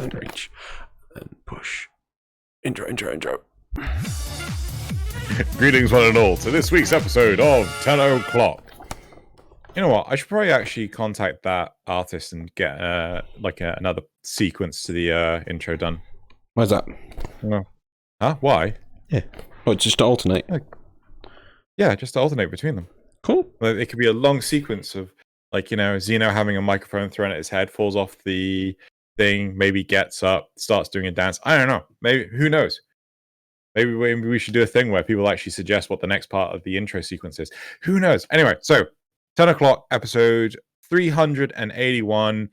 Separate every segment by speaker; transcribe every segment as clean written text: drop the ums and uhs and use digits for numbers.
Speaker 1: and reach, and push. Intro.
Speaker 2: Greetings, one and all, to this week's episode of Tenno Clock. You know what? I should probably actually contact that artist and get another sequence to the intro done.
Speaker 1: Why's that?
Speaker 2: Well, huh? Why?
Speaker 1: Yeah. Oh, just to alternate.
Speaker 2: Yeah, just to alternate between them.
Speaker 1: Cool.
Speaker 2: Like, it could be a long sequence of, Xeno having a microphone thrown at his head, falls off the thing, maybe gets up, starts doing a dance. I don't know. Maybe, who knows? Maybe we should do a thing where people actually suggest what the next part of the intro sequence is. Who knows? Anyway, so 10 o'clock, episode 381.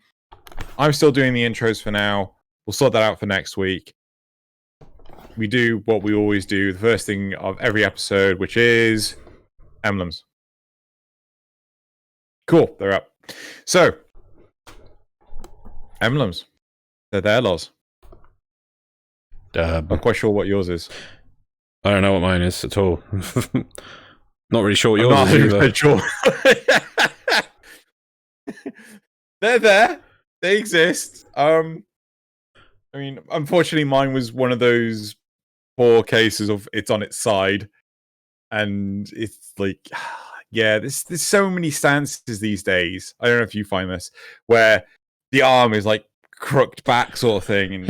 Speaker 2: I'm still doing the intros for now. We'll sort that out for next week. We do what we always do, the first thing of every episode, which is emblems. Cool, they're up. So, emblems. They're there, Loz. I'm not quite sure what yours is.
Speaker 1: I don't know what mine is at all. Not really sure what yours is either.
Speaker 2: Sure. They're there. They exist. Unfortunately, mine was one of those poor cases of it's on its side, and it's like, yeah, there's so many stances these days. I don't know if you find this, where the arm is like crooked back sort of thing, and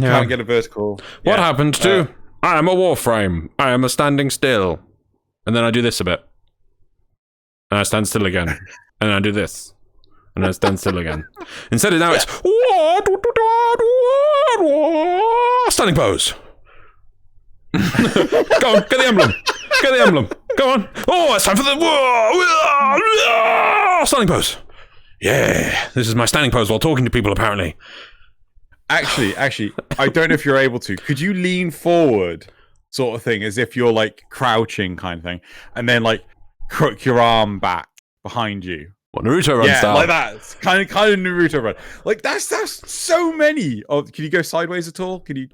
Speaker 2: can't get a vertical.
Speaker 1: What happened to I am a warframe, I am a standing still, and then I do this a bit, and I stand still again, and then I do this, and I stand still again. Instead of now it's standing pose. Go on, get the emblem. Get the emblem. Go on. Oh, it's time for the standing pose. Yeah, this is my standing pose while talking to people, apparently.
Speaker 2: Actually, I don't know if you're able to. Could you lean forward, sort of thing, as if you're like crouching, kind of thing, and then like crook your arm back behind you?
Speaker 1: What, Naruto run style?
Speaker 2: Yeah, like that. It's kind of Naruto run. Like that's so many. Oh, can you go sideways at all? Can you?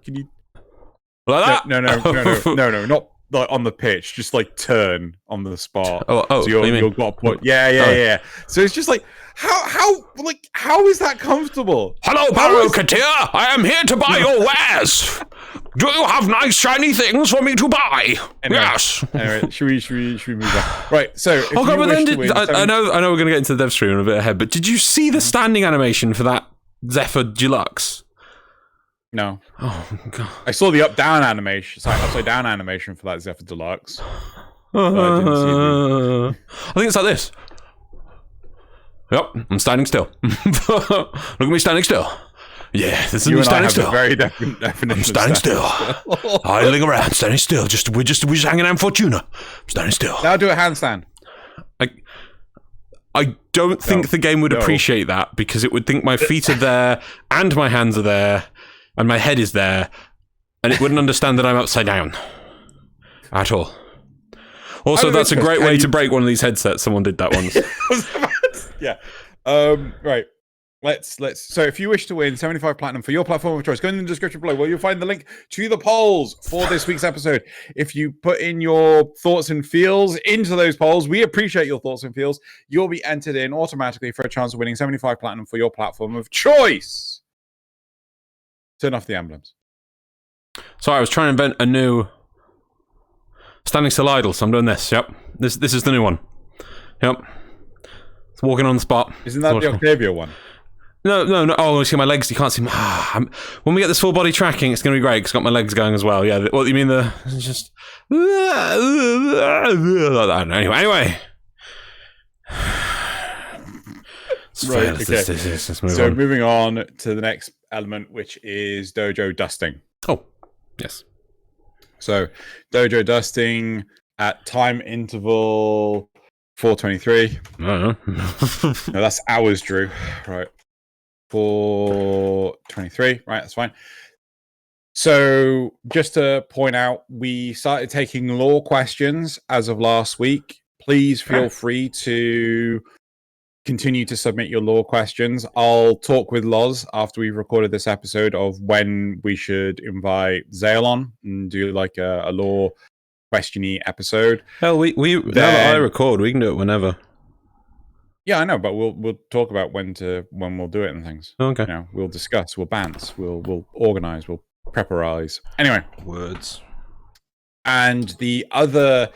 Speaker 1: Like that?
Speaker 2: No, not like on the pitch. Just like turn on the spot.
Speaker 1: Oh,
Speaker 2: so you've got to put. Yeah. So it's just like how is that comfortable?
Speaker 1: Hello, Barokatir. I am here to buy your wares. Do you have nice shiny things for me to buy?
Speaker 2: Anyway,
Speaker 1: yes.
Speaker 2: Anyway, should we move on? Right. So if
Speaker 1: I know we're going to get into the dev stream in a bit ahead, but did you see the standing animation for that Zephyr Deluxe?
Speaker 2: No.
Speaker 1: Oh god.
Speaker 2: I saw the up-down animation. Sorry, upside-down animation for that Zephyr Deluxe.
Speaker 1: I think it's like this. Yep, I'm standing still. Look at me standing still. Yeah, this is me standing still.
Speaker 2: A very different definition.
Speaker 1: I'm standing still. Idling around, standing still. We're just hanging out in Fortuna. I'm standing still.
Speaker 2: Now do a handstand.
Speaker 1: I don't think the game would appreciate that, because it would think my feet are there and my hands are there and my head is there, and it wouldn't understand that I'm upside down at all. Also, that's a great way to break one of these headsets. Someone did that once.
Speaker 2: Yeah. Right. Let's. So, if you wish to win 75 platinum for your platform of choice, go in the description below where you'll find the link to the polls for this week's episode. If you put in your thoughts and feels into those polls, we appreciate your thoughts and feels. You'll be entered in automatically for a chance of winning 75 platinum for your platform of choice. Turn off the emblems.
Speaker 1: Sorry, I was trying to invent a new standing still idle, so I'm doing this. Yep. This is the new one. Yep. It's walking on the spot.
Speaker 2: Isn't that the Octavia one?
Speaker 1: No. Oh, you see my legs. You can't see. When we get this full body tracking, it's going to be great because I've got my legs going as well. Yeah. What you mean? It's just. Anyway.
Speaker 2: Right. Okay.
Speaker 1: Let's move
Speaker 2: so
Speaker 1: on.
Speaker 2: Moving on to the next element, which is Dojo Dusting.
Speaker 1: Oh, yes.
Speaker 2: So Dojo Dusting at time interval 4:23.
Speaker 1: No,
Speaker 2: that's hours, Drew. Right. 4:23. Right, that's fine. So just to point out, we started taking lore questions as of last week. Please feel free to continue to submit your lore questions. I'll talk with Loz after we've recorded this episode of when we should invite Zale on and do like a lore question-y episode.
Speaker 1: Hell, we now that I record, we can do it whenever.
Speaker 2: Yeah, I know, but we'll talk about when we'll do it and things.
Speaker 1: Okay.
Speaker 2: You know, we'll discuss, we'll bounce, we'll organize, we'll preparize. Anyway,
Speaker 1: Words.
Speaker 2: and the other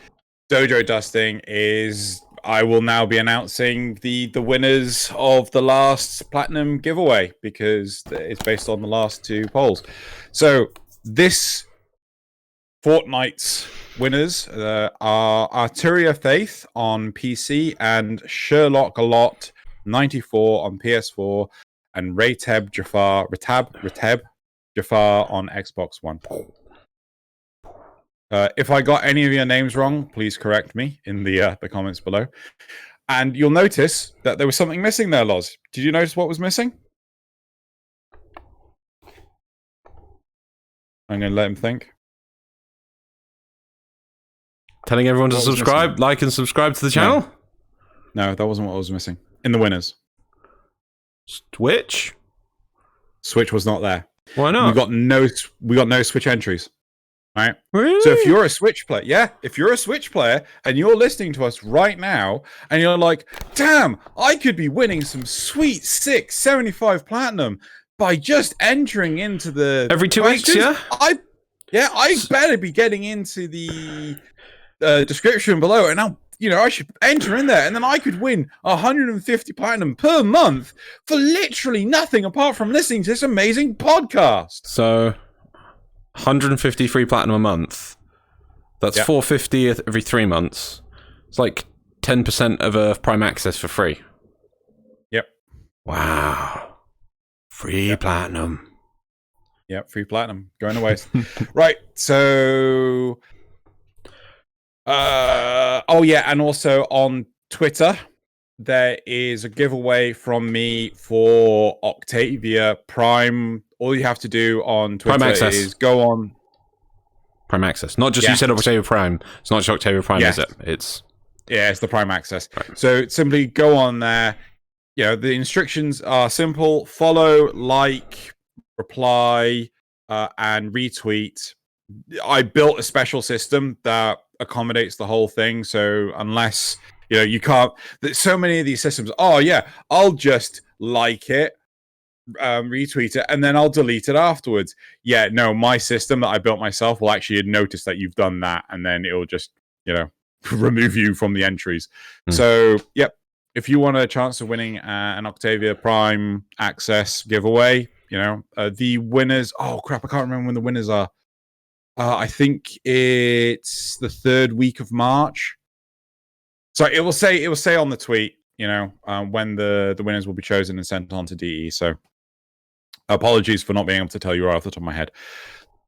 Speaker 2: dojo dusting is I will now be announcing the winners of the last platinum giveaway because it's based on the last 2 polls. So this fortnight's winners are Arturia Faith on PC and Sherlock a Lot 94 on PS4 and Rateb Jafar Jafar on Xbox One. If I got any of your names wrong, please correct me in the comments below. And you'll notice that there was something missing there, Loz. Did you notice what was missing? I'm going to let him think.
Speaker 1: Telling everyone to subscribe, like, and subscribe to the channel?
Speaker 2: No, that wasn't what was missing. In the winners.
Speaker 1: Switch?
Speaker 2: Switch was not there.
Speaker 1: Why not?
Speaker 2: We got no Switch entries. Right?
Speaker 1: Really?
Speaker 2: So if you're a Switch player, if you're a Switch player and you're listening to us right now and you're like, damn, I could be winning some sweet 75 platinum by just entering into the
Speaker 1: every 2 weeks, yeah?
Speaker 2: I better be getting into the description below and I should enter in there and then I could win 150 platinum per month for literally nothing apart from listening to this amazing podcast.
Speaker 1: So 150 free platinum a month. That's 450 every 3 months. It's like 10% of a Prime Access for free.
Speaker 2: Yep.
Speaker 1: Wow. Free platinum.
Speaker 2: Yep, free platinum. Going to waste. Right, so... and also on Twitter, there is a giveaway from me for Octavia Prime. All you have to do on Twitter is go on
Speaker 1: Prime Access. Not just you said Octavia Prime. It's not just Octavia Prime, is it?
Speaker 2: It's the Prime Access. Right. So simply go on there. You know, the instructions are simple: follow, like, reply, and retweet. I built a special system that accommodates the whole thing. So unless you can't, there's so many of these systems. Oh yeah, I'll just like it, retweet it, and then I'll delete it afterwards. Yeah, no, my system that I built myself will actually notice that you've done that, and then it'll just remove you from the entries. So yep, if you want a chance of winning an Octavia Prime Access giveaway, the winners. Oh crap, I can't remember when the winners are. I think it's the 3rd week of March. So it will say on the tweet, when the winners will be chosen and sent on to DE. So apologies for not being able to tell you right off the top of my head.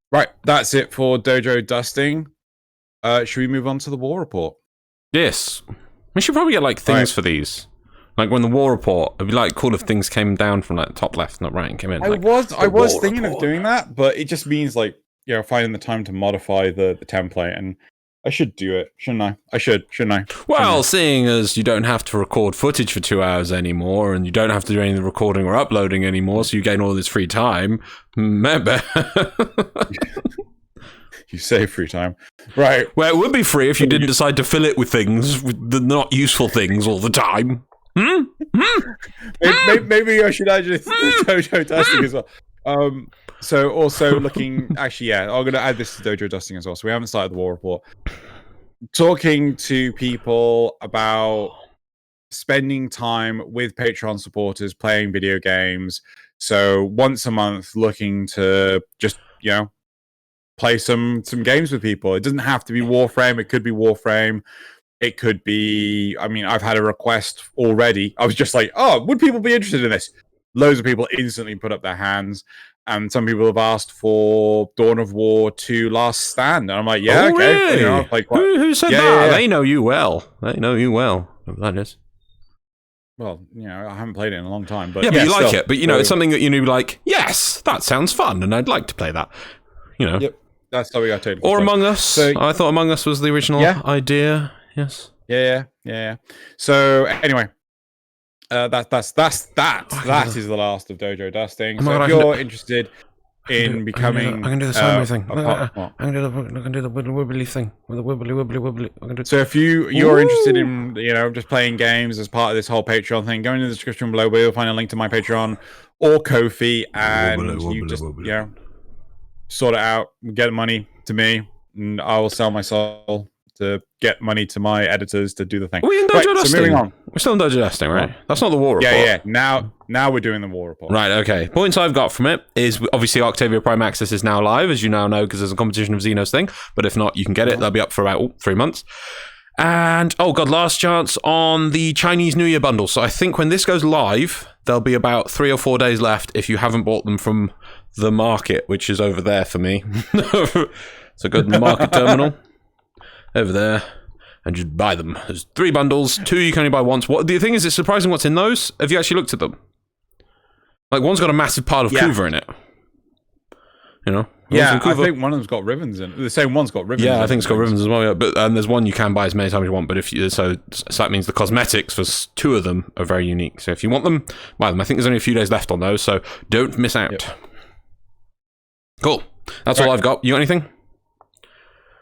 Speaker 2: Right, that's it for Dojo Dusting. Should we move on to the war report?
Speaker 1: Yes. We should probably get things for these. Like when the war report, it'd be cool if things came down from top left, not right, and came in.
Speaker 2: I was thinking of doing that, but it just means finding the time to modify the template, and I should do it, shouldn't I? Shouldn't I?
Speaker 1: Well, seeing as you don't have to record footage for 2 hours anymore, and you don't have to do any of the recording or uploading anymore, so you gain all this free time, maybe.
Speaker 2: You save free time. Right.
Speaker 1: Well, it would be free if you didn't decide to fill it with things, with the not useful things all the time.
Speaker 2: Maybe I should add this Dojo Dusting as well. So also looking, actually, I'm going to add this to Dojo Dusting as well. So we haven't started the war report. Talking to people about spending time with Patreon supporters playing video games. So once a month, looking to just play some games with people. It doesn't have to be Warframe. It could be Warframe. It could be. I mean, I've had a request already. I was just like, oh, would people be interested in this? Loads of people instantly put up their hands. And some people have asked for Dawn of War 2 Last Stand. And I'm like, yeah, okay.
Speaker 1: Really? Who said that? Yeah. They know you well. That is.
Speaker 2: Well, I haven't played it in a long time. But
Speaker 1: but you like it. But, it's something that yes, that sounds fun. And I'd like to play that.
Speaker 2: Yep. That's how we got taken.
Speaker 1: Or Among Us. So, I thought Among Us was the original idea. Yes.
Speaker 2: Yeah. So, anyway. That is the last of Dojo Dusting. So if you're interested, in becoming.
Speaker 1: I can do the Simon thing.
Speaker 2: What?
Speaker 1: I can do the wibbly thing with the wibbly.
Speaker 2: So if you're interested in just playing games as part of this whole Patreon thing, go into the description below where you'll find a link to my Patreon or Ko-fi, and you just sort it out, get money to me, and I will sell my soul to get money to my editors to do the thing.
Speaker 1: We're in Dojo Dusting.
Speaker 2: So moving on.
Speaker 1: We're still in Dojo Dusting, right? That's not the war report.
Speaker 2: Yeah. Now we're doing the war report.
Speaker 1: Right, okay. Points I've got from it is obviously Octavia Prime Access is now live, as you now know, because there's a competition of Xeno's thing. But if not, you can get it. They'll be up for about 3 months. And, last chance on the Chinese New Year bundle. So I think when this goes live, there'll be about 3 or 4 days left if you haven't bought them from the market, which is over there for me. So go to the market terminal over there and just buy them. There's 3 bundles. 2 you can only buy once. What the thing is, it's surprising what's in those. Have you actually looked at them? Like, one's got a massive pile of Kuva in it.
Speaker 2: Yeah, I think one of them's got ribbons in it. The same one's got ribbons.
Speaker 1: Yeah, I think it's got ribbons as well. Yeah. But there's one you can buy as many times as you want. But so that means the cosmetics for 2 of them are very unique. So if you want them, buy them. I think there's only a few days left on those, so don't miss out. Yep. Cool. That's all I've got. You got anything?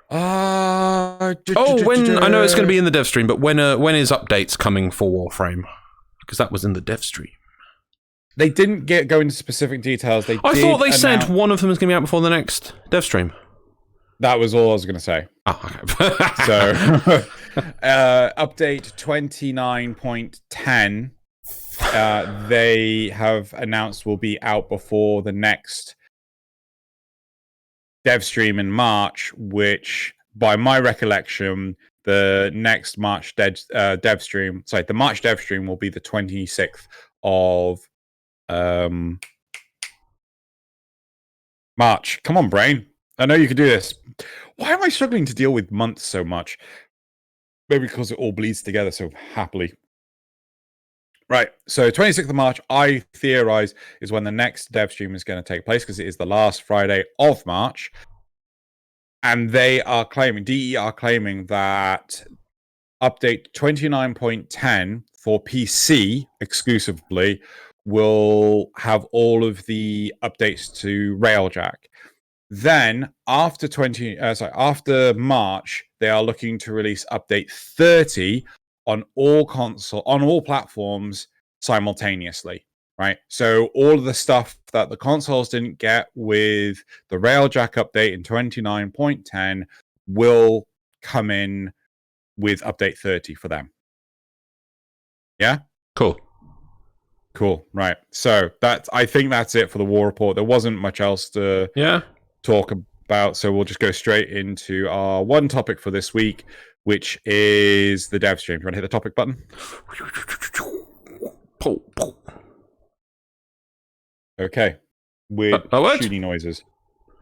Speaker 2: When
Speaker 1: I know it's going to be in the dev stream, but when is updates coming for Warframe? Because that was in the dev stream.
Speaker 2: They didn't go into specific details. I
Speaker 1: thought they said one of them is going to be out before the next dev stream.
Speaker 2: That was all I was going to say.
Speaker 1: Oh, okay.
Speaker 2: So, update 29.10, they have announced will be out before the next dev stream in March, which, by my recollection, the next March dev stream, the March dev stream will be the 26th of March. Come on, brain. I know you can do this. Why am I struggling to deal with months so much? Maybe because it all bleeds together so happily. Right, so 26th of March, I theorize, is when the next dev stream is going to take place, because it is the last Friday of March. And DE are claiming that update 29.10 for PC exclusively will have all of the updates to Railjack. Then, after March, they are looking to release update 30 on all platforms simultaneously, right? So all of the stuff that the consoles didn't get with the Railjack update in 29.10 will come in with update 30 for them. Yeah? Cool, right. So I think that's it for the war report. There wasn't much else to talk about, so we'll just go straight into our one topic for this week, which is the dev stream. You want to hit the topic button? Okay. With shooting noises.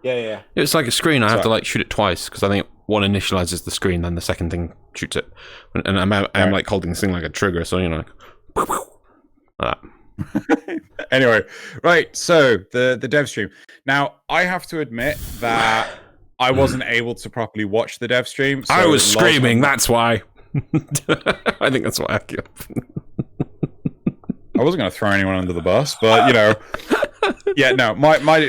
Speaker 2: Yeah.
Speaker 1: It's like a screen. I have to shoot it twice, because I think one initializes the screen, then the second thing shoots it. And I'm holding this thing like a trigger, so like that.
Speaker 2: Anyway, right, so the dev stream. Now, I have to admit that I wasn't able to properly watch the dev stream. So
Speaker 1: I was screaming, that's why. I think that's why I
Speaker 2: wasn't going to throw anyone under the bus, but,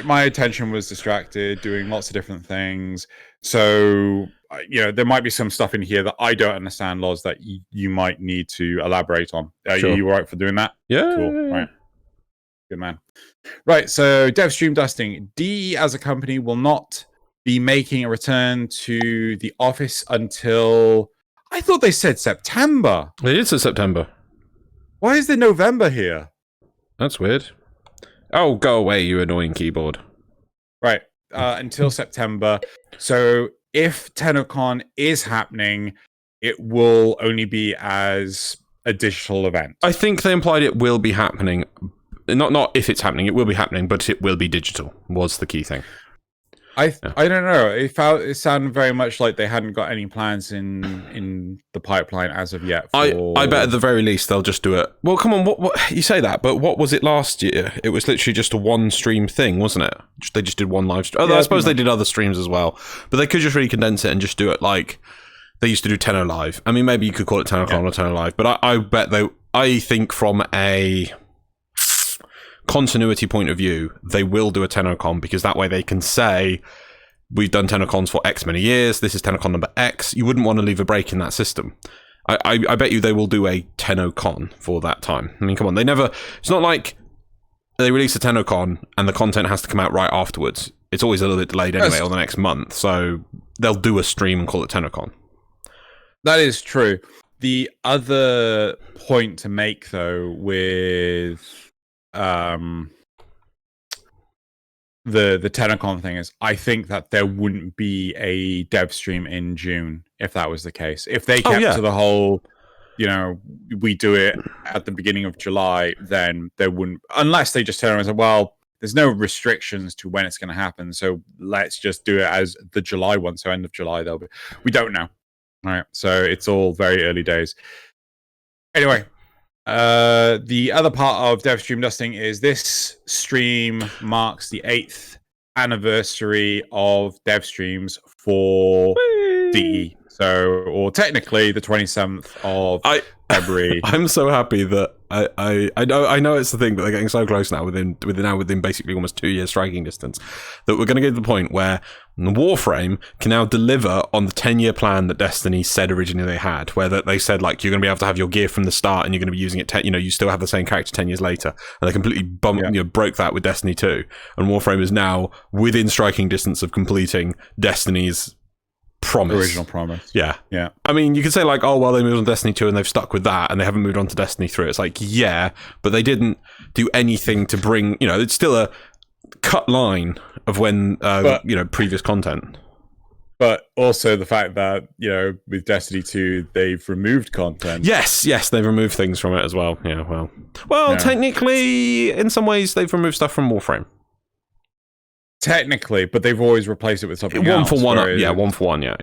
Speaker 2: my attention was distracted, doing lots of different things. So, there might be some stuff in here that I don't understand, Loz, that you might need to elaborate on. Are you all right for doing that?
Speaker 1: Yeah.
Speaker 2: Cool. Right. Good man. Right. So, dev stream dusting. DE as a company will not be making a return to the office until, I thought they said September.
Speaker 1: It is September.
Speaker 2: Why is there November here?
Speaker 1: That's weird. Oh, go away, you annoying keyboard.
Speaker 2: Right. Until September. So, if TennoCon is happening, it will only be as a digital event. I
Speaker 1: think they implied it will be happening. Not if it's happening, it will be happening, but it will be digital, was the key thing.
Speaker 2: I don't know. It sounded very much like they hadn't got any plans in the pipeline as of yet.
Speaker 1: I bet at the very least they'll just do it. Well, come on, what you say that, but what was it last year? It was literally just a one stream thing, wasn't it? They just did one live stream. Although I suppose they did other streams as well, but they could just really condense it and just do it like they used to do Tenno Live. I mean, maybe you could call it TennoCon or Tenno Live, but I bet I think from a continuity point of view, they will do a TennoCon, because that way they can say, we've done TennoCons for X many years, this is TennoCon number X. You wouldn't want to leave a break in that system. I bet you they will do a TennoCon for that time. I mean, come on, it's not like they release a TennoCon and the content has to come out right afterwards. It's always a little bit delayed anyway, or the next month, so they'll do a stream and call it TennoCon.
Speaker 2: That is true. The other point to make, though, with the TennoCon thing is, I think that there wouldn't be a dev stream in June if that was the case. If they kept to the whole, we do it at the beginning of July, then there wouldn't, unless they just turn around and say, well, there's no restrictions to when it's going to happen, so let's just do it as the July one. So end of July, we don't know. All right, so it's all very early days. Anyway, the other part of Dev Stream Dusting is this stream marks the 8th anniversary of Dev Streams for DE. So, or technically the 27th of February.
Speaker 1: I'm so happy that I know it's the thing, but they're getting so close now within basically almost 2 years striking distance, that we're going to get to the point where Warframe can now deliver on the 10-year plan that Destiny said originally they had, where they said, like, you're going to be able to have your gear from the start and you're going to be using it, you still have the same character 10 years later. And they completely broke that with Destiny 2. And Warframe is now within striking distance of completing Destiny's promise.
Speaker 2: Original promise.
Speaker 1: Yeah.
Speaker 2: Yeah.
Speaker 1: I mean, you could say, like, oh, well, they moved on to Destiny 2 and they've stuck with that and they haven't moved on to Destiny 3. It's like, yeah, but they didn't do anything to bring, it's still a cut line of when, previous content.
Speaker 2: But also the fact that, with Destiny 2, they've removed content.
Speaker 1: Yes, they've removed things from it as well. Yeah, well, technically, in some ways, they've removed stuff from Warframe.
Speaker 2: Technically, but they've always replaced it with something else.
Speaker 1: One for one, yeah.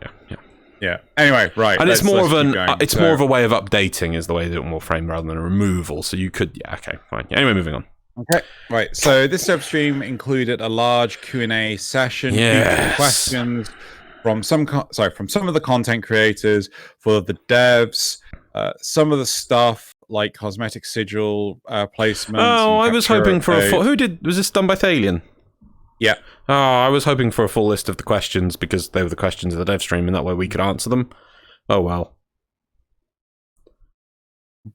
Speaker 2: Yeah. Anyway, right.
Speaker 1: And it's more of more of a way of updating, is the way they do it in Warframe, rather than a removal. So you could, okay, fine. Yeah, anyway, moving on.
Speaker 2: Okay, right. So this dev stream included a large Q&A session, questions from some of the content creators, for the devs, some of the stuff like cosmetic sigil placements.
Speaker 1: Oh, I was hoping for a full. Was this done by Thalion?
Speaker 2: Yeah.
Speaker 1: Oh, I was hoping for a full list of the questions, because they were the questions of the dev stream, and that way we could answer them. Oh, well.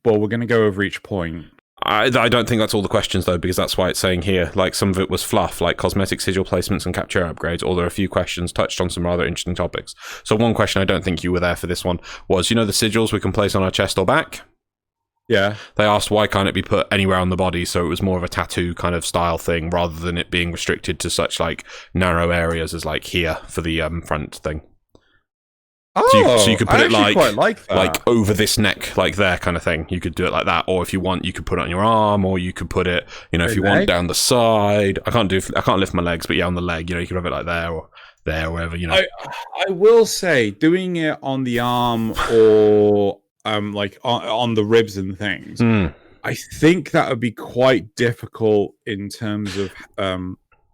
Speaker 2: Well, we're going to go over each point.
Speaker 1: I don't think that's all the questions, though, because that's why it's saying here, like, some of it was fluff, like cosmetic sigil placements and capture upgrades, or there are a few questions touched on some rather interesting topics. So one question, I don't think you were there for this one, was, the sigils we can place on our chest or back?
Speaker 2: Yeah.
Speaker 1: They asked why can't it be put anywhere on the body, so it was more of a tattoo kind of style thing, rather than it being restricted to such, like, narrow areas as, like, here for the front thing.
Speaker 2: Oh,
Speaker 1: so you could put it
Speaker 2: like
Speaker 1: over this neck, like there, kind of thing. You could do it like that, or if you want, you could put it on your arm, or you could put it, if you want, down the side. I can't lift my legs, but yeah, on the leg, you could have it like there or there, or wherever,
Speaker 2: I will say, doing it on the arm or like on the ribs and things, I think that would be quite difficult in terms of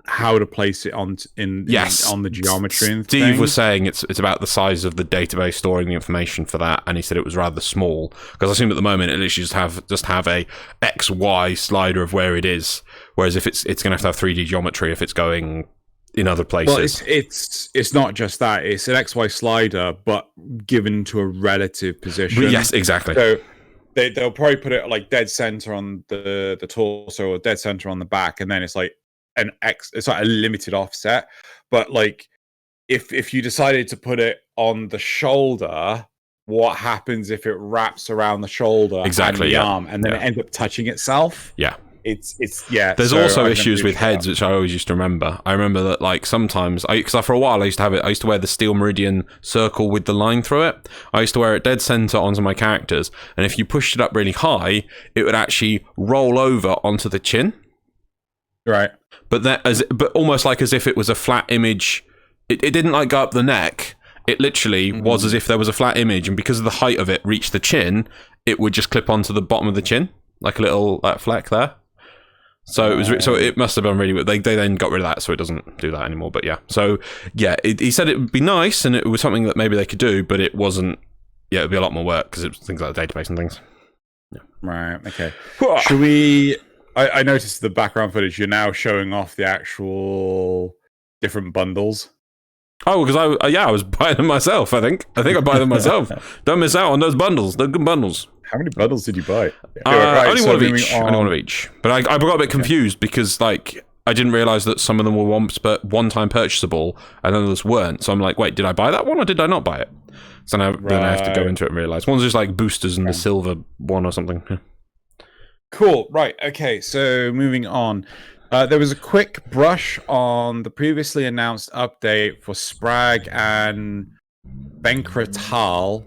Speaker 2: how to place it on the geometry and
Speaker 1: Steve
Speaker 2: things.
Speaker 1: Was saying it's about the size of the database storing the information for that, and he said it was rather small, because I assume at the moment it literally just have a XY slider of where it is, whereas if it's going to have 3D geometry if it's going in other places.
Speaker 2: Well, it's not just that, it's an XY slider but given to a relative position.
Speaker 1: Yes, exactly.
Speaker 2: So they'll probably put it like dead center on the torso, or dead center on the back, and then it's like it's like a limited offset. But like if you decided to put it on the shoulder, what happens if it wraps around the shoulder and the arm, and then it ends up touching itself?
Speaker 1: Yeah.
Speaker 2: It's
Speaker 1: There's also issues with heads, which I always used to remember. I remember that, like, sometimes because for a while I used to wear the steel meridian circle with the line through it. I used to wear it dead center onto my characters, and if you pushed it up really high, it would actually roll over onto the chin.
Speaker 2: Right.
Speaker 1: But almost like as if it was a flat image. It didn't like go up the neck. It literally was as if there was a flat image, and because of the height of it reached the chin, it would just clip onto the bottom of the chin, like a little fleck there. So it must have been really weird. They then got rid of that, so it doesn't do that anymore. But yeah, so yeah, he said it would be nice, and it was something that maybe they could do, but it wasn't. Yeah, it'd be a lot more work because it was things like the database and things. Yeah.
Speaker 2: Right. Okay. Should we I noticed the background footage. You're now showing off the actual different bundles.
Speaker 1: Oh, because I was buying them myself. I think I buy them myself. Don't miss out on those bundles. They're good bundles.
Speaker 2: How many bundles did you buy?
Speaker 1: Only one of each. Only one of each. But I got a bit confused because like I didn't realize that some of them were one-time purchasable and others weren't. So I'm like, wait, did I buy that one or did I not buy it? So now then I have to go into it and realize one's just like boosters and the silver one or something.
Speaker 2: Cool. Right. Okay. So moving on. There was a quick brush on the previously announced update for Sprague and Benkrital,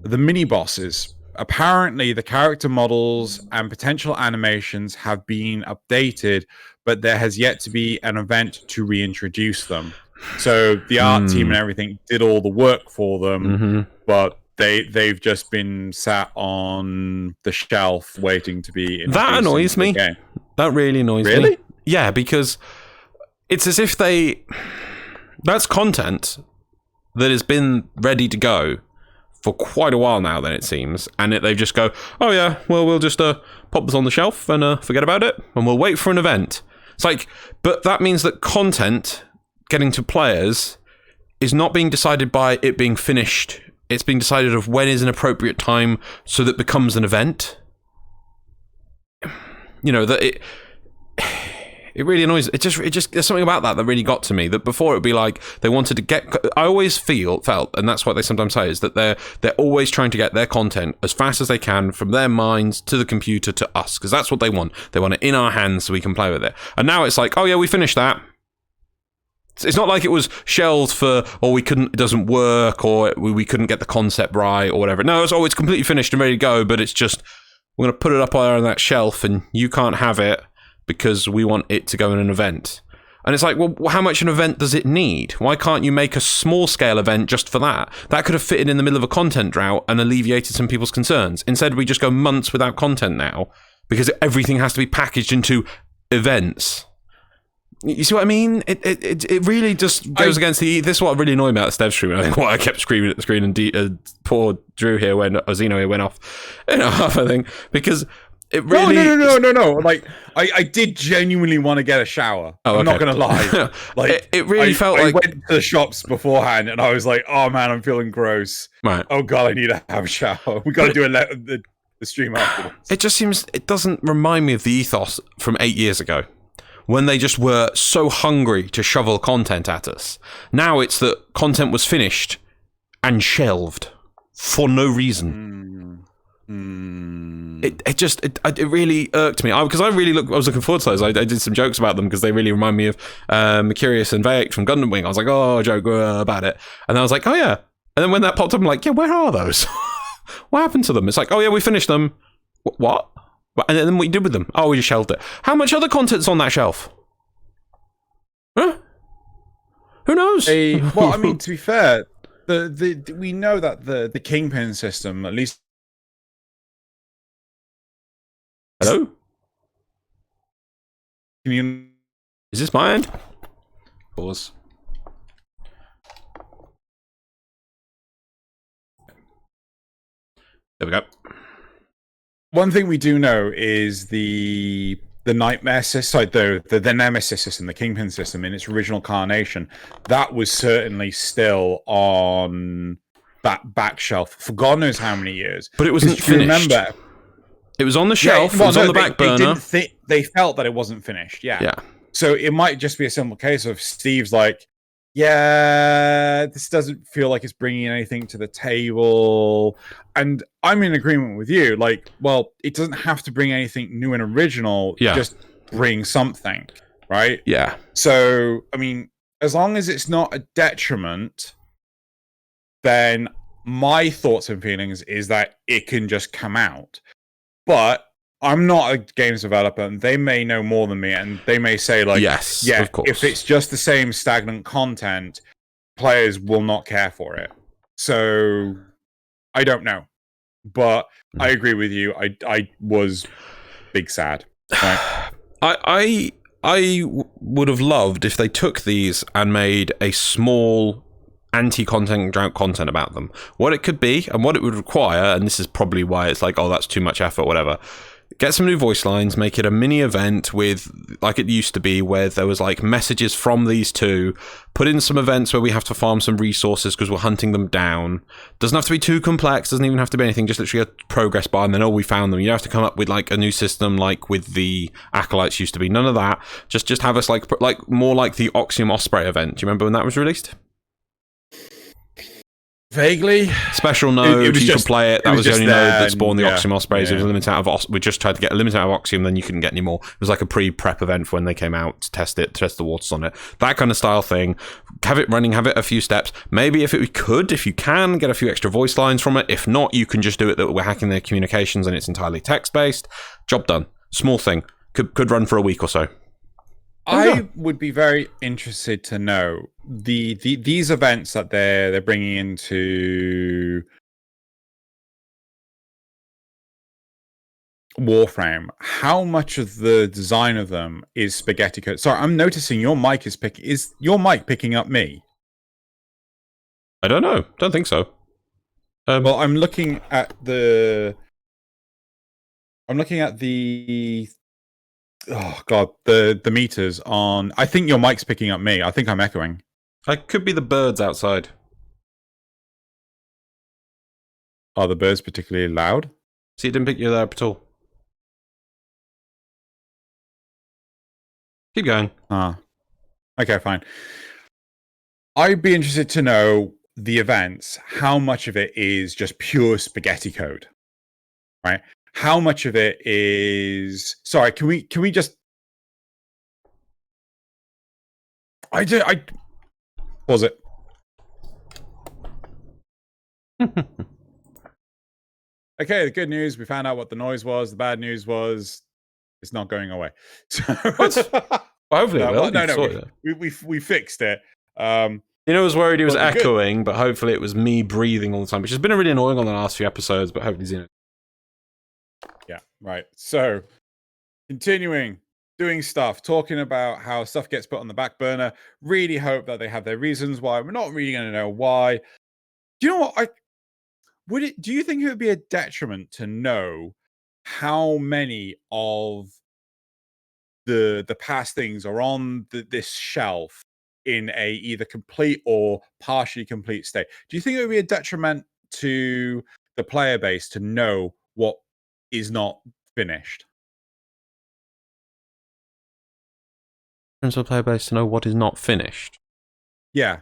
Speaker 2: the mini bosses. Apparently, the character models and potential animations have been updated, but there has yet to be an event to reintroduce them. So the art team and everything did all the work for them, but they've just been sat on the shelf waiting to be introduced.
Speaker 1: That annoys me. That really annoys me.
Speaker 2: Really?
Speaker 1: Yeah, because it's as if that's content that has been ready to go for quite a while now, then it seems, and they just go, oh yeah, well, we'll just pop this on the shelf and forget about it, and we'll wait for an event. It's like, but that means that content getting to players is not being decided by it being finished. It's being decided of when is an appropriate time so that it becomes an event. You know, that it really annoys. It just there's something about that really got to me. That before it would be like they wanted to get. I always felt, and that's what they sometimes say, is that they're always trying to get their content as fast as they can from their minds to the computer to us, because that's what they want. They want it in our hands so we can play with it. And now it's like, oh yeah, we finished that. It's not like it was shelved for, or it doesn't work, or we couldn't get the concept right, or whatever. No, it's completely finished and ready to go, but it's just, we're going to put it up there on that shelf, and you can't have it because we want it to go in an event. And it's like, well, how much an event does it need? Why can't you make a small-scale event just for that? That could have fitted in the middle of a content drought and alleviated some people's concerns. Instead, we just go months without content now because everything has to be packaged into events. You see what I mean? It really just goes against this is what really annoyed me about the Stev stream. I think what I kept screaming at the screen, and poor Drew here Xeno here went off in half, I think, because it really
Speaker 2: no. Like I did genuinely want to get a shower.
Speaker 1: Oh, okay.
Speaker 2: I'm not gonna lie. Like
Speaker 1: it really felt like
Speaker 2: I went to the shops beforehand, and I was like, oh man, I'm feeling gross.
Speaker 1: Right.
Speaker 2: Oh god, I need to have a shower. We got to do the stream after this.
Speaker 1: It doesn't remind me of the ethos from 8 years ago, when they just were so hungry to shovel content at us. Now it's that content was finished and shelved for no reason. It really irked me because I was looking forward to those. I did some jokes about them because they really remind me of Mercurius and Vaek from Gundam Wing. I was like, oh, joke about it, and I was like, oh yeah. And then when that popped up, I'm like, yeah, where are those? What happened to them? It's like, oh yeah, we finished them. What? And then what you did with them? Oh, we just shelved it. How much other content's on that shelf? Huh? Who knows?
Speaker 2: Well, I mean, to be fair, we know that the Kingpin system, at least.
Speaker 1: Hello?
Speaker 2: Can you?
Speaker 1: Is this my end? Pause. There we go.
Speaker 2: One thing we do know is the Nightmare system, the Nemesis system, the Kingpin system in its original carnation, that was certainly still on that back shelf for God knows how many years.
Speaker 1: But it wasn't finished. Remember, it was on the shelf. It was on the back burner.
Speaker 2: They felt that it wasn't finished.
Speaker 1: Yeah.
Speaker 2: So it might just be a simple case of Steve's like, yeah, this doesn't feel like it's bringing anything to the table. And I'm in agreement with you. Like, well, it doesn't have to bring anything new and original.
Speaker 1: Yeah.
Speaker 2: Just bring something, right?
Speaker 1: Yeah.
Speaker 2: So, I mean, as long as it's not a detriment, then my thoughts and feelings is that it can just come out. But I'm not a games developer, and they may know more than me, and they may say, like,
Speaker 1: yes,
Speaker 2: yeah,
Speaker 1: of course.
Speaker 2: If it's just the same stagnant content, players will not care for it. So, I don't know. But I agree with you. I was big sad. Right?
Speaker 1: I would have loved if they took these and made a small anti-content drought content about them. What it could be, and what it would require, and this is probably why it's like, oh, that's too much effort, whatever. Get some new voice lines, make it a mini event with, like it used to be, where there was like messages from these two. Put in some events where we have to farm some resources because we're hunting them down. Doesn't have to be too complex, doesn't even have to be anything, just literally a progress bar and then, oh, we found them. You don't have to come up with like a new system like with the Acolytes used to be. None of that. Just have us like more like the Oxium Osprey event. Do you remember when that was released?
Speaker 2: Vaguely.
Speaker 1: Special node, you could play it. That was the only node that spawned the Oxium Ospreys. It was a limited out of we just tried to get a limited out of Oxium, then you couldn't get any more. It was like a pre-prep event for when they came out to test the waters on it. That kind of style thing. Have it running, have it a few steps. Maybe if you can, get a few extra voice lines from it. If not, you can just do it that we're hacking their communications and it's entirely text-based. Job done. Small thing. Could run for a week or so.
Speaker 2: I would be very interested to know these events that they're bringing into Warframe. How much of the design of them is spaghetti code? Sorry, I'm noticing your mic is your mic picking up me?
Speaker 1: I don't know. Don't think so.
Speaker 2: Well, I'm looking at the. Oh god, the meters on. I think your mic's picking up me. I think I'm echoing.
Speaker 1: I could be the birds outside.
Speaker 2: Are the birds particularly loud?
Speaker 1: See, it didn't pick you there at all. Keep going.
Speaker 2: Okay, fine. I'd be interested to know the events. How much of it is just pure spaghetti code, right? How much of it is... Sorry, can we just... I pause it. Okay, the good news, we found out what the noise was. The bad news was it's not going away. So,
Speaker 1: what? Hopefully it will.
Speaker 2: No, we fixed it.
Speaker 1: I was worried he was echoing, but hopefully it was me breathing all the time, which has been really annoying on the last few episodes, but hopefully Xeno.
Speaker 2: Yeah, right. So, continuing, doing stuff, talking about how stuff gets put on the back burner. Really hope that they have their reasons why. We're not really going to know why. Do you know what? Do you think it would be a detriment to know how many of the past things are on this shelf in a either complete or partially complete state? Do you think it would be a detriment to the player base to know what is not finished?
Speaker 1: Principal player base to know what is not finished.
Speaker 2: Yeah.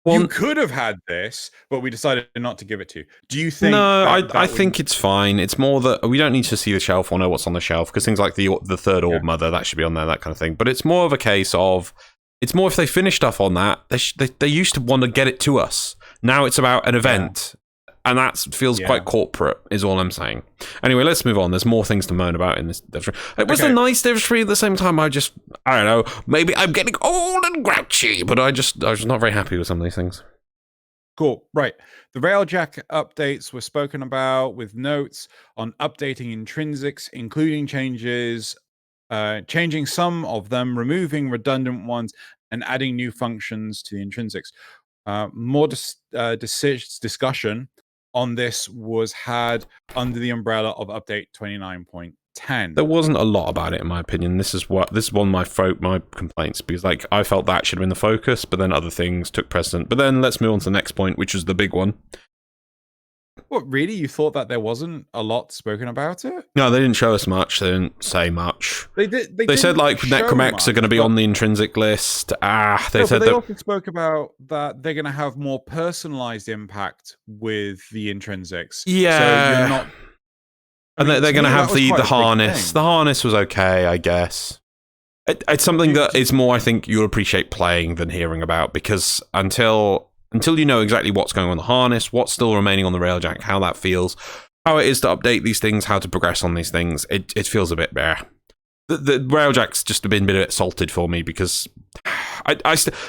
Speaker 2: Well, you could have had this, but we decided not to give it to you. Do you think?
Speaker 1: No, I think it's fine. It's more that we don't need to see the shelf or know what's on the shelf, because things like the third orb mother, that should be on there, that kind of thing. But it's more of a case of, it's more if they finish stuff on that, they used to want to get it to us. Now it's about an event. And that feels quite corporate, is all I'm saying. Anyway, let's move on. There's more things to moan about in this Dev Tree. It was a nice Dev Tree. At the same time, I don't know, maybe I'm getting old and grouchy, but I was not very happy with some of these things.
Speaker 2: Cool. Right. The Railjack updates were spoken about with notes on updating intrinsics, including changing some of them, removing redundant ones, and adding new functions to the intrinsics. More discussion on this was had under the umbrella of update 29.10.
Speaker 1: There wasn't a lot about it, in my opinion. This is one of my complaints, because I felt that should have been the focus, but then other things took precedent. But then let's move on to the next point, which is the big one.
Speaker 2: What, really? You thought that there wasn't a lot spoken about it?
Speaker 1: No, they didn't show us much. They didn't say much.
Speaker 2: They
Speaker 1: said Necromex are going to be on the intrinsic list. They
Speaker 2: also spoke about that they're going to have more personalized impact with the intrinsics.
Speaker 1: Yeah.
Speaker 2: So you're not...
Speaker 1: And they're going to have the harness. The harness was okay, I guess. It's something that is more, I think, you'll appreciate playing than hearing about, because until you know exactly what's going on the harness, what's still remaining on the Railjack, how that feels, how it is to update these things, how to progress on these things, it feels a bit bare. The Railjack's just been a bit salted for me, because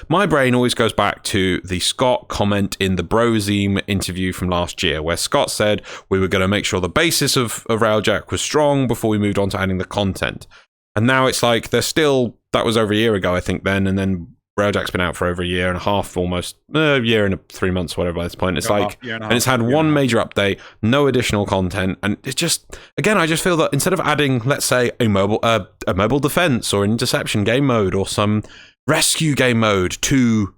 Speaker 1: my brain always goes back to the Scott comment in the Brozeme interview from last year, where Scott said we were going to make sure the basis of Railjack was strong before we moved on to adding the content. And now it's like they're still, that was over a year ago, I think, then, and then Railjack's been out for over a year and a half, almost a year and 3 months, whatever at this point. It's like, and it's had one major update, no additional content, and it's just, again, I just feel that instead of adding, let's say, a mobile defense or an interception game mode or some rescue game mode to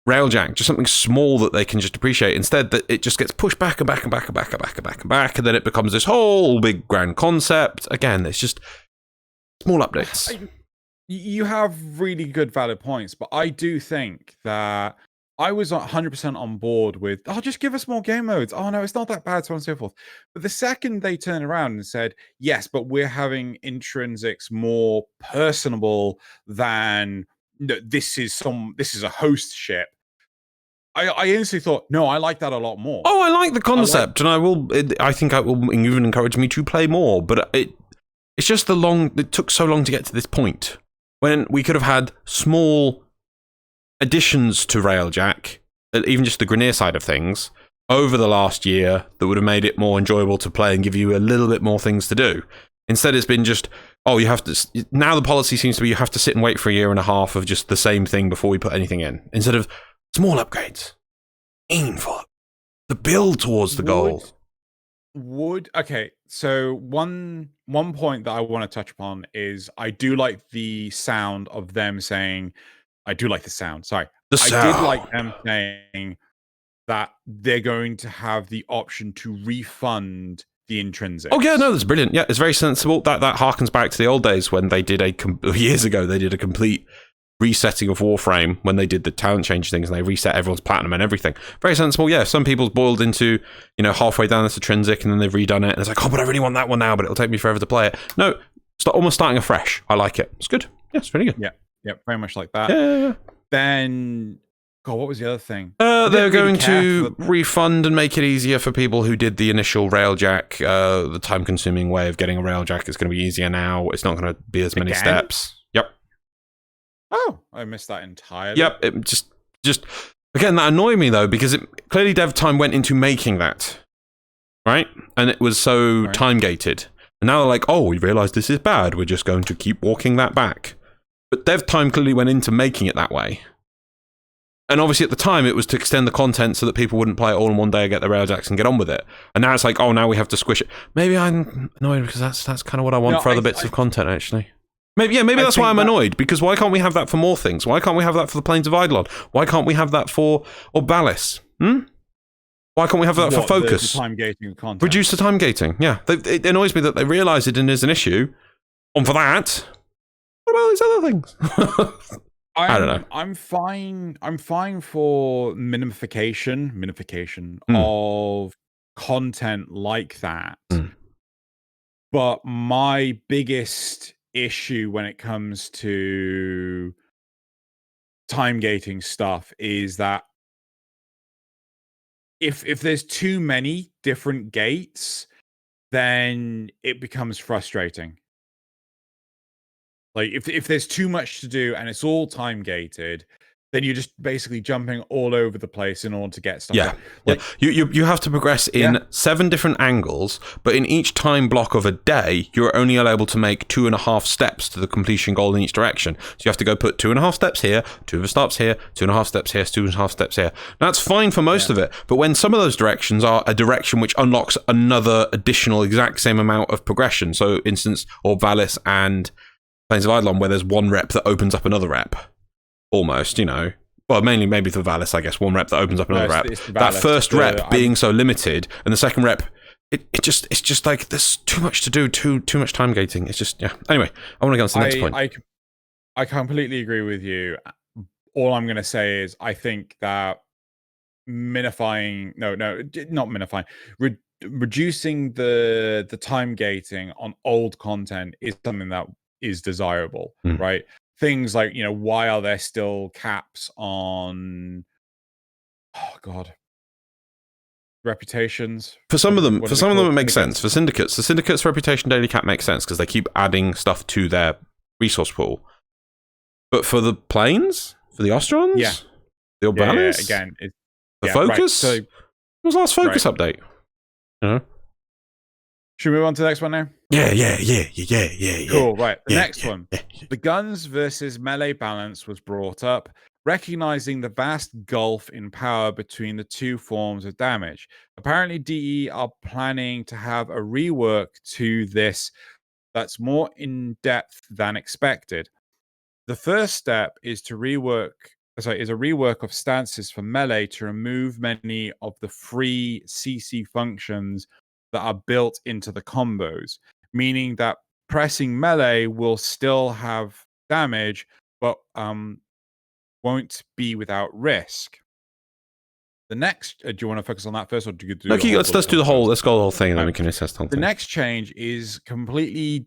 Speaker 1: Railjack, just something small that they can just appreciate, instead that it just gets pushed back and back and back and back and back and back and back, and then it becomes this whole big grand concept. Again, it's just small updates.
Speaker 2: You have really good, valid points, but I do think that I was 100% on board with, oh, just give us more game modes. Oh, no, it's not that bad, so on and so forth. But the second they turned around and said, yes, but we're having intrinsics more personable than this is a host ship. I instantly thought, no, I like that a lot more.
Speaker 1: Oh, I like the concept, and I think it will even encourage me to play more, but it's just it took so long to get to this point. When we could have had small additions to Railjack, even just the Grineer side of things, over the last year that would have made it more enjoyable to play and give you a little bit more things to do. Instead, it's been just, oh, you have to. Now the policy seems to be you have to sit and wait for a year and a half of just the same thing before we put anything in. Instead of small upgrades, aim for the build towards the goal.
Speaker 2: Okay, so one point that I want to touch upon is I do like the sound of them saying, I do like the sound. Sorry, I did like them saying that they're going to have the option to refund the intrinsic.
Speaker 1: Oh yeah, no, that's brilliant. Yeah, it's very sensible. That harkens back to the old days when they did years ago they did a complete resetting of Warframe when they did the talent change things and they reset everyone's platinum and everything. Very sensible. Yeah, some people's boiled into, halfway down this intrinsic and then they've redone it and it's like, oh, but I really want that one now, but it'll take me forever to play it. No, almost starting afresh. I like it. It's good. Yeah, it's really good.
Speaker 2: Yeah, very much like that.
Speaker 1: Yeah.
Speaker 2: Then, God, what was the other thing?
Speaker 1: They're going to refund and make it easier for people who did the initial Railjack. The time-consuming way of getting a Railjack is going to be easier now. It's not going to be as many steps. Yep.
Speaker 2: Oh, I missed that entirely.
Speaker 1: Yep, it just again, that annoyed me though, because clearly dev time went into making that, right? And it was so time-gated. And now they're like, oh, we realized this is bad, we're just going to keep walking that back. But dev time clearly went into making it that way. And obviously at the time it was to extend the content so that people wouldn't play it all in one day and get their Railjacks and get on with it. And now it's like, oh, now we have to squish it. Maybe I'm annoyed because that's kind of what I want for other bits of content, actually. Maybe that's why I'm annoyed, because why can't we have that for more things? Why can't we have that for the Plains of Eidolon? Why can't we have that for Orbalis? Why can't we have that for Focus?
Speaker 2: The time gating content.
Speaker 1: Reduce the time gating, yeah. It annoys me that they realise it is an issue. And for that, what about these other things? I don't know.
Speaker 2: I'm fine for minification of content like that. But my biggest issue when it comes to time gating stuff is that if there's too many different gates, then it becomes frustrating. Like if there's too much to do and it's all time gated, then you're just basically jumping all over the place in order to get stuff.
Speaker 1: Yeah, like, you have to progress in 7 different angles, but in each time block of a day, you're only able to make 2.5 steps to the completion goal in each direction. So you have to go put 2.5 steps here, 2 steps here, 2.5 steps here, 2.5 steps here. Now, that's fine for most of it, but when some of those directions are a direction which unlocks another additional exact same amount of progression, so instance, Orbalis and Plains of Eidolon, where there's one rep that opens up another rep. Almost, well, mainly maybe for Valis, I guess, one rep that opens up another rep. That first rep being so limited, and the second rep, it's just like there's too much to do, too much time gating. It's just Anyway, I want to go on to the next point.
Speaker 2: I completely agree with you. All I'm going to say is I think that reducing the time gating on old content is something that is desirable, right? Things like, why are there still caps on, reputations?
Speaker 1: For some of them, it makes sense. For syndicates, the syndicate's reputation daily cap makes sense because they keep adding stuff to their resource pool. But for the planes, for the Ostrons, the Orbalis,
Speaker 2: again,
Speaker 1: the Focus,
Speaker 2: right. So,
Speaker 1: what was the last Focus update?
Speaker 2: Should we move on to the next one now?
Speaker 1: Yeah.
Speaker 2: Cool, right. The next one. The guns versus melee balance was brought up, recognizing the vast gulf in power between the two forms of damage. Apparently, DE are planning to have a rework to this that's more in-depth than expected. The first step is a rework of stances for melee to remove many of the free CC functions that are built into the combos, meaning that pressing melee will still have damage, but won't be without risk. The next, do you want to focus on that first, or do you do?
Speaker 1: Okay, let's do the whole. Let's go the whole thing, and then we can assess the whole thing.
Speaker 2: The next change is completely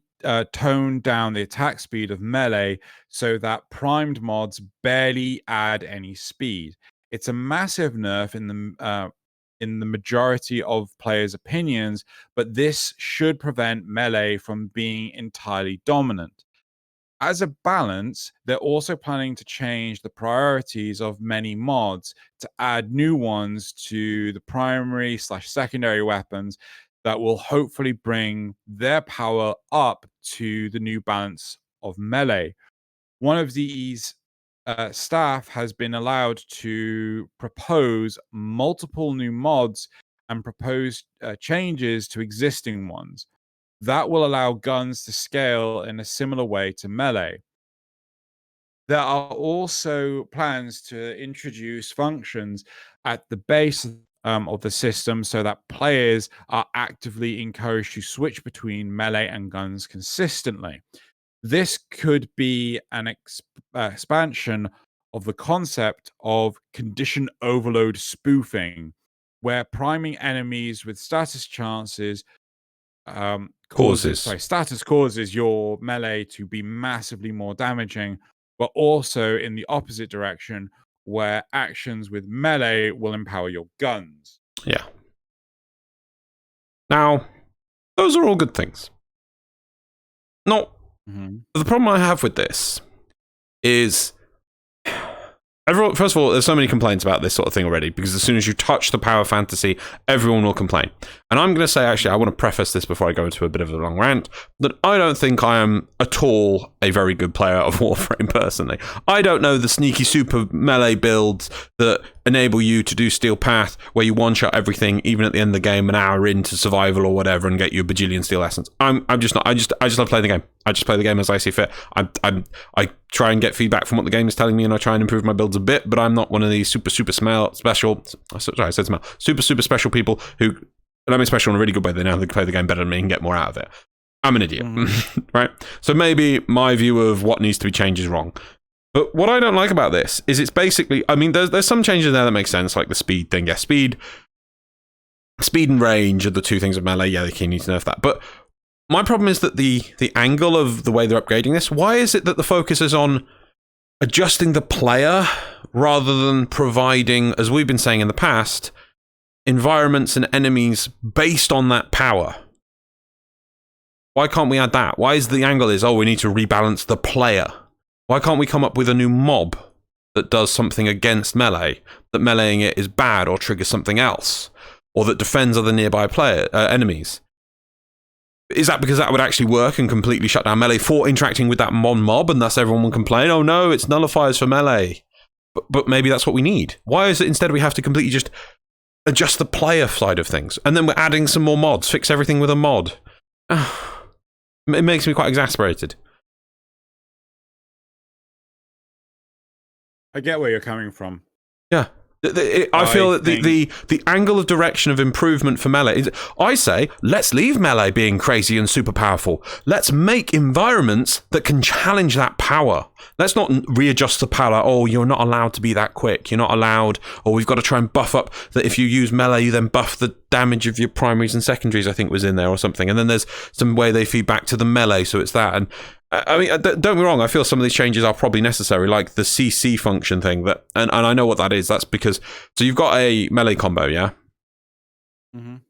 Speaker 2: tone down the attack speed of melee so that primed mods barely add any speed. It's a massive nerf in the majority of players' opinions, but this should prevent melee from being entirely dominant. As a balance, they're also planning to change the priorities of many mods to add new ones to the primary/secondary weapons that will hopefully bring their power up to the new balance of melee. One of these staff has been allowed to propose multiple new mods and propose changes to existing ones. That will allow guns to scale in a similar way to melee. There are also plans to introduce functions at the base of the system so that players are actively encouraged to switch between melee and guns consistently. This could be an expansion of the concept of condition overload spoofing, where priming enemies with status chances status causes your melee to be massively more damaging, but also in the opposite direction, where actions with melee will empower your guns.
Speaker 1: Yeah. Now, those are all good things. No. The problem I have with this is everyone. First of all, there's so many complaints about this sort of thing already, because as soon as you touch the power fantasy, everyone will complain. And I'm going to say, actually, I want to preface this before I go into a bit of a long rant, that I don't think I am at all a very good player of Warframe personally. I don't know the sneaky super melee builds that enable you to do Steel Path, where you one-shot everything, even at the end of the game, an hour into survival or whatever, and get you a bajillion Steel Essence. I'm just not. I just love playing the game. I just play the game as I see fit. I try and get feedback from what the game is telling me, and I try and improve my builds a bit, but I'm not one of these super special people who, and I mean special in a really good way, they know they can play the game better than me and get more out of it. I'm an idiot, right? So maybe my view of what needs to be changed is wrong. But what I don't like about this is it's basically, I mean, there's some changes there that make sense, like the speed thing. Yeah, speed and range are the two things of melee. Yeah, they need to nerf that. But my problem is that the angle of the way they're upgrading this, why is it that the focus is on adjusting the player rather than providing, as we've been saying in the past, environments and enemies based on that power? Why can't we add that? Why is the angle is, we need to rebalance the player? Why can't we come up with a new mob that does something against melee, that meleeing it is bad or triggers something else, or that defends other nearby enemies? Is that because that would actually work and completely shut down melee for interacting with that mob, and thus everyone will complain, oh no, it's nullifiers for melee? But maybe that's what we need. Why is it instead we have to completely just adjust the player side of things, and then we're adding some more mods, fix everything with a mod? It makes me quite exasperated.
Speaker 2: I get where you're coming from.
Speaker 1: Yeah. I feel that the angle of direction of improvement for melee is, I say, let's leave melee being crazy and super powerful. Let's make environments that can challenge that power. Let's not readjust the power. Oh, you're not allowed to be that quick. You're not allowed. Or we've got to try and buff up that if you use melee, you then buff the damage of your primaries and secondaries, I think was in there or something. And then there's some way they feed back to the melee, so it's that. And I mean, don't get me wrong, I feel some of these changes are probably necessary, like the CC function thing, that, and I know what that is. That's because, so you've got a melee combo, yeah?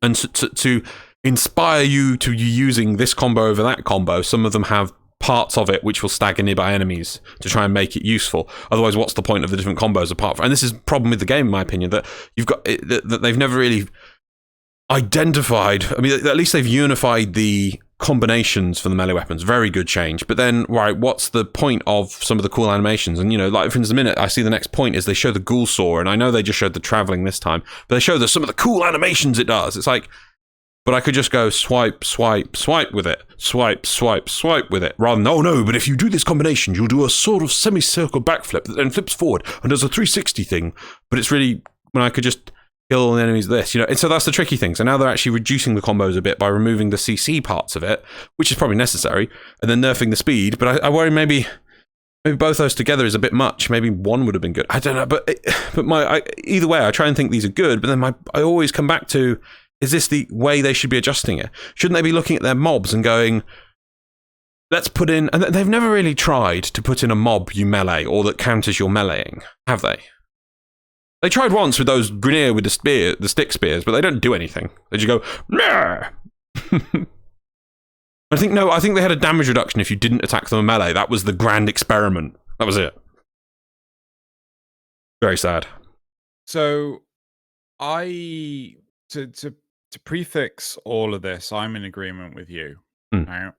Speaker 1: And to inspire you to using this combo over that combo, some of them have parts of it which will stagger nearby enemies to try and make it useful. Otherwise, what's the point of the different combos apart from, and this is a problem with the game, in my opinion, that you've got, that they've never really identified. I mean, at least they've unified the combinations for the melee weapons. Very good change. But then, right, what's the point of some of the cool animations? And, like, for instance, a minute, I see the next point is they show the ghoul saw, and I know they just showed the traveling this time, but they show some of the cool animations it does. It's like, but I could just go swipe, swipe, swipe with it. Swipe, swipe, swipe with it. Rather than, oh no, but if you do this combination, you'll do a sort of semicircle backflip that then flips forward and does a 360 thing. But it's really, when I could just kill all the enemies with this, And so that's the tricky thing. So now they're actually reducing the combos a bit by removing the CC parts of it, which is probably necessary, and then nerfing the speed. But I worry maybe both those together is a bit much. Maybe one would have been good. I don't know. But either way, I try and think these are good, but then I always come back to, is this the way they should be adjusting it? Shouldn't they be looking at their mobs and going, let's put in... And they've never really tried to put in a mob you melee or that counters your meleeing, have they? They tried once with those Grineer with the stick spears, but they don't do anything. They just go, nah! I think they had a damage reduction if you didn't attack them in melee. That was the grand experiment. That was it. Very sad.
Speaker 2: So, to prefix all of this, I'm in agreement with you. Right?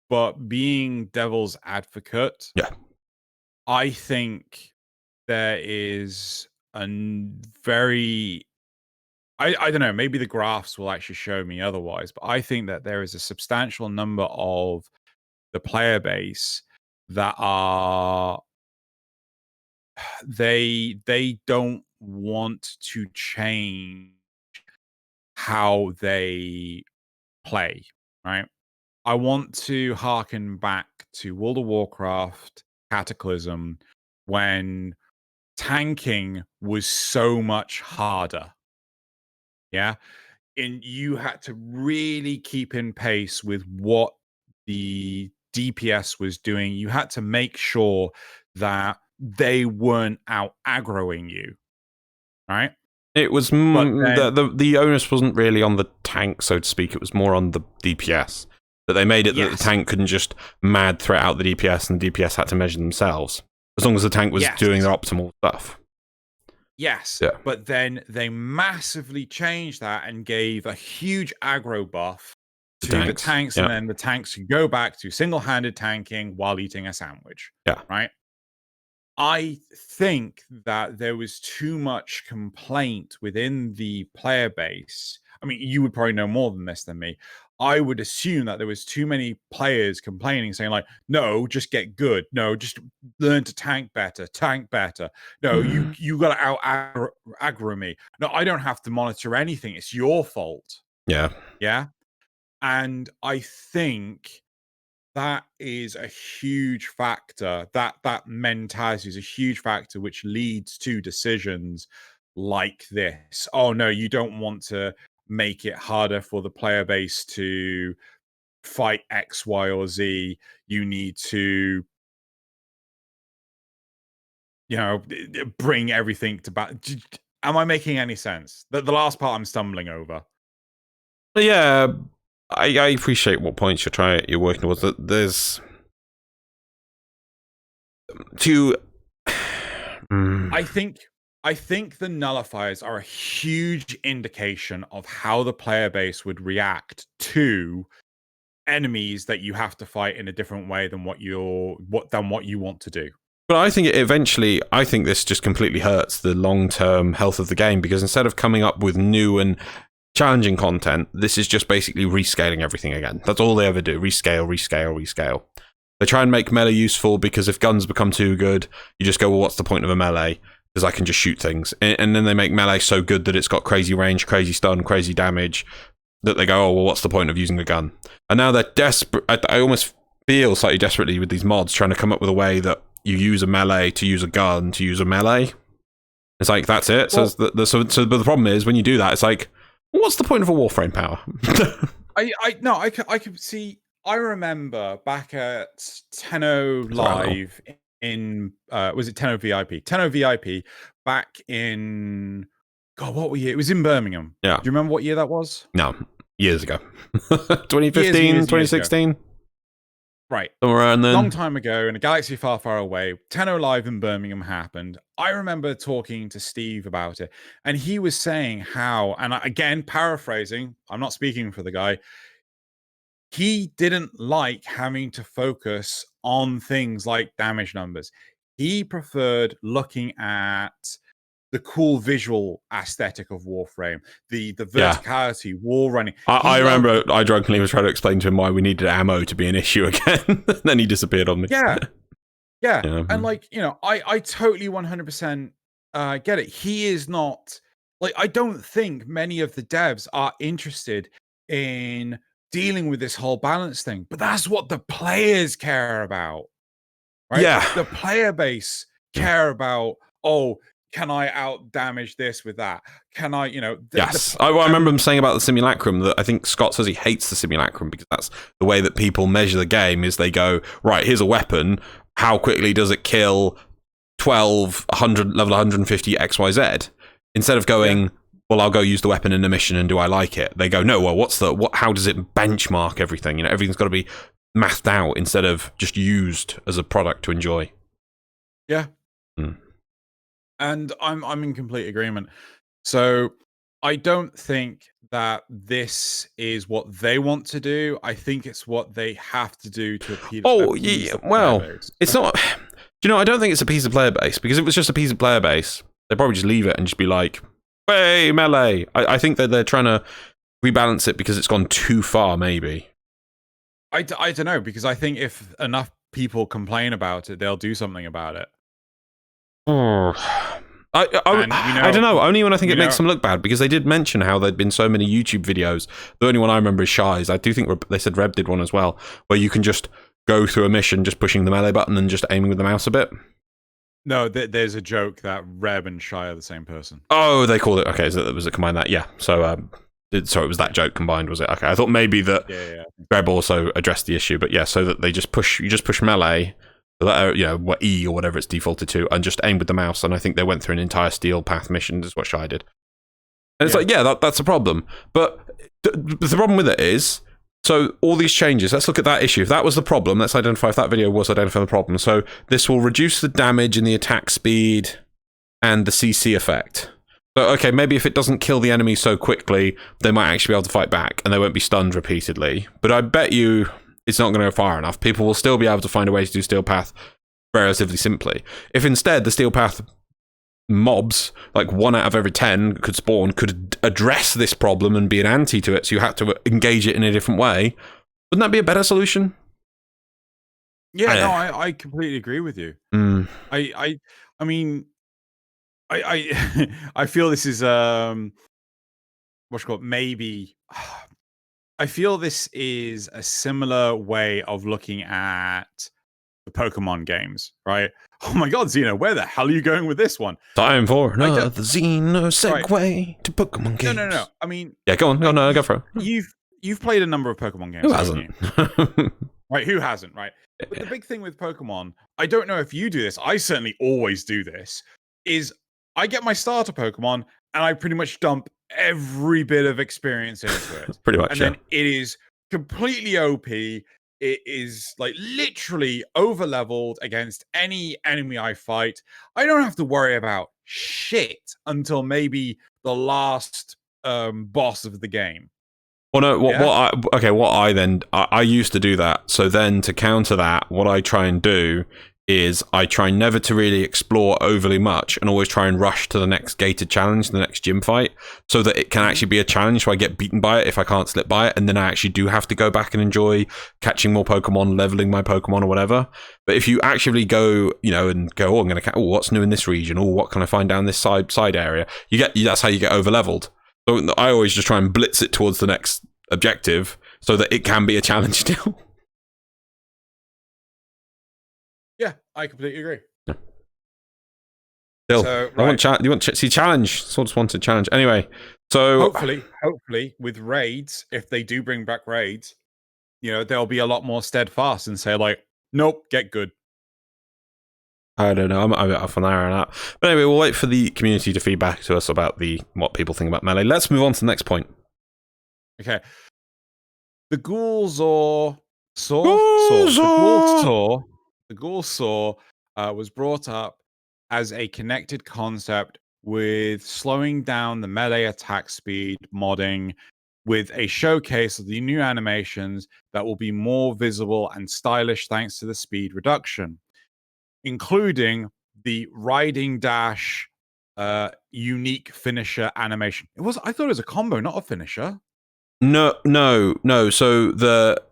Speaker 2: But being devil's advocate, I think there is a very... I don't know, maybe the graphs will actually show me otherwise, but I think that there is a substantial number of the player base that are... They don't want to change how they play, right? I want to harken back to World of Warcraft Cataclysm when tanking was so much harder. Yeah. And you had to really keep in pace with what the DPS was doing. You had to make sure that they weren't out aggroing you, right?
Speaker 1: It was the onus wasn't really on the tank, so to speak. It was more on the DPS. That they made it that the tank couldn't just mad threat out the DPS, and the DPS had to measure themselves. As long as the tank was doing their optimal stuff.
Speaker 2: Yes, but then they massively changed that and gave a huge aggro buff to the tanks, and then the tanks could go back to single-handed tanking while eating a sandwich.
Speaker 1: Yeah.
Speaker 2: Right? I think that there was too much complaint within the player base. I mean, you would probably know more than this than me. I would assume that there was too many players complaining, saying like, no, just get good. No, just learn to tank better. No, you got to out aggro me. No, I don't have to monitor anything. It's your fault.
Speaker 1: Yeah.
Speaker 2: Yeah. And I think that is a huge factor. That mentality is a huge factor which leads to decisions like this. Oh, no, you don't want to make it harder for the player base to fight X, Y, or Z. You need to, bring everything to back. Am I making any sense? The last part I'm stumbling over.
Speaker 1: Yeah, I appreciate what points you're working towards. There's to.
Speaker 2: I think the nullifiers are a huge indication of how the player base would react to enemies that you have to fight in a different way than what you want to do.
Speaker 1: But I think I think this just completely hurts the long-term health of the game, because instead of coming up with new and challenging content, this is just basically rescaling everything again. That's all they ever do. Rescale. They try and make melee useful, because if guns become too good, you just go, well, what's the point of a melee? Because I can just shoot things. And then they make melee so good that it's got crazy range, crazy stun, crazy damage, that they go, oh, well, what's the point of using a gun? And now they're desperate. I almost feel slightly desperately with these mods trying to come up with a way that you use a melee to use a gun to use a melee. It's like, that's it. Well, but the problem is, when you do that, it's like, what's the point of a Warframe power?
Speaker 2: I could see. I remember back at Tenno Live in was it Tenno VIP? Tenno VIP back in what year? It was in Birmingham.
Speaker 1: Yeah.
Speaker 2: Do you remember what year that was?
Speaker 1: No, years ago. 2015, 2016.
Speaker 2: Right.
Speaker 1: Somewhere around then.
Speaker 2: Long time ago, in a galaxy far, far away, Tenno Live in Birmingham happened. I remember talking to Steve about it, and he was saying how, and again, paraphrasing, I'm not speaking for the guy, he didn't like having to focus on things like damage numbers. He preferred looking at the cool visual aesthetic of Warframe, the verticality, wall running.
Speaker 1: I remember I drunkenly was trying to explain to him why we needed ammo to be an issue again. And then he disappeared on me.
Speaker 2: Yeah. And like, I totally 100% get it. He is not, like, I don't think many of the devs are interested in dealing with this whole balance thing, but that's what the players care about, right?
Speaker 1: Yeah.
Speaker 2: The player base care about, can I out damage this with that? Can I,
Speaker 1: yes. I remember him saying about the simulacrum that I think Scott says he hates the simulacrum because that's the way that people measure the game is they go, right, here's a weapon. How quickly does it kill 12, 100, level 150 XYZ? Instead of going, well, I'll go use the weapon in a mission and do I like it? They go, no, well, how does it benchmark everything? Everything's got to be mathed out instead of just used as a product to enjoy.
Speaker 2: Yeah. And I'm in complete agreement. So I don't think that this is what they want to do. I think it's what they have to do to appeal.
Speaker 1: It's not. I don't think it's a piece of player base because if it was just a piece of player base, they'd probably just leave it and just be like, hey, melee. I think that they're trying to rebalance it because it's gone too far, maybe.
Speaker 2: I don't know, because I think if enough people complain about it, they'll do something about it.
Speaker 1: I don't know. Only when I think it makes them look bad, because they did mention how there'd been so many YouTube videos. The only one I remember is Shy's. I do think they said Reb did one as well, where you can just go through a mission just pushing the melee button and just aiming with the mouse a bit.
Speaker 2: No, there's a joke that Reb and Shy are the same person.
Speaker 1: Oh, they called it. Okay, so was it combined that? Yeah. So it was that joke combined, was it? Okay, I thought maybe that Reb also addressed the issue, but yeah, so that you just push melee. What E or whatever it's defaulted to, and just aim with the mouse. And I think they went through an entire steel path mission, is what Shy did. And it's that's a problem. But the problem with it is, so all these changes, let's look at that issue. If that was the problem, let's identify if that video was identifying the problem. So this will reduce the damage and the attack speed and the CC effect. So, okay, maybe if it doesn't kill the enemy so quickly, they might actually be able to fight back and they won't be stunned repeatedly. But I bet you it's not going to go far enough. People will still be able to find a way to do Steel Path relatively simply. If instead the Steel Path mobs, like 1 out of every 10 could address this problem and be an anti to it, so you had to engage it in a different way, wouldn't that be a better solution?
Speaker 2: Yeah, I completely agree with you. I mean, I feel this is maybe. I feel this is a similar way of looking at the Pokemon games, right? Oh my god, Xeno, where the hell are you going with this one?
Speaker 1: Time for another Xeno segue to Pokemon games.
Speaker 2: No. I mean,
Speaker 1: yeah, go on. No, go for it.
Speaker 2: You've played a number of Pokemon games.
Speaker 1: Who hasn't?
Speaker 2: Right, who hasn't, right? But the big thing with Pokemon, I don't know if you do this, I certainly always do this, is I get my starter Pokemon and I pretty much dump every bit of experience into it.
Speaker 1: Pretty much,
Speaker 2: and then it is completely OP. It is like literally over leveled against any enemy I fight. I don't have to worry about shit until maybe the last boss of the game.
Speaker 1: Well, no, I used to do that. So then to counter that, what I try and do is I try never to really explore overly much and always try and rush to the next gated challenge, the next gym fight, so that it can actually be a challenge so I get beaten by it if I can't slip by it, and then I actually do have to go back and enjoy catching more Pokemon, leveling my Pokemon or whatever. But if you actually go, I'm going to what's new in this region, what can I find down this side area, that's how you get over leveled. So I always just try and blitz it towards the next objective so that it can be a challenge still.
Speaker 2: Yeah, I completely agree.
Speaker 1: Yeah. Still, so, right. You want to see challenge? Sort of wanted challenge. Anyway, so
Speaker 2: hopefully, with raids, if they do bring back raids, they'll be a lot more steadfast and say like, nope, get good.
Speaker 1: I don't know. I'm a bit off on that. But anyway, we'll wait for the community to feedback to us about what people think about melee. Let's move on to the next point.
Speaker 2: Okay. The Ghouls or The Ghoul Saw was brought up as a connected concept with slowing down the melee attack speed modding, with a showcase of the new animations that will be more visible and stylish thanks to the speed reduction, including the riding dash unique finisher animation. I thought it was a combo, not a finisher.
Speaker 1: No. So the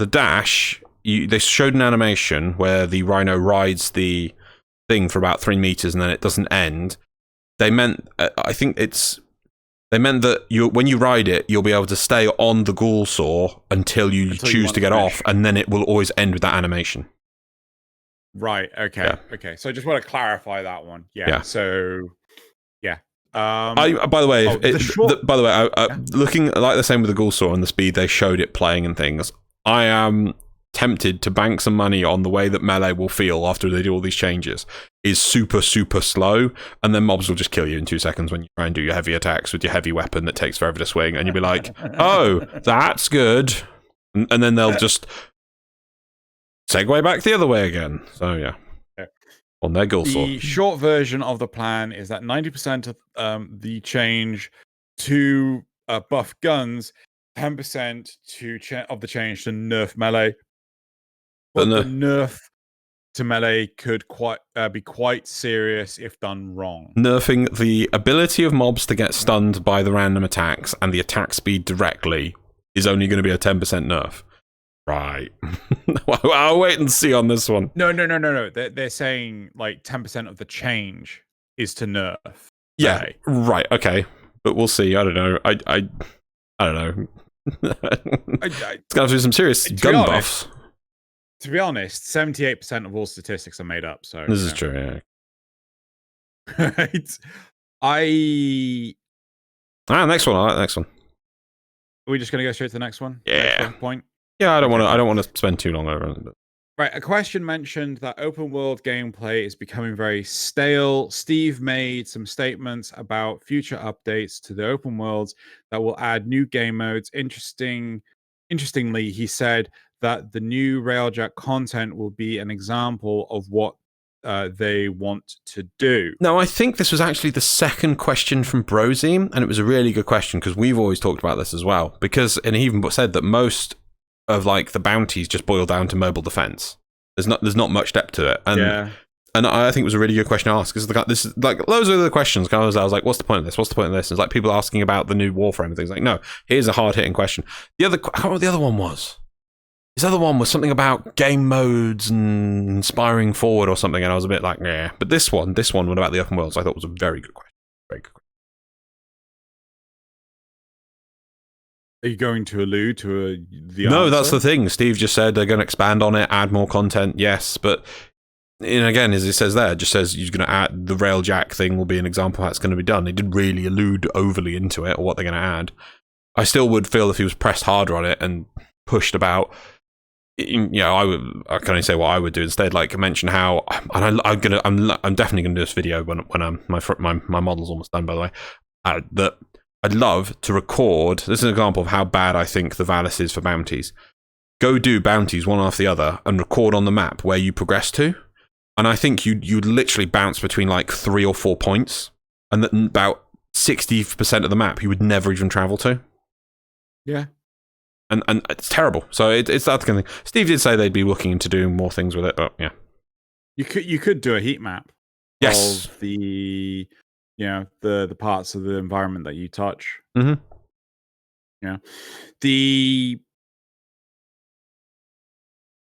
Speaker 1: dash. They showed an animation where the rhino rides the thing for about 3 meters and then it doesn't end. They meant, they meant that when you ride it, you'll be able to stay on the ghoul saw until you choose to get off, and then it will always end with that animation.
Speaker 2: Right. Okay. Yeah. Okay. So I just want to clarify that one. Yeah. So, yeah.
Speaker 1: By the way, looking like the same with the ghoul saw and the speed they showed it playing and things, I am tempted to bank some money on the way that melee will feel after they do all these changes is super, super slow, and then mobs will just kill you in 2 seconds when you try and do your heavy attacks with your heavy weapon that takes forever to swing, and you'll be like, oh, that's good. And then they'll just segue back the other way again. So, yeah. On their ghoul saw.
Speaker 2: The short version of the plan is that 90% of the change to buff guns, 10% of the change to nerf melee. But the nerf to melee could be quite serious if done wrong.
Speaker 1: Nerfing the ability of mobs to get stunned by the random attacks and the attack speed directly is only going to be a 10% nerf. Right. I'll wait and see on this one.
Speaker 2: No. They're saying like 10% of the change is to nerf.
Speaker 1: Yeah. Right. Okay. But we'll see. I don't know. I don't know. It's got to do some serious gun buffs.
Speaker 2: To be honest, 78% of all statistics are made up. So
Speaker 1: this is true.
Speaker 2: Yeah. Right.
Speaker 1: Next one. I like the next one.
Speaker 2: Are we just going to go straight to the next one?
Speaker 1: Yeah.
Speaker 2: Next point.
Speaker 1: Yeah. I don't want to spend too long over it. But...
Speaker 2: Right. A question mentioned that open world gameplay is becoming very stale. Steve made some statements about future updates to the open worlds that will add new game modes. Interestingly, he said that the new Railjack content will be an example of what they want to do.
Speaker 1: No, I think this was actually the second question from Brozim, and it was a really good question because we've always talked about this as well. And he even said that most of like the bounties just boil down to mobile defense. There's not much depth to it, and I think it was a really good question to ask because this is like loads of other questions. I was like, what's the point of this? What's the point of this? And it's like people asking about the new Warframe and things. Like, no, here's a hard hitting question. I can't remember what the other one was. This other one was something about game modes and inspiring forward or something, and I was a bit like, yeah. But this one about the open worlds, I thought was a very good question. Very good question.
Speaker 2: Are you going to allude to the
Speaker 1: No,
Speaker 2: answer?
Speaker 1: That's the thing. Steve just said they're going to expand on it, add more content. Yes, but again, as it says there, it just says you're going to add the Railjack thing will be an example of how it's going to be done. They didn't really allude overly into it or what they're going to add. I still would feel if he was pressed harder on it and pushed about. I can only say what I would do instead. Like mention how, and I'm definitely gonna do this video when my model's almost done. By the way, that I'd love to record. This is an example of how bad I think the Valis is for bounties. Go do bounties one after the other and record on the map where you progress to, and I think you'd literally bounce between like 3 or 4 points, and that about 60% of the map you would never even travel to.
Speaker 2: Yeah.
Speaker 1: And it's terrible. So it's that kind of thing. Steve did say they'd be looking into doing more things with it, but yeah.
Speaker 2: You could do a heat map.
Speaker 1: Yes.
Speaker 2: Of the parts of the environment that you touch.
Speaker 1: Mm-hmm.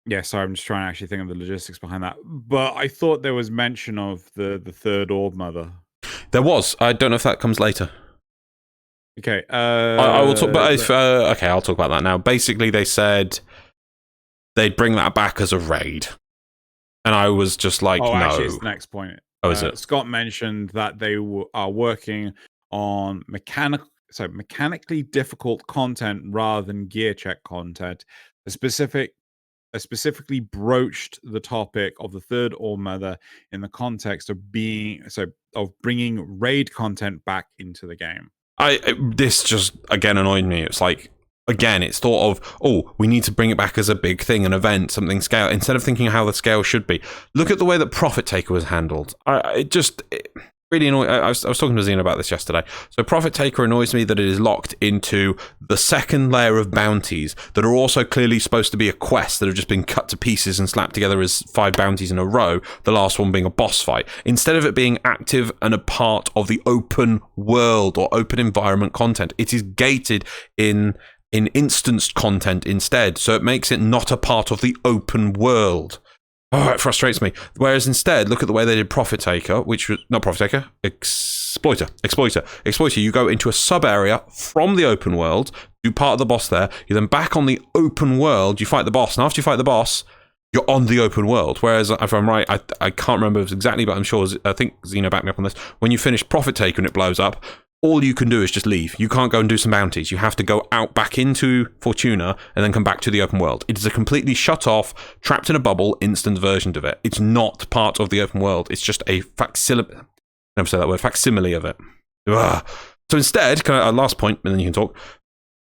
Speaker 2: Yeah. Sorry, I'm just trying to actually think of the logistics behind that. But I thought there was mention of the third Orb Mother.
Speaker 1: There was. I don't know if that comes later.
Speaker 2: Okay.
Speaker 1: I will talk. But okay, I'll talk about that now. Basically, they said they'd bring that back as a raid, and I was just like, no.
Speaker 2: Actually, it's the next point.
Speaker 1: Oh, is it?
Speaker 2: Scott mentioned that they are working on mechanically difficult content rather than gear check content. Specifically broached the topic of the third Orb Mother in the context of bringing raid content back into the game.
Speaker 1: This just again annoyed me. It's like again, it's thought of, oh, we need to bring it back as a big thing, an event, something scale, instead of thinking how the scale should be. Look at the way that Profit Taker was handled. It really annoying. I was talking to Xeno about this yesterday. So Profit Taker annoys me that it is locked into the second layer of bounties that are also clearly supposed to be a quest that have just been cut to pieces and slapped together as 5 bounties in a row, the last one being a boss fight. Instead of it being active and a part of the open world or open environment content, it is gated in instanced content instead. So it makes it not a part of the open world. Oh, it frustrates me. Whereas instead, look at the way they did Profit Taker, which was not Profit Taker, Exploiter. You go into a sub area from the open world, do part of the boss there. You're then back on the open world. You fight the boss, and after you fight the boss, you're on the open world. Whereas, if I'm right, I can't remember exactly, but I'm sure I think Xeno backed me up on this. When you finish Profit Taker and it blows up, all you can do is just leave. You can't go and do some bounties. You have to go out back into Fortuna and then come back to the open world. It is a completely shut off, trapped in a bubble, instant version of it. It's not part of the open world. It's just a facsimile. Never say that word. Facsimile of it. Ugh. So instead, last point, and then you can talk.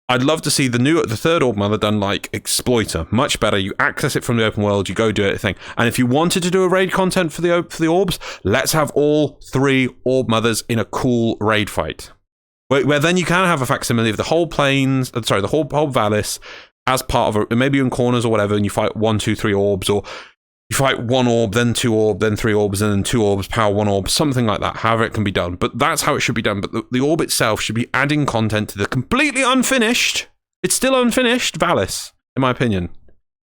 Speaker 1: I'd love to see the third Orb Mother done like Exploiter. Much better. You access it from the open world, you go do it thing. And if you wanted to do a raid content for the orbs, let's have all 3 Orb Mothers in a cool raid fight. Where then you can have a facsimile of the whole plains, the whole Valis as part of maybe in corners or whatever, and you fight 1, 2, 3 orbs, or you fight 1 orb, then 2 orb, then 3 orbs, and then 2 orbs, power 1 orb, something like that, however it can be done. But that's how it should be done. But the orb itself should be adding content to the completely unfinished, it's still unfinished, Valis, in my opinion.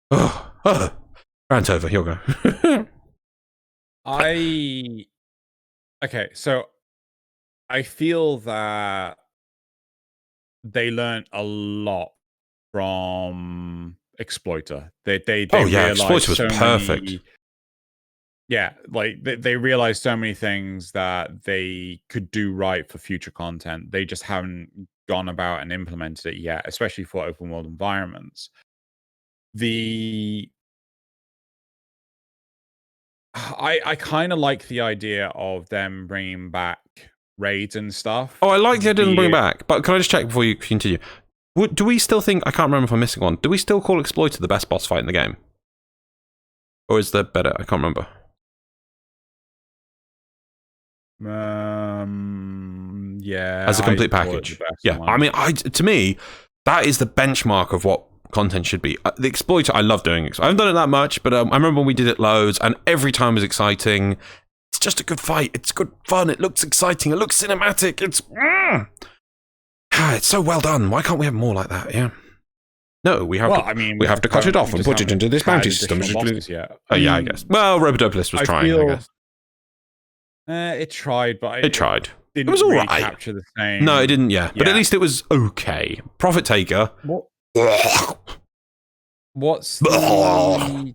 Speaker 1: Rant over, here we go.
Speaker 2: Okay, so I feel that they learned a lot from Exploiter. They
Speaker 1: Exploiter was perfect.
Speaker 2: They realized so many things that they could do right for future content. They just haven't gone about and implemented it yet, especially for open world environments. I kind of like the idea of them bringing back raids and stuff.
Speaker 1: Oh, I like the idea of bring back, but can I just check before you continue? Do we still think, I can't remember if I'm missing one, do we still call Exploiter the best boss fight in the game? Or is there better? I can't remember.
Speaker 2: Yeah.
Speaker 1: As a complete package. Yeah, one. I mean, to me, that is the benchmark of what content should be. The Exploiter, I love doing it. I haven't done it that much, but I remember when we did it loads, and every time was exciting. It's just a good fight. It's good fun. It looks exciting. It looks cinematic. It's so well done. Why can't we have more like that? Yeah. No, we have. We have to cut it off and put it into this bounty system. Yeah, I guess. Well, Robodopolis was trying. I guess.
Speaker 2: It tried, but
Speaker 1: it tried.
Speaker 2: Didn't
Speaker 1: it was all right.
Speaker 2: Capture the same.
Speaker 1: No, it didn't. Yeah, but at least it was okay. Profit Taker.
Speaker 2: What's the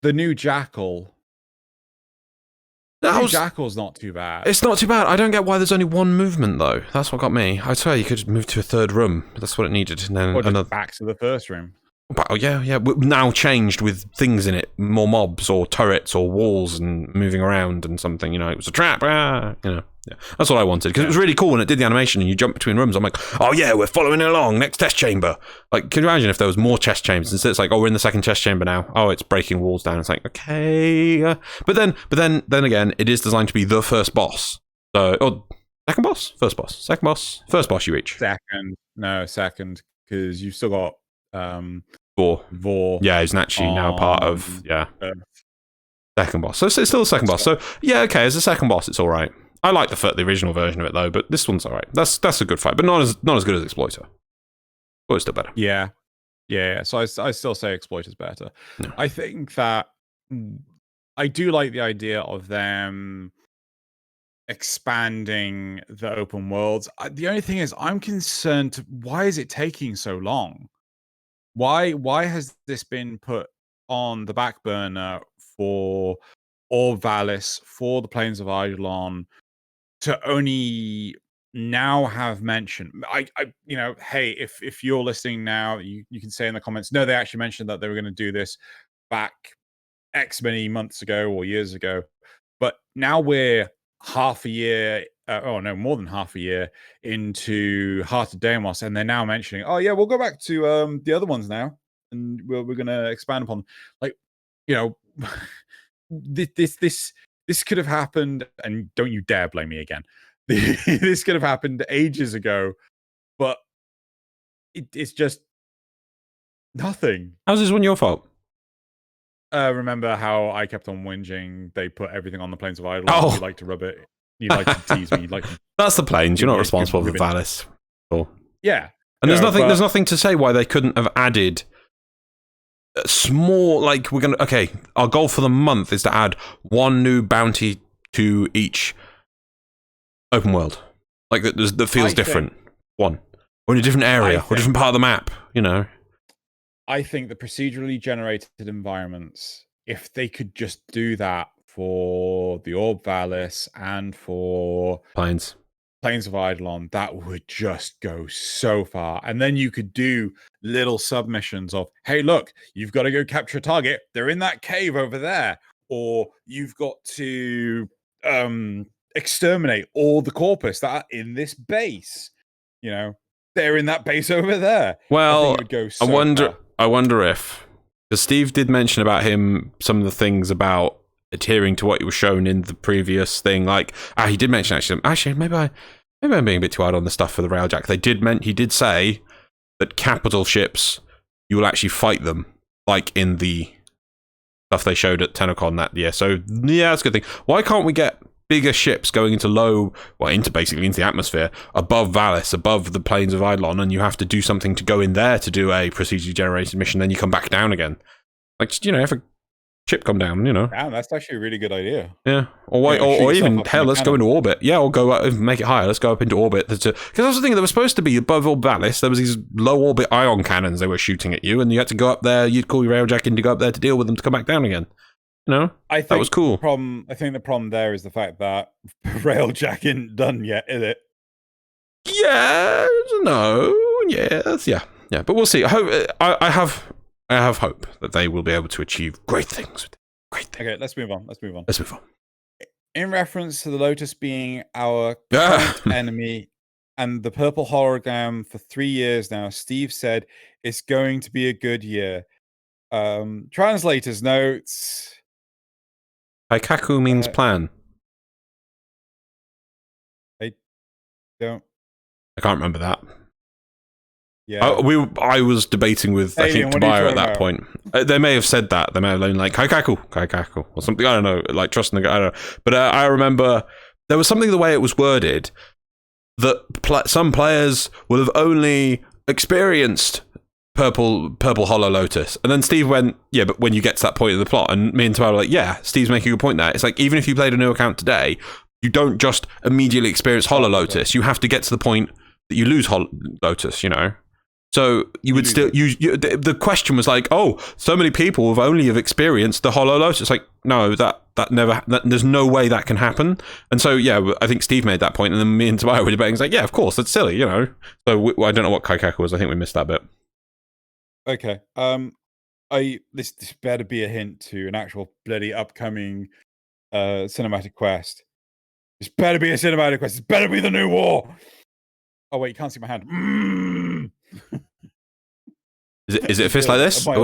Speaker 2: new Jackal? Jackal's not too bad.
Speaker 1: It's not too bad. I don't get why there's only 1 movement though. That's what got me. I swear you could move to a 3rd room. That's what it needed, and then another
Speaker 2: back to the 1st room.
Speaker 1: Oh yeah. Now changed with things in it, more mobs or turrets or walls and moving around and something. It was a trap. Yeah. That's what I wanted because it was really cool when it did the animation and you jump between rooms. I'm like, oh yeah, we're following it along. Next test chamber. Like, can you imagine if there was more chest chambers instead? It's like, oh, we're in the 2nd chest chamber now. Oh, it's breaking walls down. It's like, okay, but then again, it is designed to be the first boss. So, second boss, first boss, second boss, first boss you reach.
Speaker 2: Second, because you've still got
Speaker 1: Vor. Yeah, he's naturally now part of second boss. So it's still a second boss. So yeah, okay, as a second boss, it's all right. I like the original version of it though, but this one's all right. That's a good fight, but not as good as Exploiter. But it's still better.
Speaker 2: Yeah. So I still say Exploiter's better.
Speaker 1: No.
Speaker 2: I think that I do like the idea of them expanding the open worlds. The only thing is, I'm concerned. Why is it taking so long? Why has this been put on the back burner for Valis, for the Plains of Eidolon, to only now have mentioned? Hey, if you're listening now, you can say in the comments, no, they actually mentioned that they were going to do this back X many months ago or years ago. But now we're half a year more than half a year into Heart of Deimos, and they're now mentioning, oh yeah, we'll go back to the other ones now, and we're going to expand upon, like, you know, this could have happened, and don't you dare blame me again. This could have happened ages ago, but it's just nothing.
Speaker 1: How's this one your fault?
Speaker 2: Remember how I kept on whinging? They put everything on the Plains of Eidolon.
Speaker 1: Oh.
Speaker 2: You like to rub it. You like to tease me. Like
Speaker 1: that's the Plains. You're not responsible for Valis.
Speaker 2: Yeah,
Speaker 1: and there's nothing to say why they couldn't have added a small. Like our goal for the month is to add one new bounty to each open world. Like that feels different. One or in a different area or different part of the map. You know.
Speaker 2: I think the procedurally generated environments, if they could just do that for the Orb Valis and for
Speaker 1: Plains
Speaker 2: of Eidolon, that would just go so far. And then you could do little submissions of, hey, look, you've got to go capture a target. They're in that cave over there. Or you've got to exterminate all the corpus that are in this base. You know, they're in that base over there.
Speaker 1: Well,
Speaker 2: I think it would go so far.
Speaker 1: I wonder if, because Steve did mention about him some of the things about adhering to what he was shown in the previous thing. Like, he did mention actually maybe I'm being a bit too hard on the stuff for the Railjack. He did say that capital ships, you will actually fight them, like in the stuff they showed at TennoCon that year. So yeah, that's a good thing. Why can't we get bigger ships going into into the atmosphere above Valis, above the Plains of Eidolon, and you have to do something to go in there to do a procedurally generated mission, then you come back down again. Like, just, have a ship come down,
Speaker 2: Damn, that's actually a really good idea.
Speaker 1: Yeah. Or even, hell, let's go into orbit. Yeah, or go up, make it higher. Let's go up into orbit. Because I was thinking there was supposed to be, above all Valis, there was these low orbit ion cannons they were shooting at you, and you had to go up there, you'd call your Railjack in to go up there to deal with them to come back down again. That was cool.
Speaker 2: I think the problem there is the fact that Railjack isn't done yet, is it?
Speaker 1: Yeah, no, yes, yeah. But we'll see. I have hope that they will be able to achieve great things.
Speaker 2: Okay, let's move on. In reference to the Lotus being our current enemy and the purple hologram for 3 years now, Steve said it's going to be a good year. Translator's notes.
Speaker 1: Kaikaku means plan.
Speaker 2: I
Speaker 1: can't remember that.
Speaker 2: Yeah,
Speaker 1: I was debating with I think Tobiah at that point. They may have said that. They may have been like Kaikaku or something. I don't know. Like trusting the guy. I don't know. But I remember there was something the way it was worded that some players will have only experienced purple Hollow Lotus, and then Steve went, yeah, but when you get to that point of the plot, and me and Tobiah were like, yeah, Steve's making a point there. It's like, even if you played a new account today, you don't just immediately experience Hollow Lotus. You have to get to the point that you lose Hollow Lotus, So you would still the question was like, oh, so many people have only experienced the Hollow Lotus. It's like, no, that never. There's no way that can happen. And so yeah, I think Steve made that point, and then me and Tobiah were debating. It's like, yeah, of course, that's silly, So I don't know what Kaikaku was. I think we missed that bit.
Speaker 2: Okay. This better be a hint to an actual bloody upcoming cinematic quest. This better be a cinematic quest. This better be the new war. Oh wait, you can't see my hand.
Speaker 1: Is it a fist like this?
Speaker 2: Is it?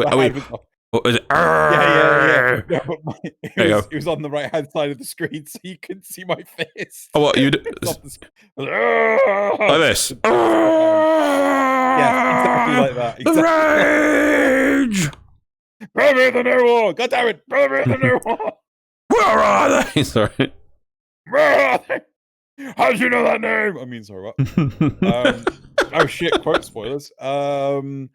Speaker 2: Yeah. It was on the right hand side of the screen, so you couldn't see my fist.
Speaker 1: Oh, what you do? Like this?
Speaker 2: Yeah, exactly like that.
Speaker 1: The rage!
Speaker 2: Brother the new war! God damn it! Brother the new war!
Speaker 1: Where are they? Sorry.
Speaker 2: Where are they? How did you know that name? I mean, sorry, what? Oh shit! Quote spoilers. The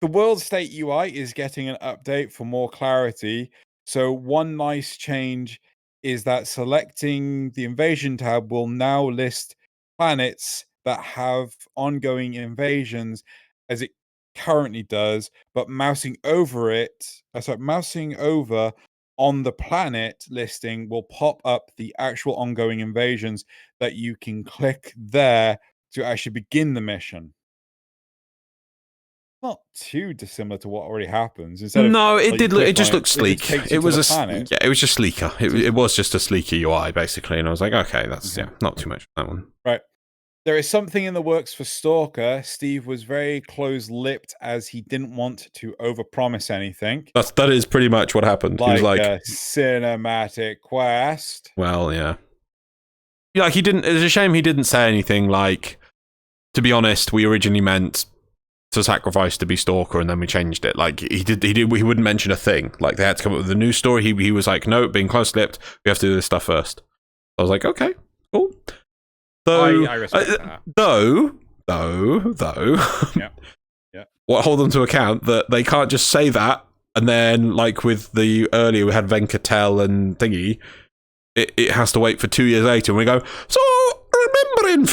Speaker 2: World State UI is getting an update for more clarity. So one nice change is that selecting the invasion tab will now list planets that have ongoing invasions as it currently does, but mousing over on the planet listing will pop up the actual ongoing invasions that you can click there to actually begin the mission. not too dissimilar to what already happens. Instead
Speaker 1: No,
Speaker 2: of,
Speaker 1: it
Speaker 2: like,
Speaker 1: did
Speaker 2: you
Speaker 1: look.
Speaker 2: click
Speaker 1: It just
Speaker 2: on
Speaker 1: looked sleek.
Speaker 2: takes you
Speaker 1: It
Speaker 2: to
Speaker 1: was
Speaker 2: the
Speaker 1: a
Speaker 2: planet.
Speaker 1: yeah. It was just sleeker. It was just a sleeker UI basically, and I was like, okay, that's not too much that one.
Speaker 2: Right. There is something in the works for Stalker. Steve was very close-lipped as he didn't want to overpromise anything.
Speaker 1: That is pretty much what happened. He was like
Speaker 2: a cinematic quest.
Speaker 1: Well, yeah. Yeah, like he didn't. It's a shame he didn't say anything like. To be honest, we originally meant to sacrifice to be Stalker, and then we changed it. Like he did. He wouldn't mention a thing. Like they had to come up with a new story. He was like, no, being close-lipped, we have to do this stuff first. I was like, okay, cool. So,
Speaker 2: I respect that.
Speaker 1: Though.
Speaker 2: Yeah.
Speaker 1: What hold them to account that they can't just say that, and then like with the earlier we had Venkatel and thingy. It has to wait for 2 years later, and we go, so remember in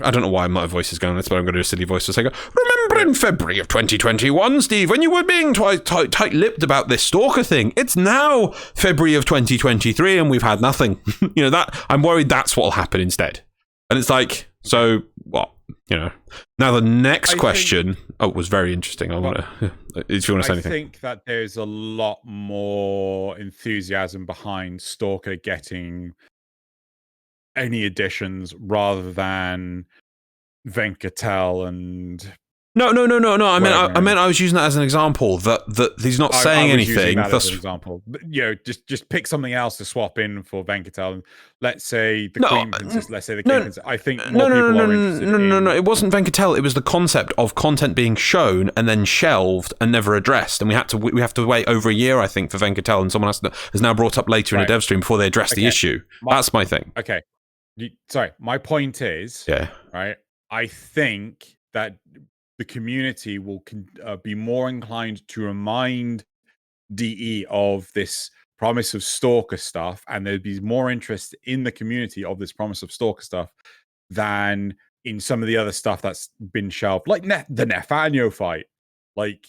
Speaker 1: I don't know why my voice is going this, but I'm going to do a silly voice for a second. Remember in February of 2021, Steve, when you were being tight-lipped about this Stalker thing? It's now February of 2023, and we've had nothing. That I'm worried that's what'll happen instead. And it's like, so what? Now the next question was very interesting. I want to, if you want to say anything.
Speaker 2: I think that there's a lot more enthusiasm behind Stalker getting any additions rather than Venkatel and
Speaker 1: No. I meant I was using that as an example. That he's not saying anything.
Speaker 2: That's an example. But, just pick something else to swap in for Venkatel. And let's say the Queen Princess. Let's say the Queen Princess. I think more people are interested. No.
Speaker 1: It wasn't Venkatel. It was the concept of content being shown and then shelved and never addressed. And we have to wait over a year, I think, for Venkatel. And someone has now brought up later in a dev stream before they address the issue. That's my thing.
Speaker 2: Okay. Sorry. My point is. Right. I think that the community will be more inclined to remind DE of this promise of Stalker stuff, and there'd be more interest in the community of this promise of Stalker stuff than in some of the other stuff that's been shelved, like the Nefanyo fight. Like,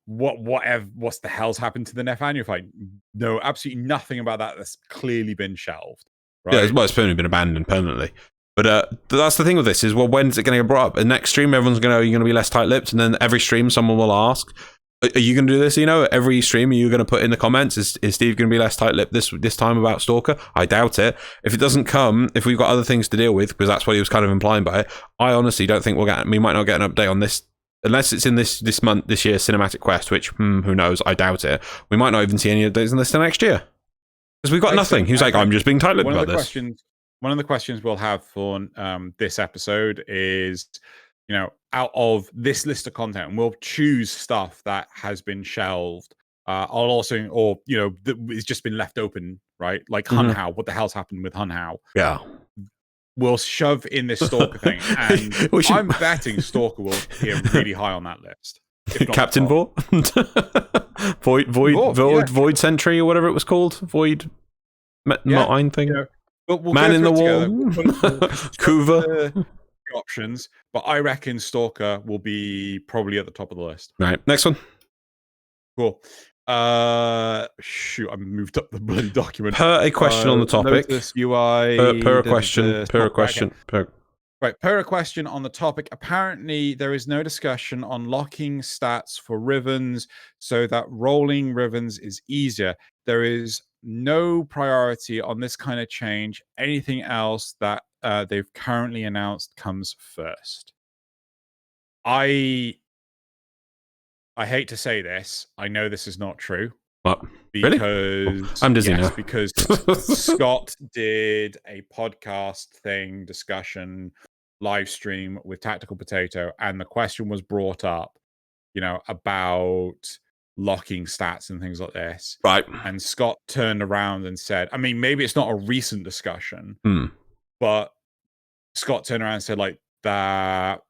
Speaker 2: what's the hell's happened to the Nefanyo fight? No, absolutely nothing about that that's clearly been shelved. Right?
Speaker 1: Yeah, it's probably been abandoned permanently. But that's the thing with this is, well, when's it going to get brought up? The next stream, everyone's going to know you're going to be less tight-lipped, and then every stream, someone will ask, are you going to do this? Every stream, are you going to put in the comments, is Steve going to be less tight-lipped this time about Stalker? I doubt it. If it doesn't come, if we've got other things to deal with, because that's what he was kind of implying by it, I honestly don't think we might not get an update on this, unless it's in this year's cinematic quest, which, who knows, I doubt it. We might not even see any updates on this till next year. Because we've got nothing. He's like, I'm just being tight-lipped about this.
Speaker 2: One of the questions we'll have for this episode is, out of this list of content, and we'll choose stuff that has been shelved. It's just been left open, right? Like Hunhao. What the hell's happened with Hunhao?
Speaker 1: Yeah.
Speaker 2: We'll shove in this Stalker thing, and I'm betting Stalker will appear really high on that list.
Speaker 1: Captain Vor? Void Sentry or whatever it was called. Void Mine thing.
Speaker 2: We'll
Speaker 1: Man in the Wall,
Speaker 2: Kuva options, but I reckon Stalker will be probably at the top of the list.
Speaker 1: Right, next one.
Speaker 2: Cool. I moved up the bloody document.
Speaker 1: Per a question on the topic.
Speaker 2: UI.
Speaker 1: Per a question.
Speaker 2: Right, per a question on the topic. Apparently, there is no discussion on locking stats for Rivens so that rolling Rivens is easier. There is no priority on this kind of change. Anything else that they've currently announced comes first. I hate to say this. I know this is not true.
Speaker 1: What?
Speaker 2: Because
Speaker 1: really? I'm dizzy now.
Speaker 2: Because Scott did a podcast discussion, live stream with Tactical Potato, and the question was brought up, about locking stats and things like this.
Speaker 1: Right.
Speaker 2: And Scott turned around and said, I mean, maybe it's not a recent discussion, but Scott turned around and said, like, that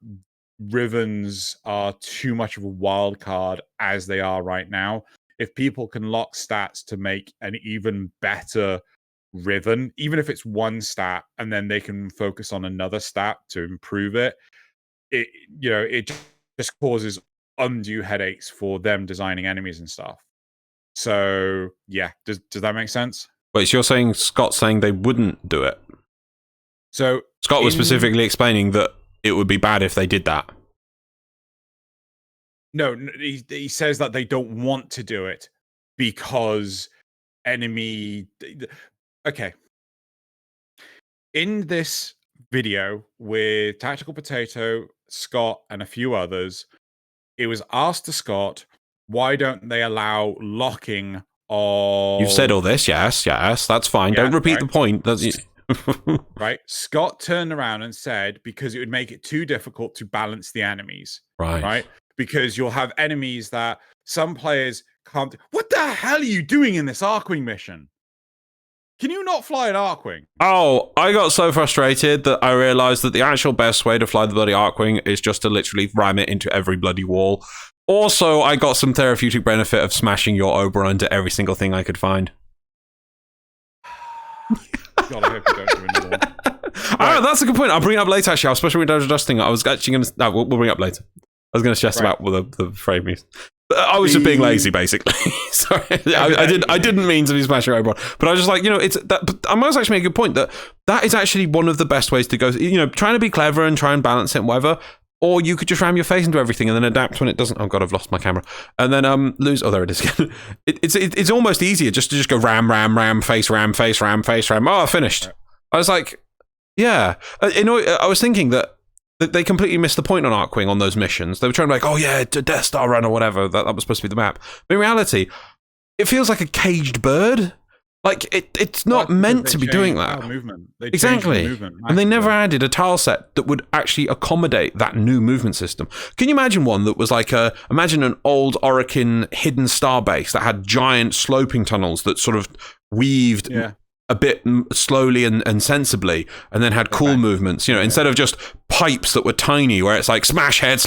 Speaker 2: Rivens are too much of a wild card as they are right now. If people can lock stats to make an even better Riven, even if it's one stat, and then they can focus on another stat to improve it, it just causes undue headaches for them designing enemies and stuff. So yeah, does that make sense?
Speaker 1: Wait, so you're saying Scott's saying they wouldn't do it?
Speaker 2: So
Speaker 1: Scott was specifically explaining that it would be bad if they did that.
Speaker 2: No, he says that they don't want to do it because enemy. Okay. In this video with Tactical Potato, Scott, and a few others, it was asked to Scott, why don't they allow locking of...
Speaker 1: You've said all this, yes, that's fine. Don't repeat the point.
Speaker 2: Right. Scott turned around and said, because it would make it too difficult to balance the enemies. Right. Because you'll have enemies that some players can't... What the hell are you doing in this Arcwing mission? Can you not fly an Arcwing?
Speaker 1: Oh, I got so frustrated that I realized that the actual best way to fly the bloody Arcwing is just to literally ram it into every bloody wall. Also, I got some therapeutic benefit of smashing your Oberon into every single thing I could find.
Speaker 2: God, I hope you don't do another one.
Speaker 1: Oh, that's a good point. I'll bring it up later, actually. Especially with Dojo Dusting. I was actually going to... No, we'll bring it up later. I was going to suggest about the frame. I was just being lazy, basically. Sorry, I didn't mean to be smashing Oberon, but I was just like, it's that. But I must actually make a good point that is actually one of the best ways to go. Trying to be clever and try and balance it, and whatever. Or you could just ram your face into everything and then adapt when it doesn't. Oh god, I've lost my camera. And then lose. Oh, there it is again. It's almost easier just to go ram, face, ram, face, ram, face, ram. Oh, finished. I was like, yeah. I was thinking that they completely missed the point on Arcwing on those missions. They were trying to be like, oh yeah, Death Star Run or whatever. That was supposed to be the map. But in reality, it feels like a caged bird. Like it's not meant to be doing that. Exactly. And they never added a tile set that would actually accommodate that new movement system. Can you imagine one that was like imagine an old Orokin hidden star base that had giant sloping tunnels that sort of weaved a bit slowly and sensibly, and then had cool movements, instead of just pipes that were tiny where it's like smash head,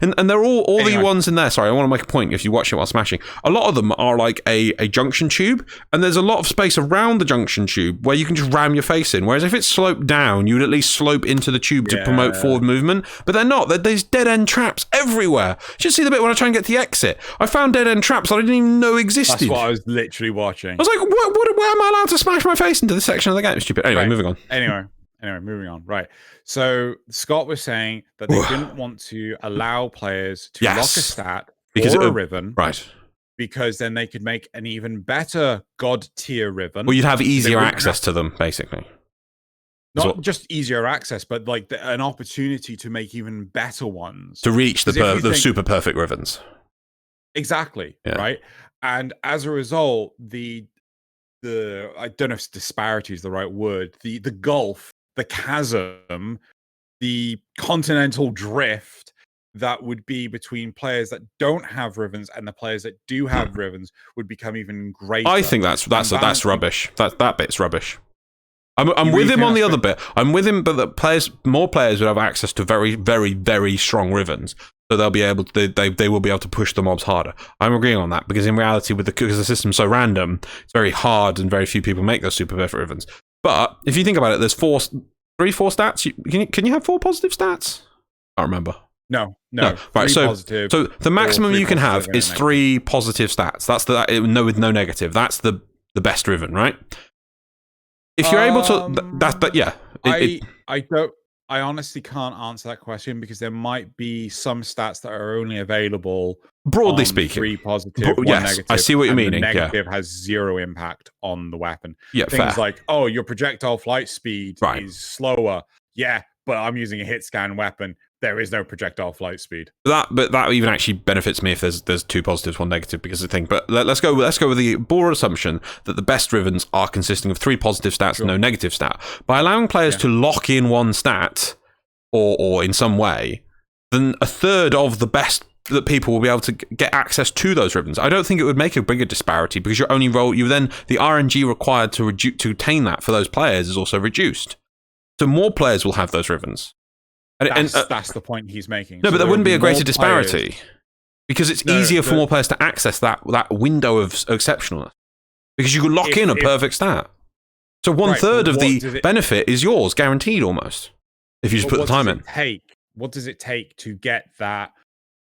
Speaker 1: and they're all the ones in there. Sorry, I want to make a point. If you watch it while smashing, a lot of them are like a junction tube, and there's a lot of space around the junction tube where you can just ram your face in, whereas if it's sloped down, you'd at least slope into the tube to promote forward movement, but they're not. There's dead end traps everywhere. You should see the bit when I try and get to the exit. I found dead end traps that I didn't even know existed.
Speaker 2: That's what I was literally watching.
Speaker 1: I was like, where am I allowed to smash my face into this section of the game? Stupid. Anyway, moving on.
Speaker 2: Anyway, moving on. Right. So Scott was saying that they didn't want to allow players to lock a stat or a Riven.
Speaker 1: Right.
Speaker 2: Because then they could make an even better God tier Riven.
Speaker 1: Well, you'd have easier access to them, basically.
Speaker 2: Not just easier access, but like an opportunity to make even better ones.
Speaker 1: To reach the super perfect Rivens.
Speaker 2: Exactly. Yeah. Right. And as a result, the I don't know if disparity is the right word, the gulf, the chasm, the continental drift that would be between players that don't have Rivens and the players that do have Rivens would become even greater.
Speaker 1: I think that's rubbish. That bit's rubbish. I'm with him on the other bit. I'm with him, but more players would have access to very, very, very strong Rivens. So they'll be able to, they will be able to push the mobs harder. I'm agreeing on that because in reality, because the system's so random, it's very hard and very few people make those super perfect Rivens. But if you think about it, there's four stats. Can you have 4 positive stats? I don't remember.
Speaker 2: No.
Speaker 1: Right. So the maximum you can have is 3 positive stats. That's with no negative. That's the best Riven, right? If you're able to,
Speaker 2: I honestly can't answer that question because there might be some stats that are only available.
Speaker 1: Broadly speaking,
Speaker 2: 3 positive, 1 negative.
Speaker 1: I see what you're meaning.
Speaker 2: The negative has 0 impact on the weapon.
Speaker 1: Yeah,
Speaker 2: things like, oh, your projectile flight speed is slower. Yeah, but I'm using a hit scan weapon. There is no projectile flight speed.
Speaker 1: But that even actually benefits me if there's 2 positives, 1 negative, because of the thing. But let's go with the broad assumption that the best Rivens are consisting of 3 positive stats and no negative stat. By allowing players to lock in 1 stat or in some way, then a third of the best that people will be able to get access to those Rivens. I don't think it would make a bigger disparity because the RNG required to attain that for those players is also reduced. So more players will have those Rivens.
Speaker 2: That's the point he's making.
Speaker 1: No, so but there wouldn't be a greater disparity because it's easier for more players to access that window of exceptionalness because you could lock in a perfect stat. So 1/3 of the benefit is yours, guaranteed almost, if you just put the time in.
Speaker 2: What does it take to get that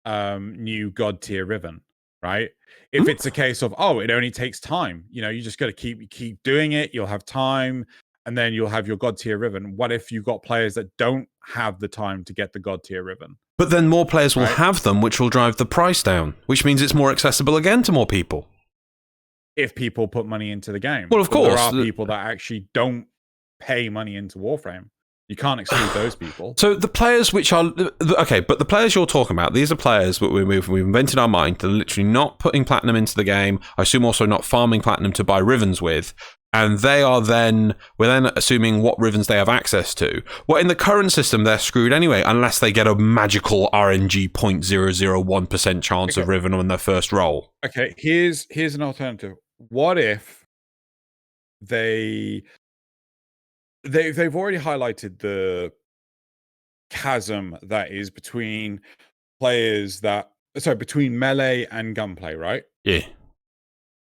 Speaker 2: new God tier Riven, right? If it's a case of, it only takes time, you just got to keep doing it, you'll have time, and then you'll have your God tier Riven. What if you've got players that don't have the time to get the God tier Riven?
Speaker 1: But then more players will have them, which will drive the price down, which means it's more accessible again to more people.
Speaker 2: If people put money into the game.
Speaker 1: Well, of course.
Speaker 2: There are people that actually don't pay money into Warframe. You can't exclude those people.
Speaker 1: So the players which are... Okay, but the players you're talking about, these are players that we've invented our mind. They're literally not putting platinum into the game. I assume also not farming platinum to buy Rivens with. And they are then... We're then assuming what Rivens they have access to. Well, in the current system, they're screwed anyway, unless they get a magical RNG 0.001% chance of Riven on their first roll.
Speaker 2: Okay, here's an alternative. What if they've already highlighted the chasm that is between between melee and gunplay, right?
Speaker 1: Yeah.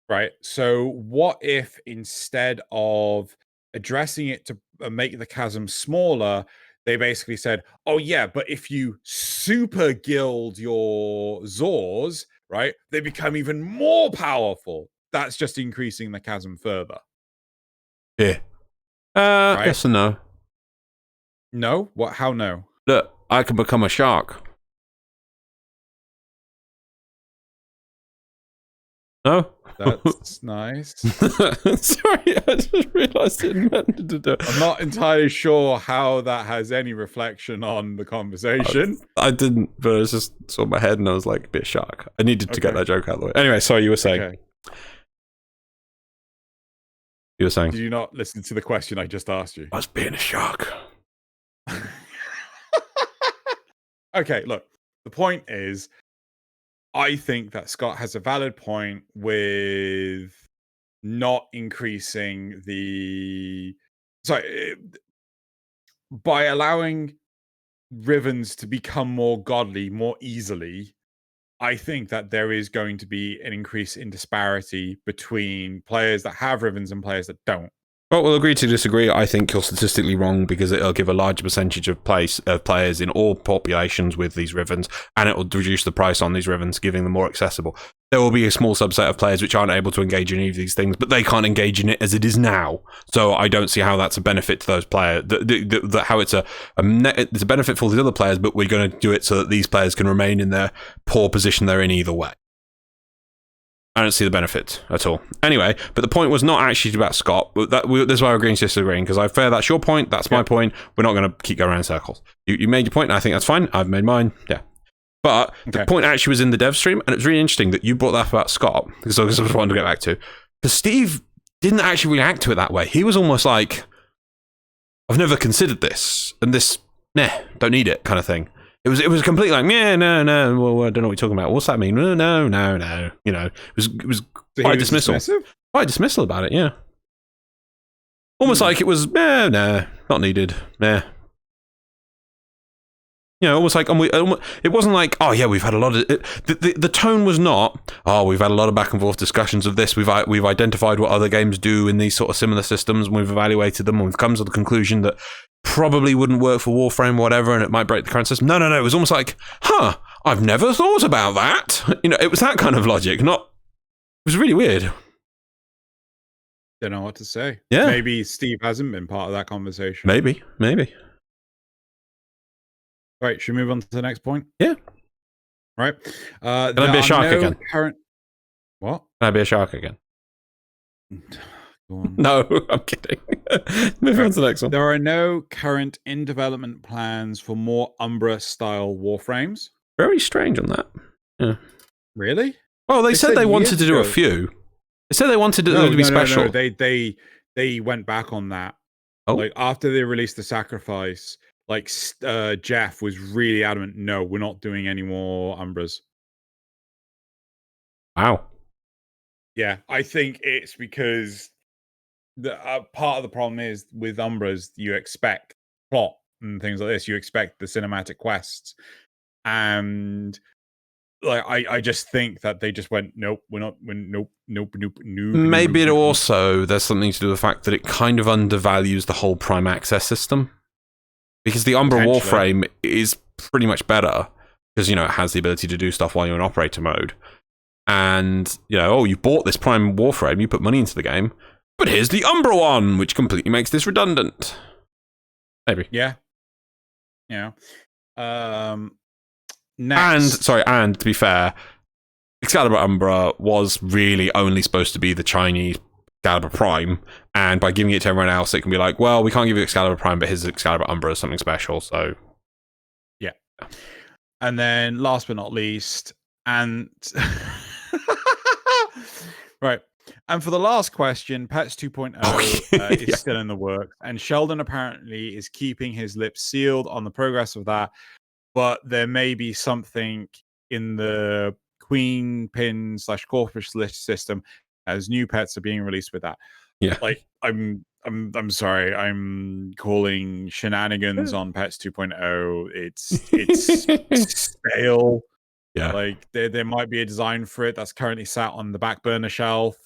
Speaker 2: Right. So what if instead of addressing it to make the chasm smaller, they basically said, oh yeah, but if you super guild your Zors, right, they become even more powerful. That's just increasing the chasm further.
Speaker 1: Yeah. Right? Yes and no.
Speaker 2: No? What? How no?
Speaker 1: Look, I can become a shark. No?
Speaker 2: That's nice.
Speaker 1: Sorry, I just realised it meant to do.
Speaker 2: I'm not entirely sure how that has any reflection on the conversation.
Speaker 1: I didn't, but it was just saw my head and I was like, be a shark. I needed to get that joke out of the way. Anyway, sorry, you were saying.
Speaker 2: Okay.
Speaker 1: You were saying.
Speaker 2: Did you not listen to the question I just asked you?
Speaker 1: I was being a shark.
Speaker 2: Okay, look. The point is, I think that Scott has a valid point with not increasing the... Sorry, by allowing Rivens to become more godly more easily, I think that there is going to be an increase in disparity between players that have Rivens and players that don't.
Speaker 1: Well, we'll agree to disagree. I think you're statistically wrong because it'll give a larger percentage of players in all populations with these Rivens, and it will reduce the price on these Rivens, giving them more accessible. There will be a small subset of players which aren't able to engage in any of these things, but they can't engage in it as it is now. So I don't see how that's a benefit to those players. How it's a benefit for the other players, but we're going to do it so that these players can remain in their poor position they're in either way. I don't see the benefit at all. Anyway, but the point was not actually about Scott. This is why we're agreeing to disagreeing, because that's your point, that's my point. We're not going to keep going around in circles. You made your point, and I think that's fine. I've made mine, yeah. But the point actually was in the dev stream, and it's really interesting that you brought that up about Scott, because I was wanting to get back to. Because Steve didn't actually react to it that way. He was almost like, I've never considered this, and this, don't need it, kind of thing. It was completely like, yeah, no, well, I don't know what you're talking about. What's that mean? No. You know, it was quite dismissal. Quite dismissal about it, yeah. Almost like it was, no, not needed, nah. You know, almost like, it wasn't like, oh yeah, we've had a lot of, the tone was not, oh, we've had a lot of back and forth discussions of this, we've identified what other games do in these sort of similar systems, and we've evaluated them, and we've come to the conclusion that probably wouldn't work for Warframe or whatever, and it might break the current system. No, it was almost like, I've never thought about that. You know, it was that kind of logic, it was really weird.
Speaker 2: Don't know what to say.
Speaker 1: Yeah.
Speaker 2: Maybe Steve hasn't been part of that conversation.
Speaker 1: Maybe.
Speaker 2: Right, should we move on to the next point?
Speaker 1: Yeah.
Speaker 2: Right.
Speaker 1: Can I be a shark again?
Speaker 2: What?
Speaker 1: Can I be a shark again?
Speaker 2: Go on.
Speaker 1: No, I'm kidding. Move on to the next one.
Speaker 2: There are no current in-development plans for more Umbra-style Warframes.
Speaker 1: Very strange on that. Yeah.
Speaker 2: Really?
Speaker 1: Well, they said they wanted to do a few. They said they wanted it to be special.
Speaker 2: No. They went back on that.
Speaker 1: Oh.
Speaker 2: Like, after they released the Sacrifice, like, Jeff was really adamant, no, we're not doing any more Umbras.
Speaker 1: Wow.
Speaker 2: Yeah, I think it's because the part of the problem is with Umbras, you expect plot and things like this. You expect the cinematic quests, and like I just think that they just went, nope, we're not. Nope.
Speaker 1: Maybe it also there's something to do with the fact that it kind of undervalues the whole Prime Access system, because the Umbra Warframe is pretty much better because it has the ability to do stuff while you're in operator mode. And, you bought this Prime Warframe, you put money into the game, but here's the Umbra one, which completely makes this redundant. Maybe.
Speaker 2: Yeah. Next.
Speaker 1: And to be fair, Excalibur Umbra was really only supposed to be the Chinese Excalibur Prime, and by giving it to everyone else, it can be like, well, we can't give you Excalibur Prime, but here's Excalibur Umbra as something special, so...
Speaker 2: Yeah. And then, last but not least, and... right. And for the last question, Pets 2.0 is still in the works, and Sheldon apparently is keeping his lips sealed on the progress of that, but there may be something in the Queen Pin / Corpus list system as new pets are being released with that.
Speaker 1: Yeah.
Speaker 2: Like, I'm sorry, I'm calling shenanigans on Pets 2.0. It's stale.
Speaker 1: Yeah.
Speaker 2: Like, there might be a design for it that's currently sat on the back burner shelf.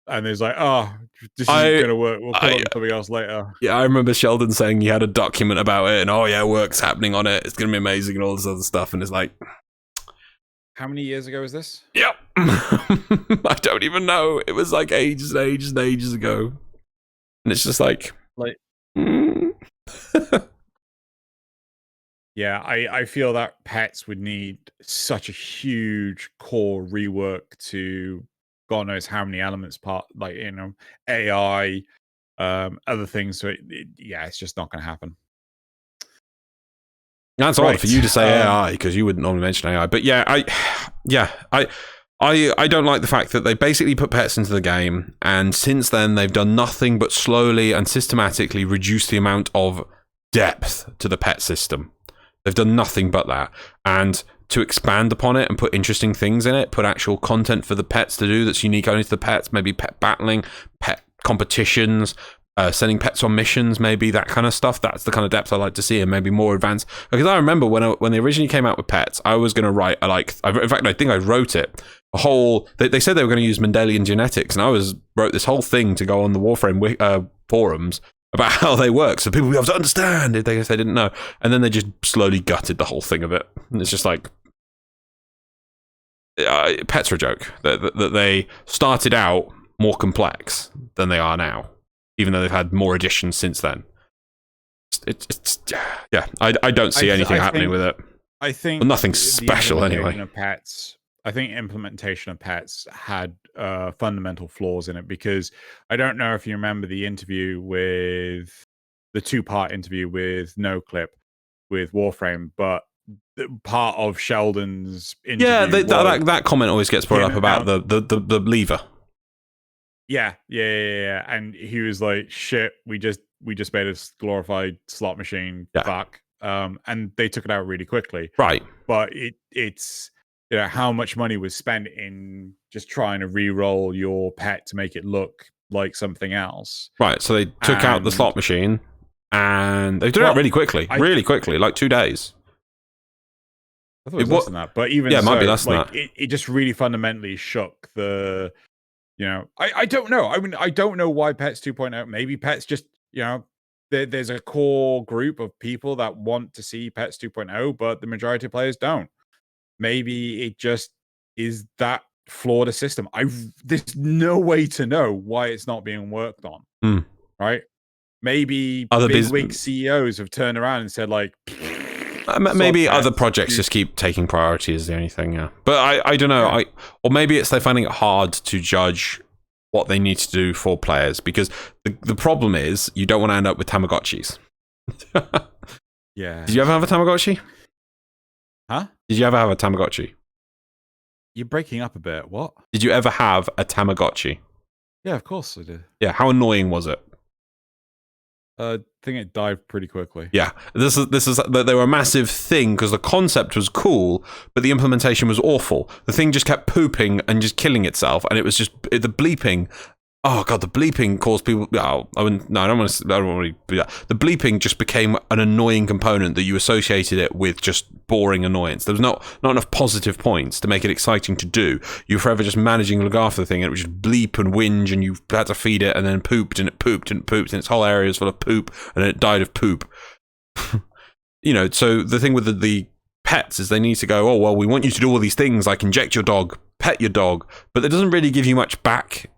Speaker 2: And there's like, oh, this isn't going to work. We'll put on something else later.
Speaker 1: Yeah, I remember Sheldon saying he had a document about it, and oh yeah, work's happening on it. It's going to be amazing and all this other stuff. And it's like,
Speaker 2: how many years ago was this?
Speaker 1: Yep. I don't even know. It was like ages and ages and ages ago. And it's just like...
Speaker 2: Yeah, I feel that Pets would need such a huge core rework to... God knows how many elements, AI, other things. So it's just not going to happen.
Speaker 1: That's odd for you to say AI, because you wouldn't normally mention AI. But I don't like the fact that they basically put pets into the game, and since then they've done nothing but slowly and systematically reduce the amount of depth to the pet system. They've done nothing but that. And to expand upon it and put interesting things in it, put actual content for the pets to do that's unique only to the pets, maybe pet battling, pet competitions, sending pets on missions, maybe that kind of stuff. That's the kind of depth I like to see, and maybe more advanced. Because I remember when they originally came out with pets, I was going to write in fact, I think I wrote it. They said they were going to use Mendelian genetics, and I wrote this whole thing to go on the Warframe forums about how they work, so people would be able to understand if they didn't know. And then they just slowly gutted the whole thing of it. And it's just like, pets are a joke. That they started out more complex than they are now, even though they've had more additions since then. I don't see anything happening with it.
Speaker 2: I think
Speaker 1: nothing special anyway.
Speaker 2: I think implementation of pets had fundamental flaws in it, because I don't know if you remember the interview the 2-part interview with NoClip with Warframe, but part of Sheldon's interview
Speaker 1: that comment always gets brought up about the lever.
Speaker 2: Yeah, and he was like, "Shit, we just made a glorified slot machine."
Speaker 1: Yeah.
Speaker 2: Fuck. And they took it out really quickly.
Speaker 1: Right.
Speaker 2: But it's how much money was spent in just trying to re-roll your pet to make it look like something else.
Speaker 1: Right. So they took out the slot machine, and they did it out really quickly, like 2 days.
Speaker 2: I thought it was less than that, but even
Speaker 1: it might be less than that.
Speaker 2: It just really fundamentally shook the. I don't know. I mean, I don't know why Pets 2.0. Maybe Pets just there's a core group of people that want to see Pets 2.0, but the majority of players don't. Maybe it just is that flawed a system. There's no way to know why it's not being worked on. Right? Maybe big CEOs have turned around and said like.
Speaker 1: Maybe other projects just keep taking priority is the only thing, yeah. But I don't know.
Speaker 2: Yeah.
Speaker 1: Or maybe it's they're finding it hard to judge what they need to do for players, because the problem is you don't want to end up with Tamagotchis.
Speaker 2: Yeah.
Speaker 1: Did you ever have a Tamagotchi?
Speaker 2: Huh?
Speaker 1: Did you ever have a Tamagotchi?
Speaker 2: You're breaking up a bit. What?
Speaker 1: Did you ever have a Tamagotchi?
Speaker 2: Yeah, of course I did.
Speaker 1: Yeah, how annoying was it?
Speaker 2: I think it died pretty quickly.
Speaker 1: Yeah, this is they were a massive thing because the concept was cool, but the implementation was awful. The thing just kept pooping and just killing itself, and it was just the bleeping. Oh god, the bleeping caused people. Oh, I don't want to do that. The bleeping just became an annoying component that you associated it with just boring annoyance. There was not enough positive points to make it exciting to do. You were forever just managing to look after the thing, and it would just bleep and whinge, and you had to feed it, and then pooped, and it pooped, and it pooped, and its whole area was full of poop, and then it died of poop. So the thing with the pets is they need to go, oh well, we want you to do all these things like inject your dog, pet your dog, but it doesn't really give you much back.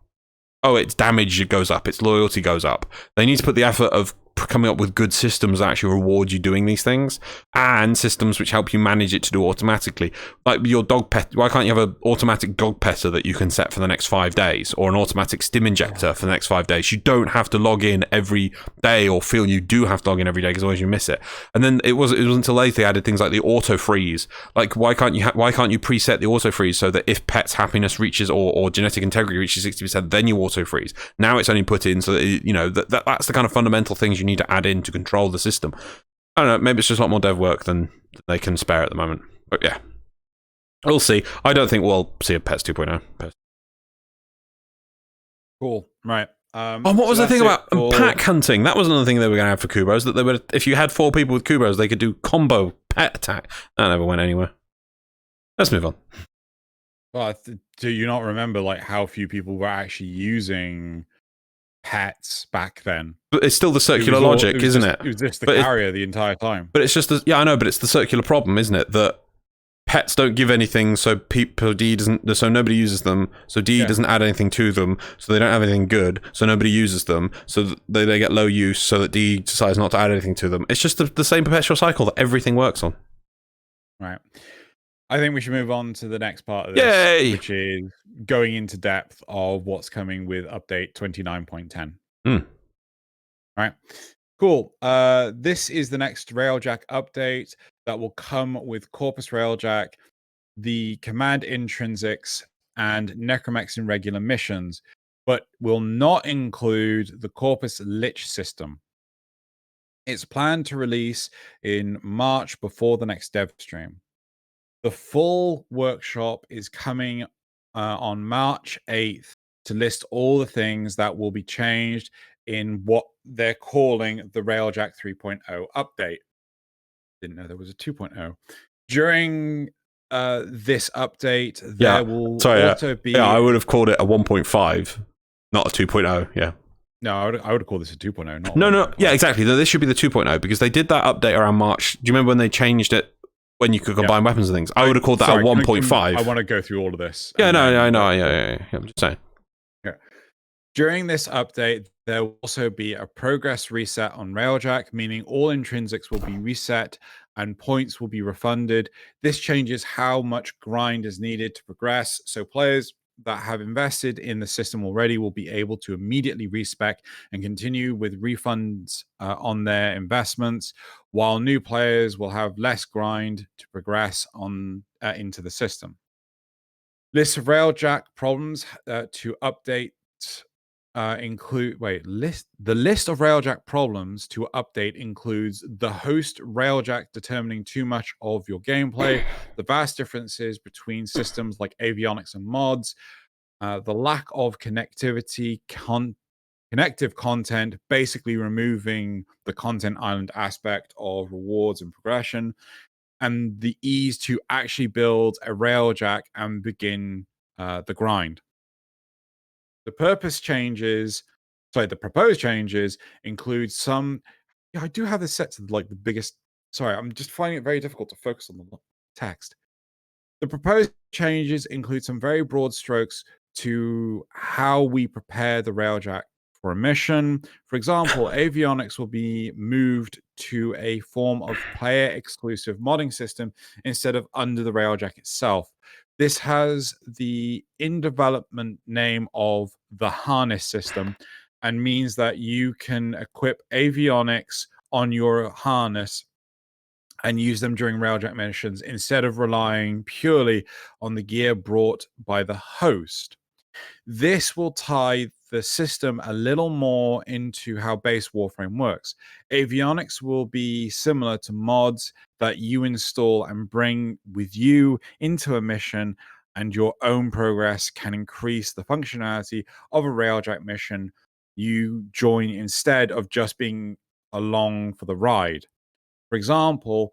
Speaker 1: Oh, its damage goes up, its loyalty goes up. They need to put the effort of coming up with good systems that actually reward you doing these things, and systems which help you manage it to do automatically. Like your dog pet, why can't you have an automatic dog petter that you can set for the next 5 days, or an automatic stim injector for the next 5 days? You don't have to log in every day, or feel you do have to log in every day because otherwise you miss it. And then it wasn't until later they added things like the auto freeze. Like why can't you preset the auto freeze so that if pet's happiness reaches or genetic integrity reaches 60%, then you auto freeze? Now it's only put in so that that's the kind of fundamental things you need to add in to control the system. I don't know, maybe it's just a lot more dev work than they can spare at the moment. But yeah, we'll see. I don't think we'll see a Pets 2.0.
Speaker 2: Cool. Right.
Speaker 1: What was the thing about pack hunting? That was another thing they were going to have for Kubos, that they would, if you had 4 people with Kubos, they could do combo pet attack. That never went anywhere. Let's move on.
Speaker 2: Well, do you not remember like how few people were actually using pets back then?
Speaker 1: But it's still the circular logic, isn't it?
Speaker 2: It was just the carrier the entire time.
Speaker 1: But it's just, I know, but it's the circular problem, isn't it? That pets don't give anything, so D doesn't, so nobody uses them. So D doesn't add anything to them, so they don't have anything good. So nobody uses them, so they get low use. So that D decides not to add anything to them. It's just the same perpetual cycle that everything works on.
Speaker 2: Right. I think we should move on to the next part of this, which is going into depth of what's coming with update 29.10. Right. Cool. This is the next Railjack update that will come with Corpus Railjack, the command intrinsics, and Necromex in regular missions, but will not include the Corpus Lich system. It's planned to release in March before the next dev stream. The full workshop is coming on March 8th to list all the things that will be changed in what they're calling the Railjack 3.0 update. Didn't know there was a 2.0. During this update, there will also be...
Speaker 1: Yeah, I would have called it a 1.5, not a 2.0, yeah.
Speaker 2: No, I would call this a 2.0. Not
Speaker 1: no, yeah, exactly. This should be the 2.0 because they did that update around March. Do you remember when they changed it? When you could combine weapons and things. I would have called that a 1.5.
Speaker 2: I want to go through all of this.
Speaker 1: Yeah, no, I know. Yeah. I'm just saying.
Speaker 2: Yeah. During this update, there will also be a progress reset on Railjack, meaning all intrinsics will be reset and points will be refunded. This changes how much grind is needed to progress. So players that have invested in the system already will be able to immediately respec and continue with refunds on their investments, while new players will have less grind to progress on into the system. List of Railjack problems to update include the list of Railjack problems to update includes the host Railjack determining too much of your gameplay, the vast differences between systems like avionics and mods, the lack of connective content, basically removing the content island aspect of rewards and progression, and the ease to actually build a Railjack and begin the grind. The proposed changes include some... Yeah, I do have this set to like the biggest... Sorry, I'm just finding it very difficult to focus on the text. The proposed changes include some very broad strokes to how we prepare the Railjack for a mission. For example, avionics will be moved to a form of player-exclusive modding system instead of under the Railjack itself. This has the in-development name of the harness system and means that you can equip avionics on your harness and use them during Railjack missions instead of relying purely on the gear brought by the host. This will tie the system a little more into how base Warframe works. Avionics will be similar to mods that you install and bring with you into a mission, and your own progress can increase the functionality of a Railjack mission you join instead of just being along for the ride. For example,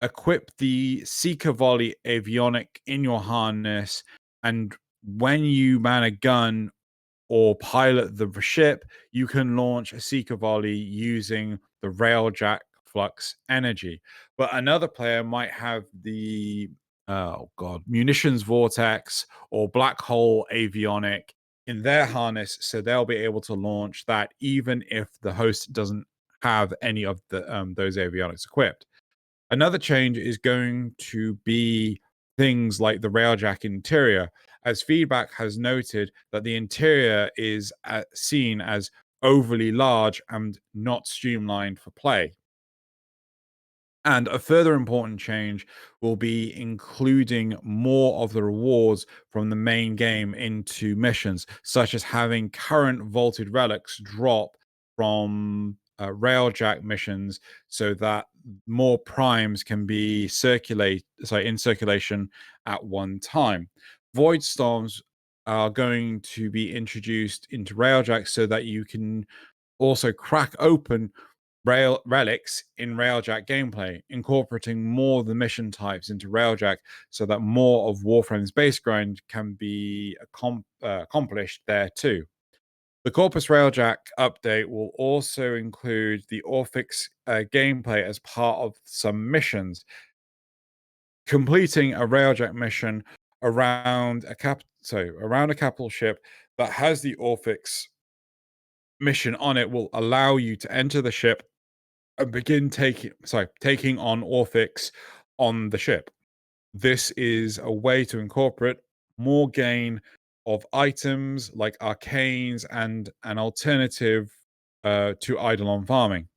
Speaker 2: equip the Seeker Volley avionic in your harness, and when you man a gun or pilot the ship, you can launch a Seeker Volley using the Railjack Flux energy. But another player might have the munitions vortex or black hole avionic in their harness, so they'll be able to launch that even if the host doesn't have any of the those avionics equipped. Another change is going to be things like the railjack interior, as feedback has noted that the interior is seen as overly large and not streamlined for play. And a further important change will be including more of the rewards from the main game into missions, such as having current vaulted relics drop from railjack missions, so that more primes can be in circulation at one time. Void storms are going to be introduced into railjack so that you can also crack open relics in railjack gameplay, incorporating more of the mission types into railjack so that more of Warframe's base grind can be accomplished there too. The Corpus Railjack update will also include the Orphix gameplay as part of some missions. Completing a railjack mission around a capital ship that has the Orphix mission on it will allow you to enter the ship and begin taking on Orphix on the ship. This is a way to incorporate more gain of items like arcanes and an alternative to Eidolon farming.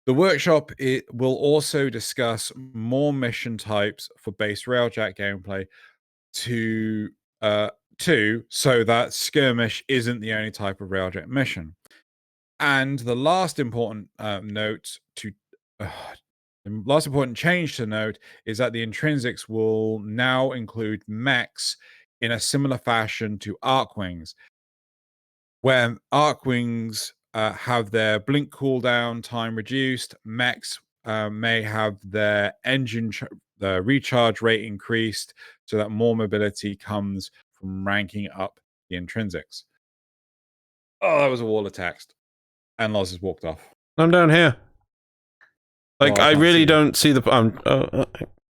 Speaker 2: The workshop will also discuss more mission types for base railjack gameplay too, so that skirmish isn't the only type of railjack mission. And the last important change to note is that the intrinsics will now include mechs in a similar fashion to Arcwings, where Arcwings have their blink cooldown time reduced. Mechs may have their engine recharge rate increased so that more mobility comes from ranking up the intrinsics. Oh, that was a wall of text. And Loz has walked off.
Speaker 1: I'm down here. Like, I really don't see the...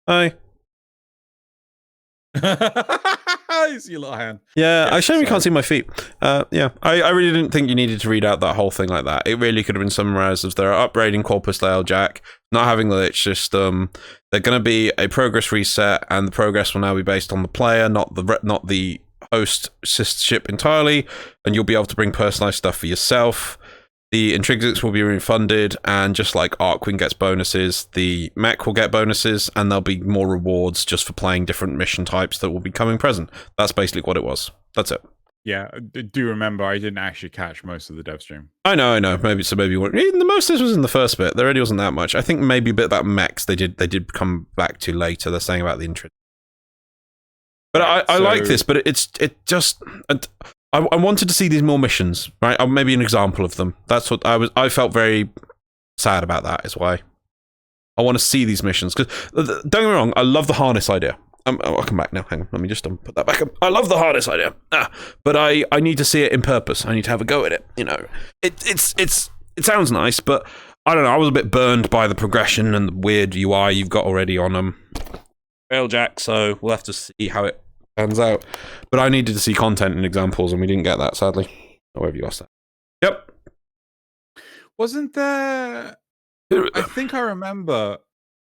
Speaker 1: hi.
Speaker 2: I see your little hand.
Speaker 1: Yeah, I shame you can't see my feet. Yeah, I really didn't think you needed to read out that whole thing like that. It really could have been summarized as they're upgrading Corpus Railjack, not having the glitch system. They're going to be a progress reset, and the progress will now be based on the player, not the host ship entirely, and you'll be able to bring personalized stuff for yourself. The intrinsics will be refunded, and just like Arcwing gets bonuses, the mech will get bonuses, and there'll be more rewards just for playing different mission types that will be coming present. That's basically what it was. That's it.
Speaker 2: Yeah, do remember I didn't actually catch most of the dev stream.
Speaker 1: I know. Maybe the most of this was in the first bit. There really wasn't that much. I think maybe a bit about mechs they did come back to later. They're saying about the intrinsics. But I like this, but it just... I wanted to see these more missions, right? Maybe an example of them. That's what I felt very sad about. That is why I want to see these missions. Because don't get me wrong, I love the harness idea. I'll come back now. Hang on, let me just put that back up. I love the harness idea, but I need to see it in purpose. I need to have a go at it. You know, it sounds nice, but I don't know. I was a bit burned by the progression and the weird UI you've got already on Railjack. So we'll have to see how it pans out. But I needed to see content and examples, and we didn't get that, sadly. Or have you asked that? Yep.
Speaker 2: Wasn't there... I think I remember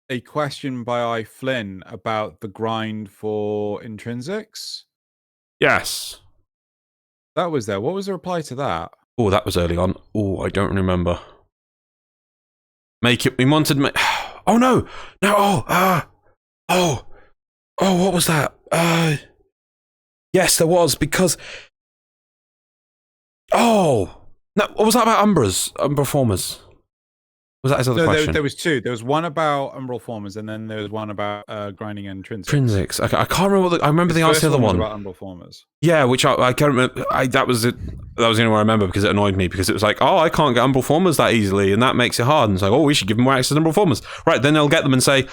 Speaker 2: a question by Flynn about the grind for intrinsics.
Speaker 1: Yes.
Speaker 2: That was there. What was the reply to that?
Speaker 1: Oh, that was early on. Oh, I don't remember. Make it... We wanted... Oh, no! No! Oh, what was that? Yes, there was, because... Oh! No, what was that about Umbra Formers? Was that his other question?
Speaker 2: There was two. There was one about Umbral Formers, and then there was one about grinding intrinsics.
Speaker 1: Intrinsics. Okay, I can't remember. I remember the answer to the other one.
Speaker 2: Was about Umbral Formers.
Speaker 1: Yeah, which I can't remember. That was it. That was the only one I remember because it annoyed me, because it was like, oh, I can't get Umbral Formers that easily, and that makes it hard. And it's like, oh, we should give them more access to Umbral Formers. Right, then they'll get them and say,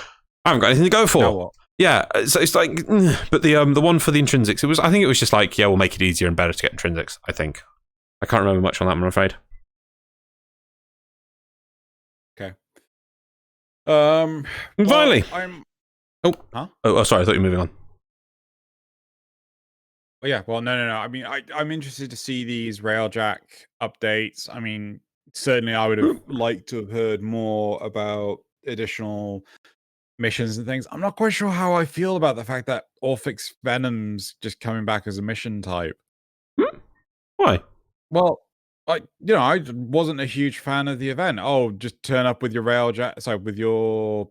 Speaker 1: I haven't got anything to go for.
Speaker 2: Now what?
Speaker 1: Yeah, so it's like, but the one for the intrinsics, I think it was just like, yeah, we'll make it easier and better to get intrinsics. I think. I can't remember much on that, I'm afraid.
Speaker 2: Okay.
Speaker 1: Finally. Oh, sorry. I thought you were moving on.
Speaker 2: Well, yeah. Well, no. I mean, I'm interested to see these Railjack updates. I mean, certainly I would have liked to have heard more about additional missions and things. I'm not quite sure how I feel about the fact that Orphix Venom's just coming back as a mission type.
Speaker 1: Why?
Speaker 2: Well, I wasn't a huge fan of the event. Oh, just turn up with your with your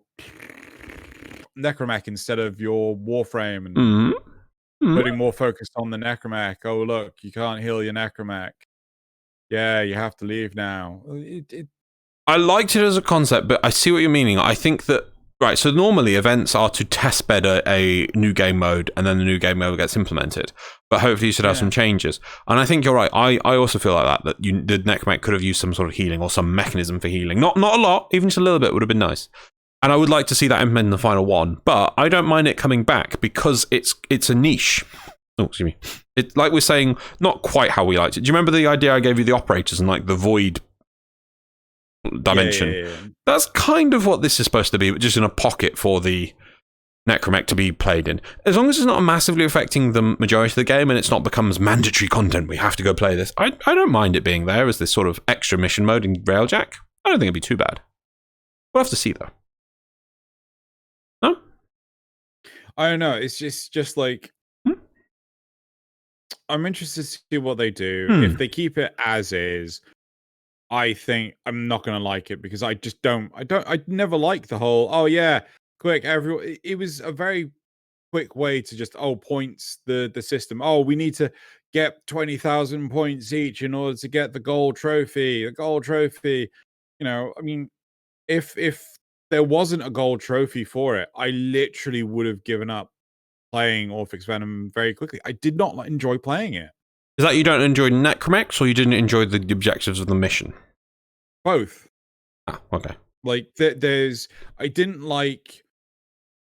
Speaker 2: Necromech instead of your Warframe, and putting more focus on the Necromech. Oh, look, you can't heal your Necromech. Yeah, you have to leave now.
Speaker 1: I liked it as a concept, but I see what you're meaning. I think that, right, so normally events are to test bed a new game mode, and then the new game mode gets implemented. But hopefully you should have some changes. And I think you're right. I also feel like that the Necromech could have used some sort of healing or some mechanism for healing. Not a lot, even just a little bit would have been nice. And I would like to see that implemented in the final one. But I don't mind it coming back because it's a niche. Oh, excuse me. It's like we're saying, not quite how we liked it. Do you remember the idea I gave you, the operators and like the void dimension?
Speaker 2: Yeah.
Speaker 1: That's kind of what this is supposed to be, but just in a pocket for the Necromech to be played in. As long as it's not massively affecting the majority of the game and it's not becomes mandatory content, we have to go play this. I don't mind it being there as this sort of extra mission mode in Railjack. I don't think it'd be too bad. We'll have to see though. No?
Speaker 2: I don't know. It's just like, I'm interested to see what they do. If they keep it as is, I think I'm not going to like it because I never like the whole, oh yeah, quick, everyone. It was a very quick way to just, points the system. Oh, we need to get 20,000 points each in order to get the gold trophy. The gold trophy, I mean, if there wasn't a gold trophy for it, I literally would have given up playing Orphix Venom very quickly. I did not enjoy playing it.
Speaker 1: Is that you don't enjoy Necromechs or you didn't enjoy the objectives of the mission?
Speaker 2: Both.
Speaker 1: Ah, okay.
Speaker 2: Like I didn't like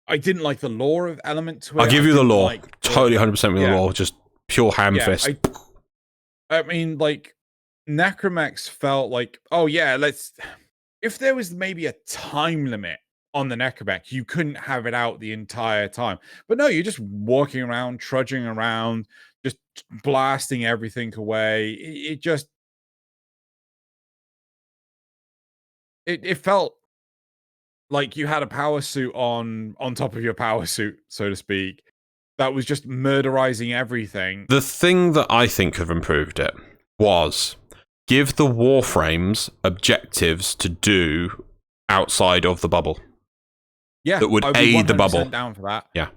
Speaker 2: the lore of element to it.
Speaker 1: I'll give you the lore. Totally 100% with the lore. Just pure ham fist.
Speaker 2: I mean, like, Necromechs felt like, oh yeah, if there was maybe a time limit on the Necromech, you couldn't have it out the entire time. But no, you're just walking around, trudging around, just blasting everything away. It felt like you had a power suit on top of your power suit, so to speak, that was just murderizing everything.
Speaker 1: The thing that I think have improved it was give the Warframes objectives to do outside of the bubble.
Speaker 2: Yeah,
Speaker 1: that would aid the bubble.
Speaker 2: Down for that.
Speaker 1: Yeah.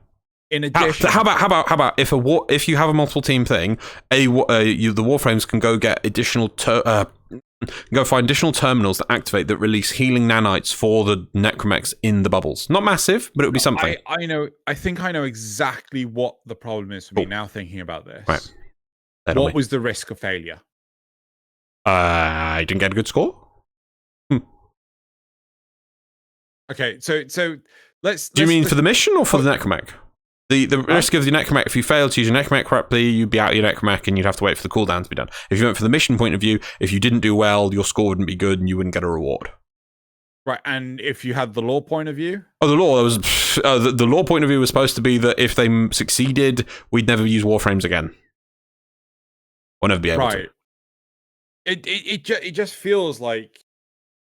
Speaker 2: In addition,
Speaker 1: how about if you have a multiple team thing, the Warframes can go get additional go find additional terminals that activate that release healing nanites for the Necromechs in the bubbles. Not massive, but it would be something.
Speaker 2: I know. I think I know exactly what the problem is for me now thinking about this.
Speaker 1: Right.
Speaker 2: What was the risk of failure?
Speaker 1: I didn't get a good score.
Speaker 2: Okay, so let's.
Speaker 1: Do you mean for the mission or for the Necromech? The risk of the Necromech, if you fail to use your Necromech correctly, you'd be out of your Necromech and you'd have to wait for the cooldown to be done. If you went for the mission point of view, if you didn't do well, your score wouldn't be good and you wouldn't get a reward.
Speaker 2: Right, and if you had the lore point of view?
Speaker 1: Oh, the lore was the lore point of view was supposed to be that if they succeeded, we'd never use Warframes again. Or never be able to.
Speaker 2: It just feels like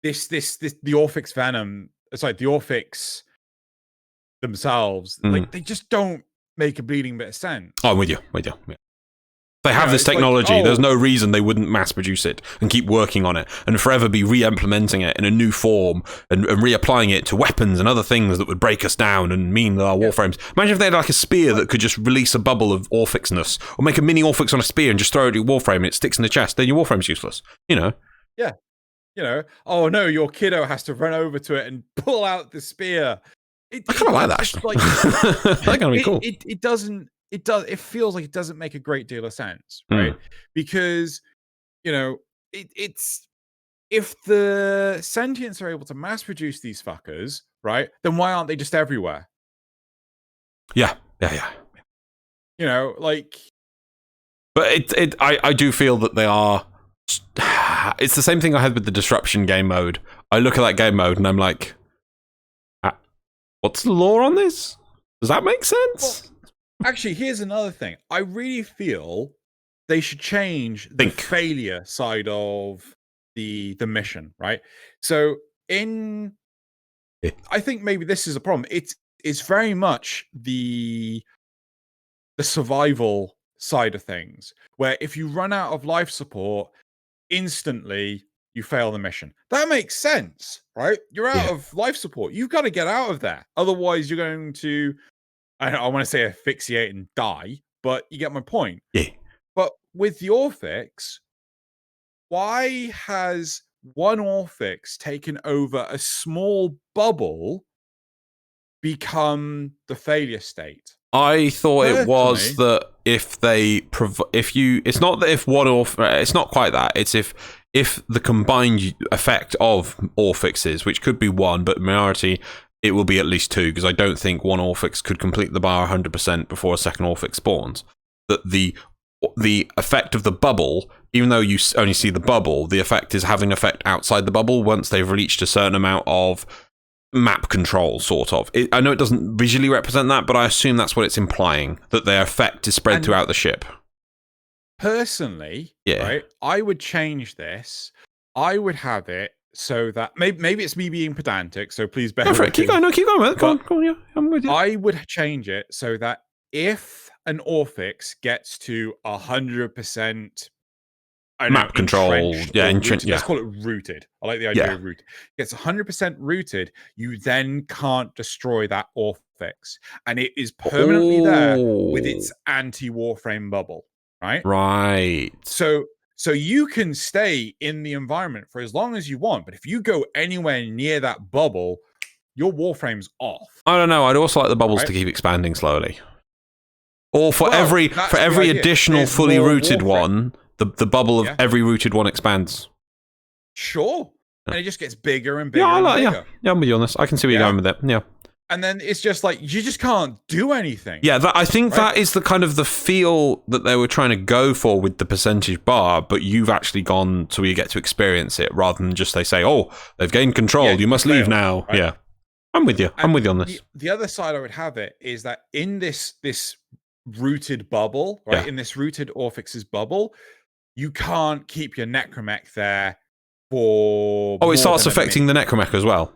Speaker 2: this the Orphix Venom. Sorry, the Orphix themselves, like, they just don't make a bleeding bit of sense.
Speaker 1: Oh, I'm with you. Yeah. They have this technology. Like, there's no reason they wouldn't mass produce it and keep working on it and forever be re-implementing it in a new form and reapplying it to weapons and other things that would break us down and mean that our Warframes. Imagine if they had like a spear that could just release a bubble of Orphixness, or make a mini Orphix on a spear and just throw it at your Warframe and it sticks in the chest. Then your Warframe's useless.
Speaker 2: Yeah. Oh no, your kiddo has to run over to it and pull out the spear.
Speaker 1: I kind of like that. Actually. That's gonna be cool.
Speaker 2: It feels like it doesn't make a great deal of sense, right? Because it's if the sentients are able to mass produce these fuckers, right? Then why aren't they just everywhere?
Speaker 1: Yeah.
Speaker 2: Like.
Speaker 1: But I do feel that they are. It's the same thing I had with the disruption game mode. I look at that game mode and I'm like, what's the lore on this? Does that make sense?
Speaker 2: Well, actually, here's another thing. I really feel they should change the failure side of the mission, right? So I think maybe this is a problem. It's very much the survival side of things, where if you run out of life support, instantly you fail the mission. That makes sense, right? You're out of life support. You've got to get out of there. Otherwise, you're going to, I want to say asphyxiate and die, but you get my point.
Speaker 1: Yeah.
Speaker 2: But with the Orphix, why has one Orphix taken over a small bubble become the failure state?
Speaker 1: I thought it was that if they it's not that if one it's not quite that. It's if the combined effect of Orphixes, which could be one, but minority, it will be at least two, because I don't think one Orphix could complete the bar 100% before a second Orphix spawns. That the effect of the bubble, even though you only see the bubble, the effect is having effect outside the bubble once they've reached a certain amount of map control, sort of. I know it doesn't visually represent that, but I assume that's what it's implying, that their effect is spread throughout the ship.
Speaker 2: Personally, right, I would change this. I would have it so that maybe it's me being pedantic, so please bear with me.
Speaker 1: Keep going, man. Go on, yeah, I'm with you.
Speaker 2: I would change it so that if an Orphix gets to 100%
Speaker 1: map control,
Speaker 2: let's call it rooted. I like the idea of rooted. Gets 100% rooted, you then can't destroy that Orphix, and it is permanently there with its anti-warframe bubble, right?
Speaker 1: Right.
Speaker 2: So you can stay in the environment for as long as you want, but if you go anywhere near that bubble, your Warframe's off.
Speaker 1: I don't know. I'd also like the bubbles to keep expanding slowly. Or for every additional fully rooted one, the bubble of every rooted one expands.
Speaker 2: Sure. And it just gets bigger and bigger and bigger.
Speaker 1: Yeah, I'm with you on this. I can see where you're going with it. Yeah.
Speaker 2: And then it's just like, you just can't do anything.
Speaker 1: Yeah, I think that is the kind of the feel that they were trying to go for with the percentage bar, but you've actually gone to where you get to experience it, rather than just they say, oh, they've gained control, you must leave now. Right? Yeah. I'm with you. I'm with you on this.
Speaker 2: The other side I would have it is that in this rooted bubble, right, in this rooted Orphix's bubble, you can't keep your necromech there for.
Speaker 1: Oh, it starts affecting the necromech as well.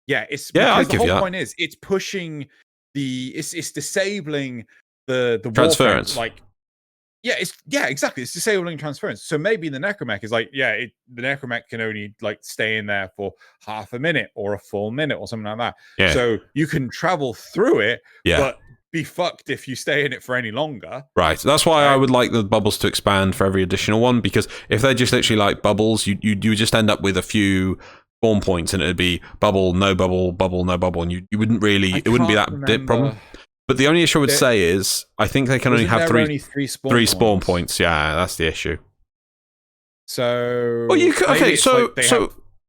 Speaker 2: Yeah, it's because the whole point is it's pushing it's disabling the
Speaker 1: transference.
Speaker 2: Exactly. It's disabling transference. So maybe the necromech is like, the necromech can only like stay in there for half a minute or a full minute or something like that. Yeah. So you can travel through it, but be fucked if you stay in it for any longer.
Speaker 1: Right. That's why I would like the bubbles to expand for every additional one, because if they're just literally like bubbles, you just end up with a few spawn points, and it'd be bubble, no bubble, bubble, no bubble, and you wouldn't really, it wouldn't be that big problem. But the only issue I would say is, I think they can only have three spawn points. Yeah, that's the issue.
Speaker 2: So,
Speaker 1: well, you could, okay, so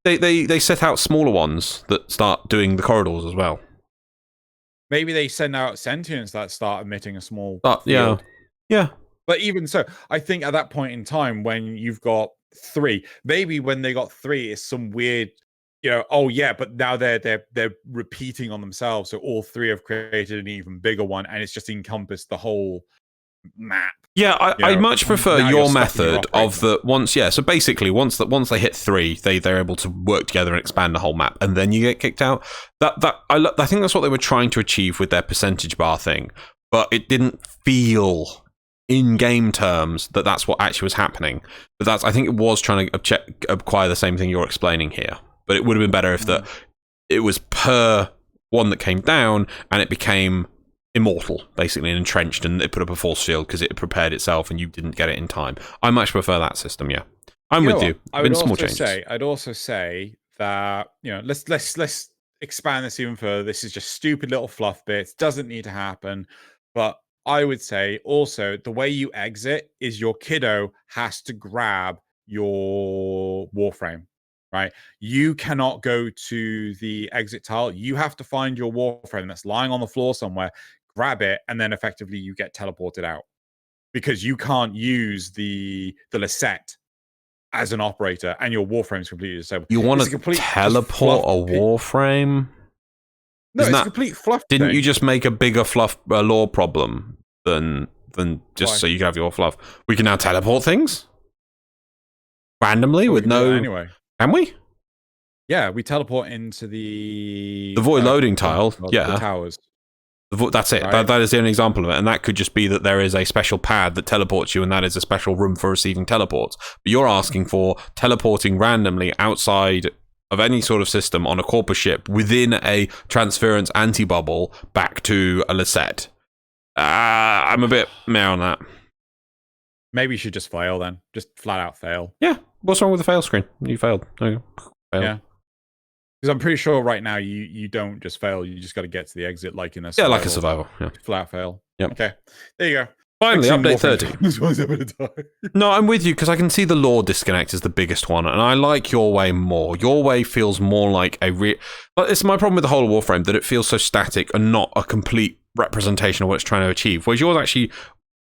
Speaker 1: they set out smaller ones that start doing the corridors as well.
Speaker 2: Maybe they send out sentients that start emitting a small
Speaker 1: field. Yeah.
Speaker 2: But even so, I think at that point in time, when you've got 3, maybe when they got 3, it's some weird, but now they're repeating on themselves. So all 3 have created an even bigger one, and it's just encompassed the whole map.
Speaker 1: Yeah, I much prefer your method of the once. Yeah, so basically, once they hit 3, they're able to work together and expand the whole map, and then you get kicked out. I think that's what they were trying to achieve with their percentage bar thing, but it didn't feel in game terms that's what actually was happening. But I think it was trying to acquire the same thing you're explaining here. But it would have been better if it was per one that came down, and it became immortal, basically, and entrenched, and it put up a force field because it prepared itself and you didn't get it in time. I much prefer that system. Yeah, I'm with you.
Speaker 2: I'd also say that let's expand this even further. This is just stupid little fluff bits. Doesn't need to happen. But I would say also the way you exit is your kiddo has to grab your warframe. Right, you cannot go to the exit tile. You have to find your warframe that's lying on the floor somewhere, grab it, and then effectively you get teleported out, because you can't use the Lisette as an operator, and your warframe's completely disabled.
Speaker 1: You want to teleport a warframe?
Speaker 2: No, it's a complete fluff.
Speaker 1: Didn't you just make a bigger fluff lore problem than just so you can have your fluff? We can now teleport things. randomly with no.
Speaker 2: Anyway,
Speaker 1: can we?
Speaker 2: Yeah, we teleport into the
Speaker 1: void loading tile. Yeah,
Speaker 2: the towers.
Speaker 1: That's it.
Speaker 2: Right?
Speaker 1: That is the only example of it, and that could just be that there is a special pad that teleports you, and that is a special room for receiving teleports. But you're asking for teleporting randomly outside of any sort of system on a corpus ship within a transference anti-bubble back to a Lisette. I'm a bit meh on that.
Speaker 2: Maybe you should just fail then. Just flat out fail.
Speaker 1: Yeah. What's wrong with the fail screen? You failed. Okay. Failed.
Speaker 2: Yeah. Because I'm pretty sure right now you don't just fail. You just got to get to the exit like in a
Speaker 1: survival. Yeah, like a survival. Yeah.
Speaker 2: Flat fail.
Speaker 1: Yep.
Speaker 2: Okay. There you go.
Speaker 1: Finally, update 30. No, I'm with you because I can see the lore disconnect is the biggest one, and I like Your Way more. Your Way feels more like a but it's my problem with the whole Warframe, that it feels so static and not a complete representation of what it's trying to achieve. Whereas yours actually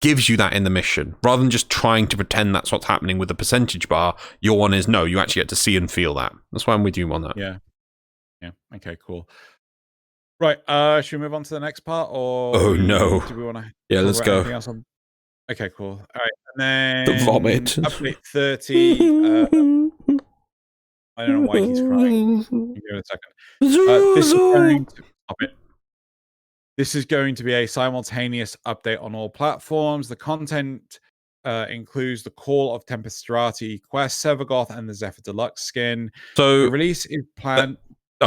Speaker 1: gives you that in the mission, rather than just trying to pretend that's what's happening with the percentage bar. Your one is no, you actually get to see and feel that. That's why I'm with you on that.
Speaker 2: Yeah. Yeah. Okay. Cool. Right. Should we move on to the next part, or
Speaker 1: no?
Speaker 2: Do we want to?
Speaker 1: Yeah, let's go.
Speaker 2: Okay. Cool. All right. And then
Speaker 1: the vomit.
Speaker 2: Update 30. I don't know why he's crying. Give it a second. This is going to be a simultaneous update on all platforms. The content includes the Call of Tempestrati quest, Sevagoth, and the Zephyr Deluxe skin.
Speaker 1: So
Speaker 2: the release is planned.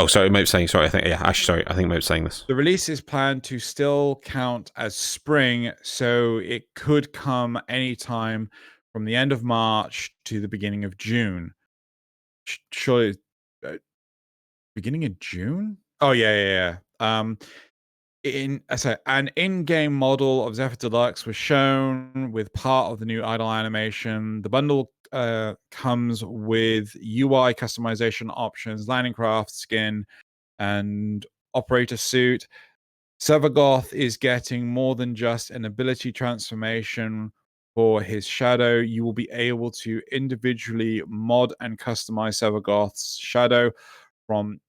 Speaker 1: Sorry, Mope's saying. Sorry, I think Mope's saying this.
Speaker 2: The release is planned to still count as spring, so it could come anytime from the end of March to the beginning of June. Surely, beginning of June? Oh yeah. An in-game model of Zephyr Deluxe was shown with part of the new idle animation. The bundle comes with UI customization options, landing craft skin, and operator suit. Sevagoth is getting more than just an ability transformation for his shadow. You will be able to individually mod and customize Sevagoth's shadow from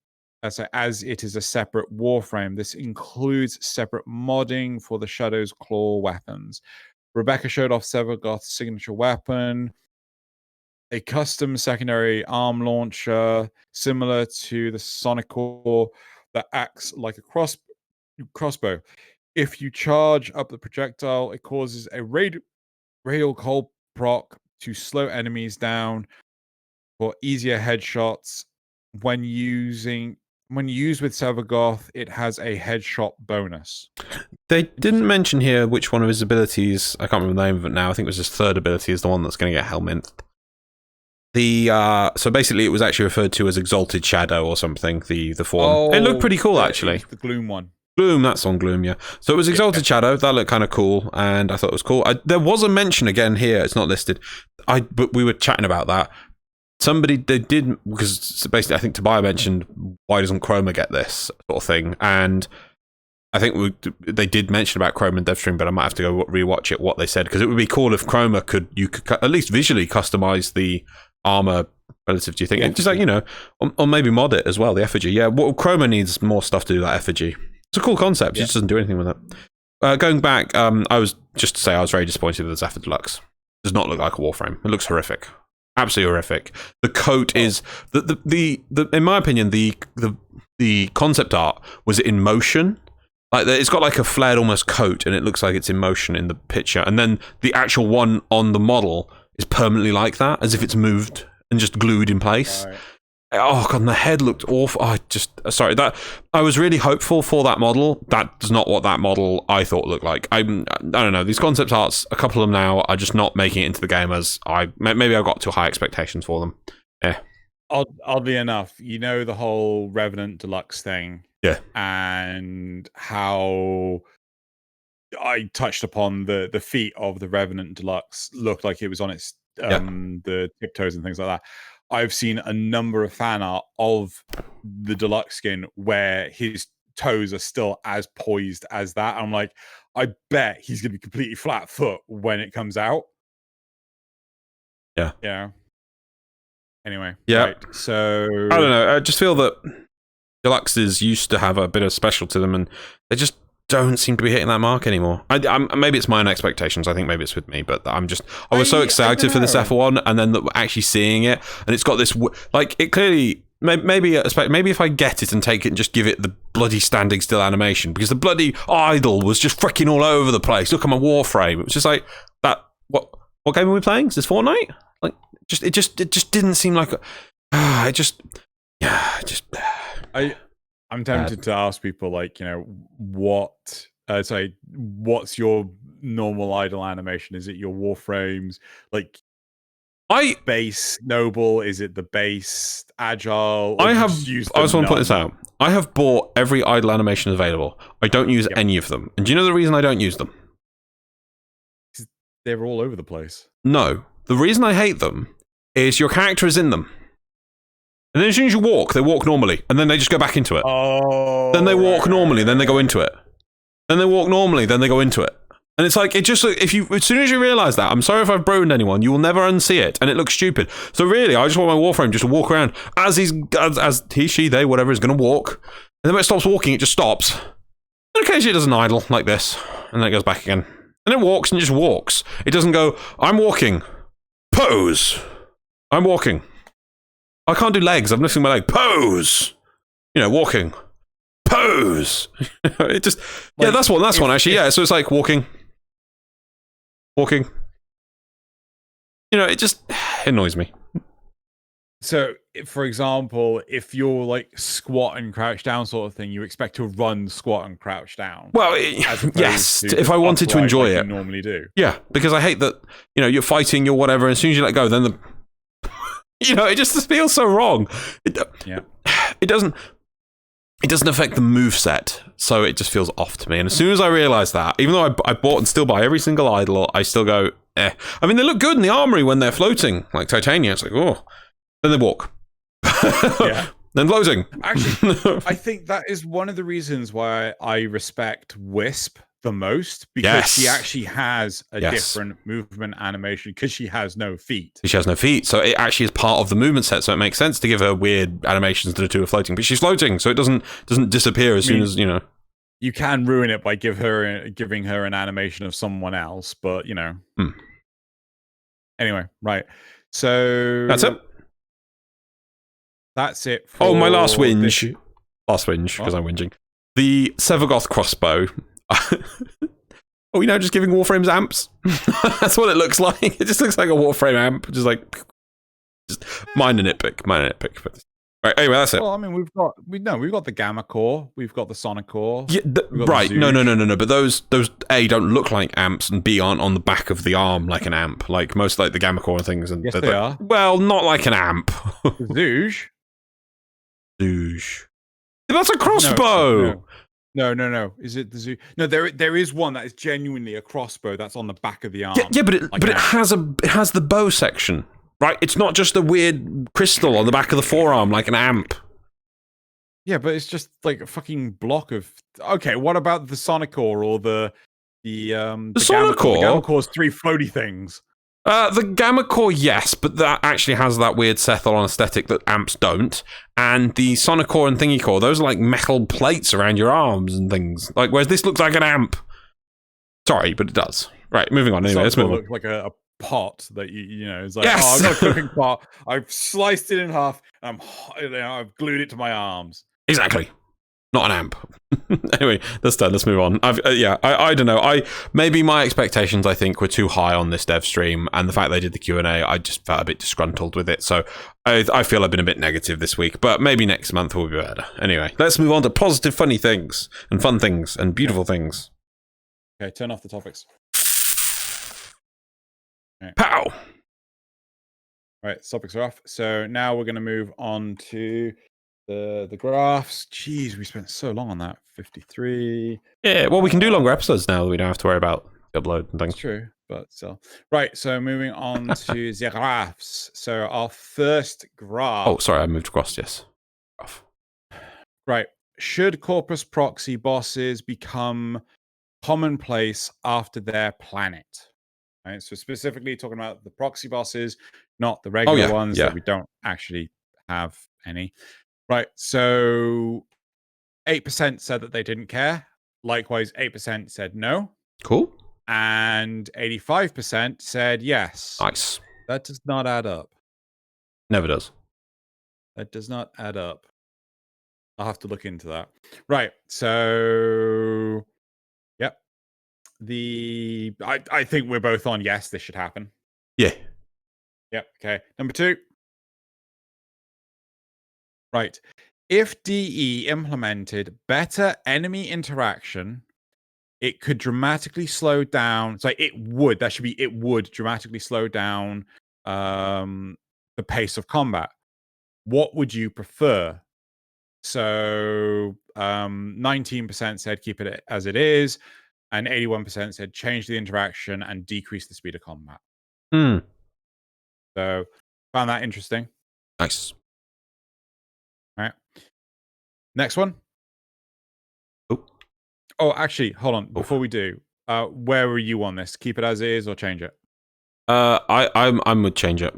Speaker 2: as it is a separate warframe. This includes separate modding for the Shadow's claw weapons. Rebecca showed off Sevagoth's signature weapon, a custom secondary arm launcher similar to the Sonic Core that acts like a crossbow. If you charge up the projectile, it causes a radial cold proc to slow enemies down for easier headshots. When used with Sevagoth, it has a headshot bonus.
Speaker 1: They didn't mention here which one of his abilities. I can't remember the name of it now. I think it was his third ability is the one that's going to get helmet. So basically, it was actually referred to as Exalted Shadow or something. The form. It looked pretty cool, actually.
Speaker 2: The Gloom one.
Speaker 1: Gloom, that's on Gloom, yeah. So it was Exalted Shadow. That looked kind of cool, and I thought it was cool. There was a mention again here. It's not listed. But we were chatting about that. They did, because basically I think Tobiah mentioned, why doesn't Chroma get this sort of thing? And I think they did mention about Chroma and DevStream, but I might have to go rewatch it, what they said, because it would be cool if Chroma could at least visually customize the armor relative to, you think? Just like, or maybe mod it as well, the effigy. Yeah, Chroma needs more stuff to do that effigy. It's a cool concept, it just doesn't do anything with it. Going back, I was very disappointed with the Zephyr Deluxe. It does not look like a Warframe. It looks horrific. Absolutely horrific. The coat is the in my opinion, the concept art was in motion. Like it's got like a flared almost coat, and it looks like it's in motion in the picture. And then the actual one on the model is permanently like that, as if it's moved and just glued in place. Right. Oh god, and the head looked awful. I was really hopeful for that model. That's not what that model I thought looked like. I don't know. These concept arts, a couple of them now, are just not making it into the game as maybe I got too high expectations for them. Yeah.
Speaker 2: Oddly enough, the whole Revenant Deluxe thing.
Speaker 1: Yeah.
Speaker 2: And how I touched upon the feet of the Revenant Deluxe looked like it was on its the tiptoes and things like that. I've seen a number of fan art of the deluxe skin where his toes are still as poised as that. I'm like, I bet he's going to be completely flat foot when it comes out.
Speaker 1: Yeah.
Speaker 2: Yeah. Anyway.
Speaker 1: Yeah.
Speaker 2: Right, so
Speaker 1: I don't know. I just feel that deluxes used to have a bit of special to them, and they just don't seem to be hitting that mark anymore. Maybe it's my own expectations. I think maybe it's with me, but I was so excited for this F1, and then actually seeing it, and it's got this like it clearly. Maybe if I get it and take it and just give it the bloody standing still animation, because the bloody idle was just freaking all over the place. Look at my Warframe. It was just like that. What game are we playing? Is this Fortnite? Like, it just didn't seem like. I'm
Speaker 2: tempted to ask people, like, what's your normal idle animation? Is it your Warframes? Like, base noble? Is it the base agile?
Speaker 1: I just want to put this out. I have bought every idle animation available. I don't use any of them. And do you know the reason I don't use them?
Speaker 2: They're all over the place.
Speaker 1: No. The reason I hate them is your character is in them. And then as soon as you walk, they walk normally. And then they just go back into it.
Speaker 2: Oh.
Speaker 1: Then they walk normally, then they go into it. Then they walk normally, then they go into it. And it's like, as soon as you realize that, I'm sorry if I've ruined anyone, you will never unsee it, and it looks stupid. So really, I just want my Warframe just to walk around as he, she, they, whatever is going to walk. And then when it stops walking, it just stops. And occasionally it does an idle like this, and then it goes back again. And it walks and just walks. It doesn't go, I'm walking. Pose. I'm walking. I can't do legs. I'm lifting my leg. Pose. Walking. Pose. It just, like, that's one actually. Yeah, so it's like walking. It annoys me.
Speaker 2: So, for example, if you're like squat and crouch down sort of thing, you expect to run, squat, and crouch down.
Speaker 1: Well, yes, if I wanted to enjoy it,
Speaker 2: you normally do.
Speaker 1: Yeah, because I hate that. You're fighting, you're whatever, and as soon as you let go, then it just feels so wrong. It doesn't affect the moveset, so it just feels off to me. And as soon as I realise that, even though I bought and still buy every single idol, I still go, eh. I mean, they look good in the armory when they're floating, like titanium. It's like, oh. Then they walk.
Speaker 2: Yeah.
Speaker 1: Then floating.
Speaker 2: Actually, I think that is one of the reasons why I respect Wisp the most, because she actually has a different movement animation because she has no feet.
Speaker 1: She has no feet, so it actually is part of the movement set, so it makes sense to give her weird animations that are two are floating, but she's floating, so it doesn't disappear as soon as,
Speaker 2: You can ruin it by giving her an animation of someone else, but, Anyway, right. So...
Speaker 1: That's it?
Speaker 2: That's it for...
Speaker 1: my last whinge. Last whinge, because I'm whinging. The Sevagoth crossbow... just giving Warframes amps. That's what it looks like. It just looks like a Warframe amp, just minor nitpick. Right, anyway, that's it.
Speaker 2: Well, I mean, we've got the Gamma Core, we've got the Sonic Core.
Speaker 1: Yeah, right. No. But those A don't look like amps, and B aren't on the back of the arm like an amp, like most like the Gamma Core and things. And
Speaker 2: yes, they are.
Speaker 1: Well, not like an amp.
Speaker 2: Zoosh.
Speaker 1: That's a crossbow.
Speaker 2: No. Is it the Zoo? No, there is one that is genuinely a crossbow that's on the back of the arm.
Speaker 1: Yeah, but it has the bow section, right? It's not just a weird crystal on the back of the forearm like an amp.
Speaker 2: Yeah, but it's just like a fucking block of. Okay, what about the Sonic Core or the
Speaker 1: Sonic Core?
Speaker 2: The Gamma Core's three floaty things.
Speaker 1: The Gamma Core, yes, but that actually has that weird Sethalon aesthetic that amps don't. And the Sonic Core and Thingy Core, those are like metal plates around your arms and things. Like, whereas this looks like an amp. Sorry, but it does. Right, moving on. Anyway, let's move on.
Speaker 2: Looks like a pot that it's like, I've got a cooking pot. I've sliced it in half. And I've glued it to my arms.
Speaker 1: Exactly. Not an amp. Anyway, that's done. Let's move on. I don't know. Maybe my expectations, I think, were too high on this dev stream, and the fact they did the Q&A, I just felt a bit disgruntled with it. So I feel I've been a bit negative this week, but maybe next month will be better. Anyway, let's move on to positive, funny things and fun things and beautiful things.
Speaker 2: Okay, turn off the topics.
Speaker 1: Right. Pow!
Speaker 2: Right, topics are off. So now we're going to move on to the graphs. Jeez, we spent so long on that. 53.
Speaker 1: Yeah, well, we can do longer episodes now. We don't have to worry about the upload and things.
Speaker 2: That's true, but still. Right, so moving on to the graphs. So our first graph.
Speaker 1: Oh, sorry, I moved across, yes. Graph.
Speaker 2: Right. Should corpus proxy bosses become commonplace after their planet? Right, so specifically talking about the proxy bosses, not the regular ones that we don't actually have any. Right, so 8% said that they didn't care. Likewise, 8% said no.
Speaker 1: Cool.
Speaker 2: And 85% said yes.
Speaker 1: Nice.
Speaker 2: That does not add up.
Speaker 1: Never does.
Speaker 2: That does not add up. I'll have to look into that. Right. So, yep. I think we're both on yes, this should happen.
Speaker 1: Yeah.
Speaker 2: Yep. Okay. Number 2. Right. If DE implemented better enemy interaction, it could dramatically slow down. So it would dramatically slow down the pace of combat. What would you prefer? So 19% said keep it as it is, and 81% said change the interaction and decrease the speed of combat. So found that interesting.
Speaker 1: Nice.
Speaker 2: All right. Next one. Oh, actually, hold on. Before we do, where were you on this? Keep it as is or change it?
Speaker 1: I'm would change it.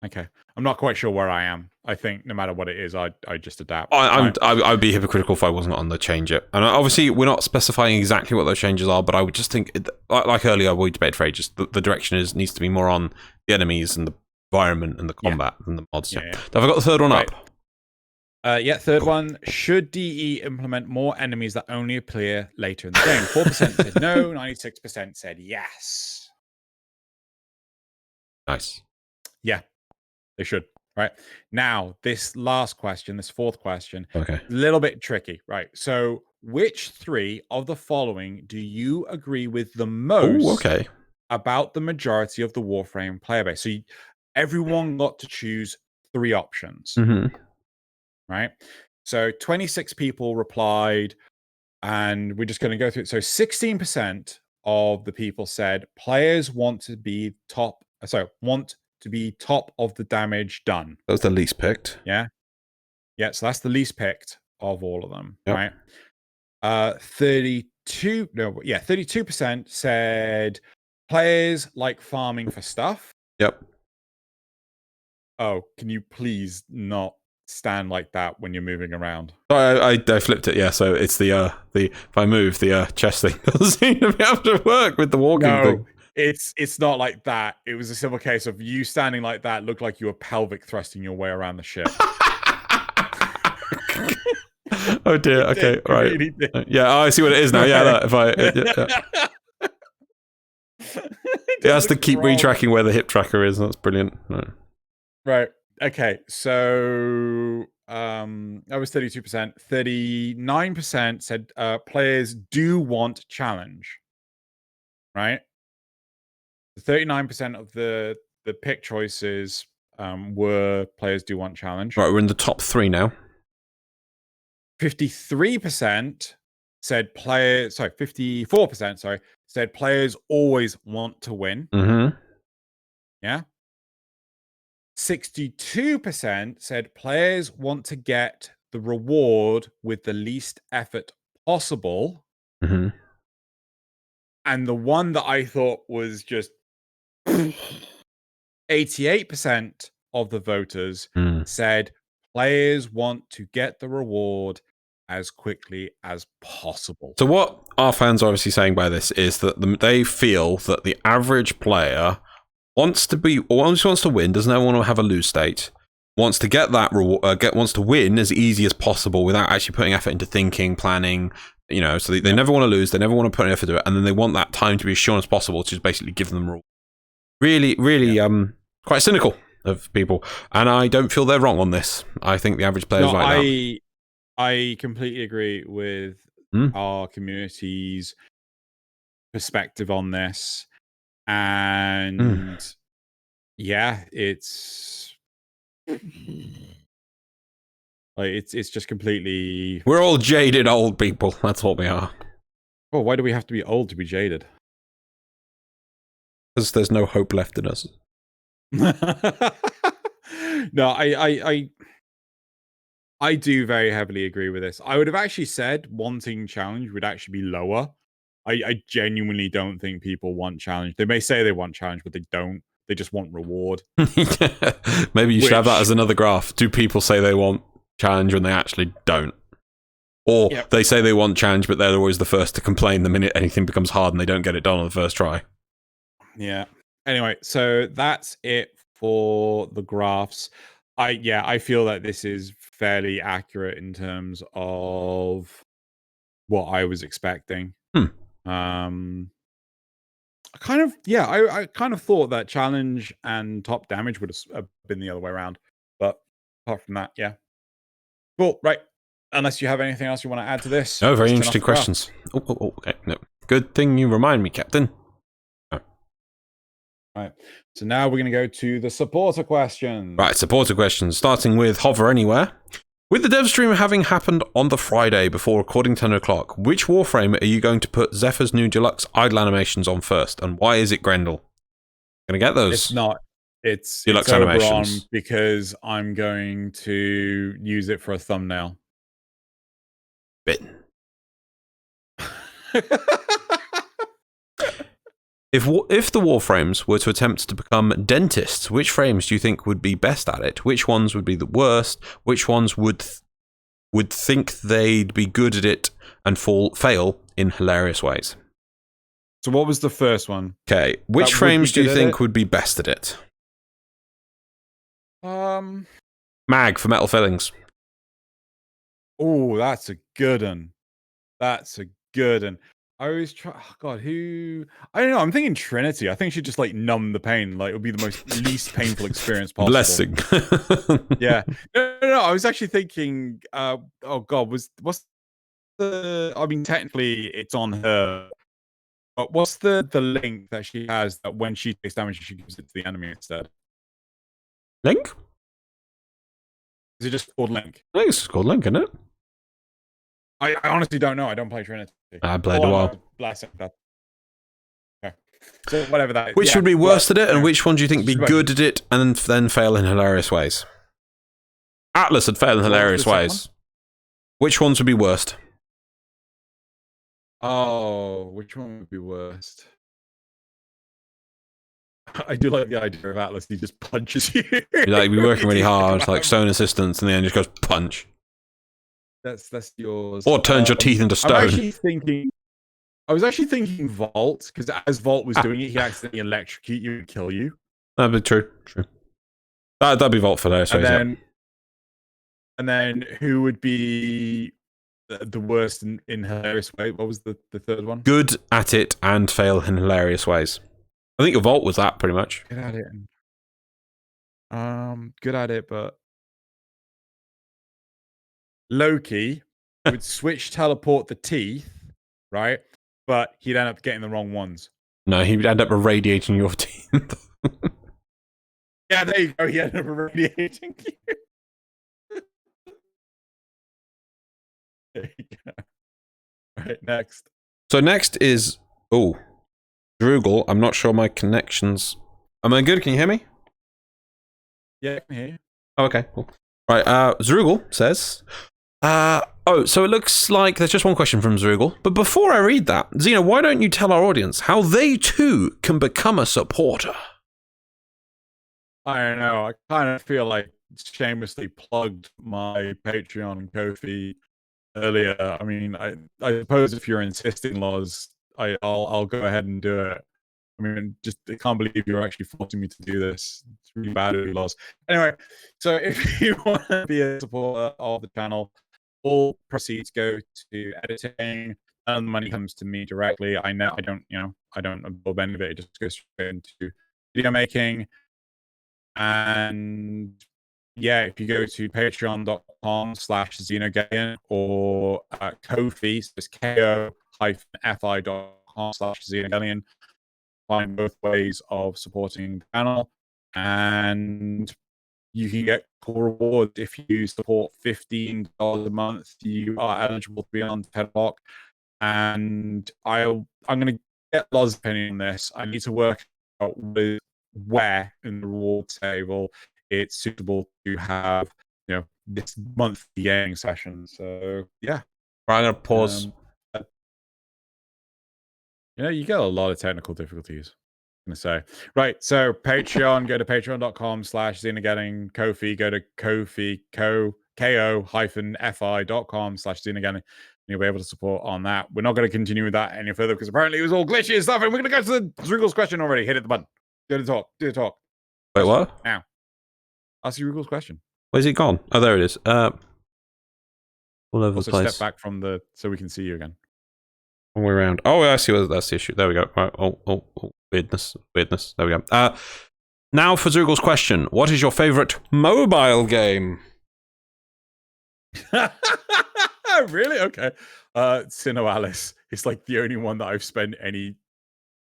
Speaker 2: Okay. I'm not quite sure where I am. I think no matter what it is, I just adapt.
Speaker 1: I would be hypocritical if I wasn't on the change it. And obviously, we're not specifying exactly what those changes are, but I would just think, like earlier, we debated for ages, the direction needs to be more on the enemies and the environment and the combat than the mods. Yeah. Have I got the third one up?
Speaker 2: Third one. Should DE implement more enemies that only appear later in the game? 4% said no, 96% said yes.
Speaker 1: Nice.
Speaker 2: Yeah, they should. Right. Now, this last question, this fourth question,
Speaker 1: okay,
Speaker 2: a little bit tricky. Right. So, which 3 of the following do you agree with the most about the majority of the Warframe player base? So, everyone got to choose 3 options. Right. So 26 people replied, and we're just going to go through it. So 16% of the people said players want to be top of the damage done.
Speaker 1: That was the least picked.
Speaker 2: Yeah. So that's the least picked of all of them. Yep. Right. 32% said players like farming for stuff.
Speaker 1: Yep.
Speaker 2: Oh, can you please not stand like that when you're moving around?
Speaker 1: I flipped it. Yeah, so it's the if I move the chest thing doesn't seem to be able to work with the walking thing.
Speaker 2: It's not like that. It was a simple case of you standing like that looked like you were pelvic thrusting your way around the ship.
Speaker 1: Oh dear. Okay, right. Really yeah, I see what it is now. Yeah, that, if I it has to keep retracking where the hip tracker is. That's brilliant.
Speaker 2: Right. Okay, so that was 32%. 39% said players do want challenge. Right? 39% of the pick choices were players do want challenge.
Speaker 1: Right, we're in the top 3 now.
Speaker 2: 53% said 54%, said players always want to win. Yeah. 62% said players want to get the reward with the least effort possible. And the one that I thought was just 88% of the voters said players want to get the reward as quickly as possible.
Speaker 1: So what our fans are obviously saying by this is that they feel that the average player wants to win, doesn't want to have a lose state, wants to get that reward, wants to win as easy as possible without actually putting effort into thinking, planning, so they never want to lose, they never want to put any effort into it, and then they want that time to be as short as possible to just basically give them reward. Really, quite cynical of people, and I don't feel they're wrong on this. I think the average player is right now.
Speaker 2: I completely agree with our community's perspective on this. And yeah, it's just completely.
Speaker 1: We're all jaded old people. That's what we are.
Speaker 2: Well, why do we have to be old to be jaded?
Speaker 1: Because there's no hope left in us.
Speaker 2: No, I do very heavily agree with this. I would have actually said wanting challenge would actually be lower. I genuinely don't think people want challenge. They may say they want challenge, but they don't. They just want reward.
Speaker 1: Maybe you should have that as another graph. Do people say they want challenge when they actually don't? Or they say they want challenge, but they're always the first to complain the minute anything becomes hard and they don't get it done on the first try.
Speaker 2: Yeah. Anyway, so that's it for the graphs. I feel that this is fairly accurate in terms of what I was expecting. I kind of thought that challenge and top damage would have been the other way around, but apart from that, yeah. Cool, right. Unless you have anything else you want to add to this.
Speaker 1: No, very interesting questions. Okay. No. Good thing you remind me, Captain.
Speaker 2: Right. So now we're going to go to the supporter questions.
Speaker 1: Right, supporter questions. Starting with Hover Anywhere. With the dev stream having happened on the Friday before recording Tenno Clock, which Warframe are you going to put Zephyr's new deluxe idle animations on first? And why is it Grendel? Gonna get those.
Speaker 2: It's not. It's
Speaker 1: deluxe
Speaker 2: animations because I'm going to use it for a thumbnail.
Speaker 1: Bitten. If the Warframes were to attempt to become dentists, which frames do you think would be best at it? Which ones would be the worst? Which ones would think they'd be good at it and fail in hilarious ways?
Speaker 2: So what was the first one?
Speaker 1: Okay, which frames do you think would be best at it? Mag for metal fillings.
Speaker 2: Oh, that's a good one. I always try. Oh God, who? I don't know. I'm thinking Trinity. I think she'd just like numb the pain. Like it would be the most least painful experience possible.
Speaker 1: Blessing.
Speaker 2: Yeah. No. I was actually thinking. Oh God, what's the? I mean, technically, it's on her. But what's the link that she has that when she takes damage, she gives it to the enemy instead?
Speaker 1: Link?
Speaker 2: Is it just called Link?
Speaker 1: I think it's called Link, isn't it?
Speaker 2: I honestly don't know. I don't play Trinity.
Speaker 1: I played a while.
Speaker 2: Blessing. Okay. So whatever that is.
Speaker 1: Which would be worst at it, and which one do you think would be good at it and then fail in hilarious ways? Atlas would fail in hilarious ways. Which ones would be worst?
Speaker 2: Oh, which one would be worst? I do like the idea of Atlas. He just punches you.
Speaker 1: Like, be working really hard, like stone assistance, and then just goes punch.
Speaker 2: That's yours.
Speaker 1: Or turns your teeth into stone.
Speaker 2: I was actually thinking Vault, because as Vault was doing it, he accidentally electrocute you and kill you.
Speaker 1: That'd be true. That'd be Vault for those.
Speaker 2: And then who would be the worst in hilarious way? What was the third one?
Speaker 1: Good at it and fail in hilarious ways. I think your Vault was that pretty much.
Speaker 2: Good at it. Good at it, but Loki would switch teleport the teeth, right? But he'd end up getting the wrong ones.
Speaker 1: No, he'd end up irradiating your teeth.
Speaker 2: Yeah, there you go. He ended up irradiating you. There you go. All right, next.
Speaker 1: So next is Droogle. I'm not sure my connections. Am I good? Can you hear me?
Speaker 2: Yeah, I can hear you.
Speaker 1: Oh, okay, cool. Right, Zrugel says, so it looks like there's just one question from Zrugel. But before I read that, Xeno, why don't you tell our audience how they too can become a supporter?
Speaker 2: I don't know. I kind of feel like shamelessly plugged my Patreon and Ko-fi earlier. I mean, I suppose if you're insisting, Loz, I'll go ahead and do it. I mean, I can't believe you're actually forcing me to do this. It's really bad of you, Loz. Anyway, so if you want to be a supporter of the channel, all proceeds go to editing, and the money comes to me directly. I don't absorb any of it. It just goes straight into video making. And yeah, if you go to patreon.com/xenogalian or Ko-fi, so it's ko-fi.com/xenogalian, find both ways of supporting the channel, and you can get cool rewards. If you support $15 a month, you are eligible to be on Tenno Clock. And I'm going to get Loz's opinion on this. I need to work out where in the reward table it's suitable to have, this monthly gaming session. So yeah,
Speaker 1: I'm going to pause.
Speaker 2: You get a lot of technical difficulties. I'm going to say. Right, so Patreon, go to patreon.com/xenogalian. Ko-fi, go to Ko-fi, ko-fi.com/Xeno again. You'll be able to support on that. We're not going to continue with that any further because apparently it was all glitchy and stuff. And we're going to go to the Zrugal's question already. Hit it, the button. Do the talk.
Speaker 1: Wait, what?
Speaker 2: Now. Ask you Zrugal's question.
Speaker 1: Where's it gone? Oh, there it is. All over
Speaker 2: also
Speaker 1: the place.
Speaker 2: Step back from the so we can see you again.
Speaker 1: All the way around. Oh, I see. That's the issue. There we go. Right. Oh, weirdness. There we go. Now for Zrugal's question. What is your favorite mobile game?
Speaker 2: Really? Okay. Xeno Alice is like the only one that I've spent any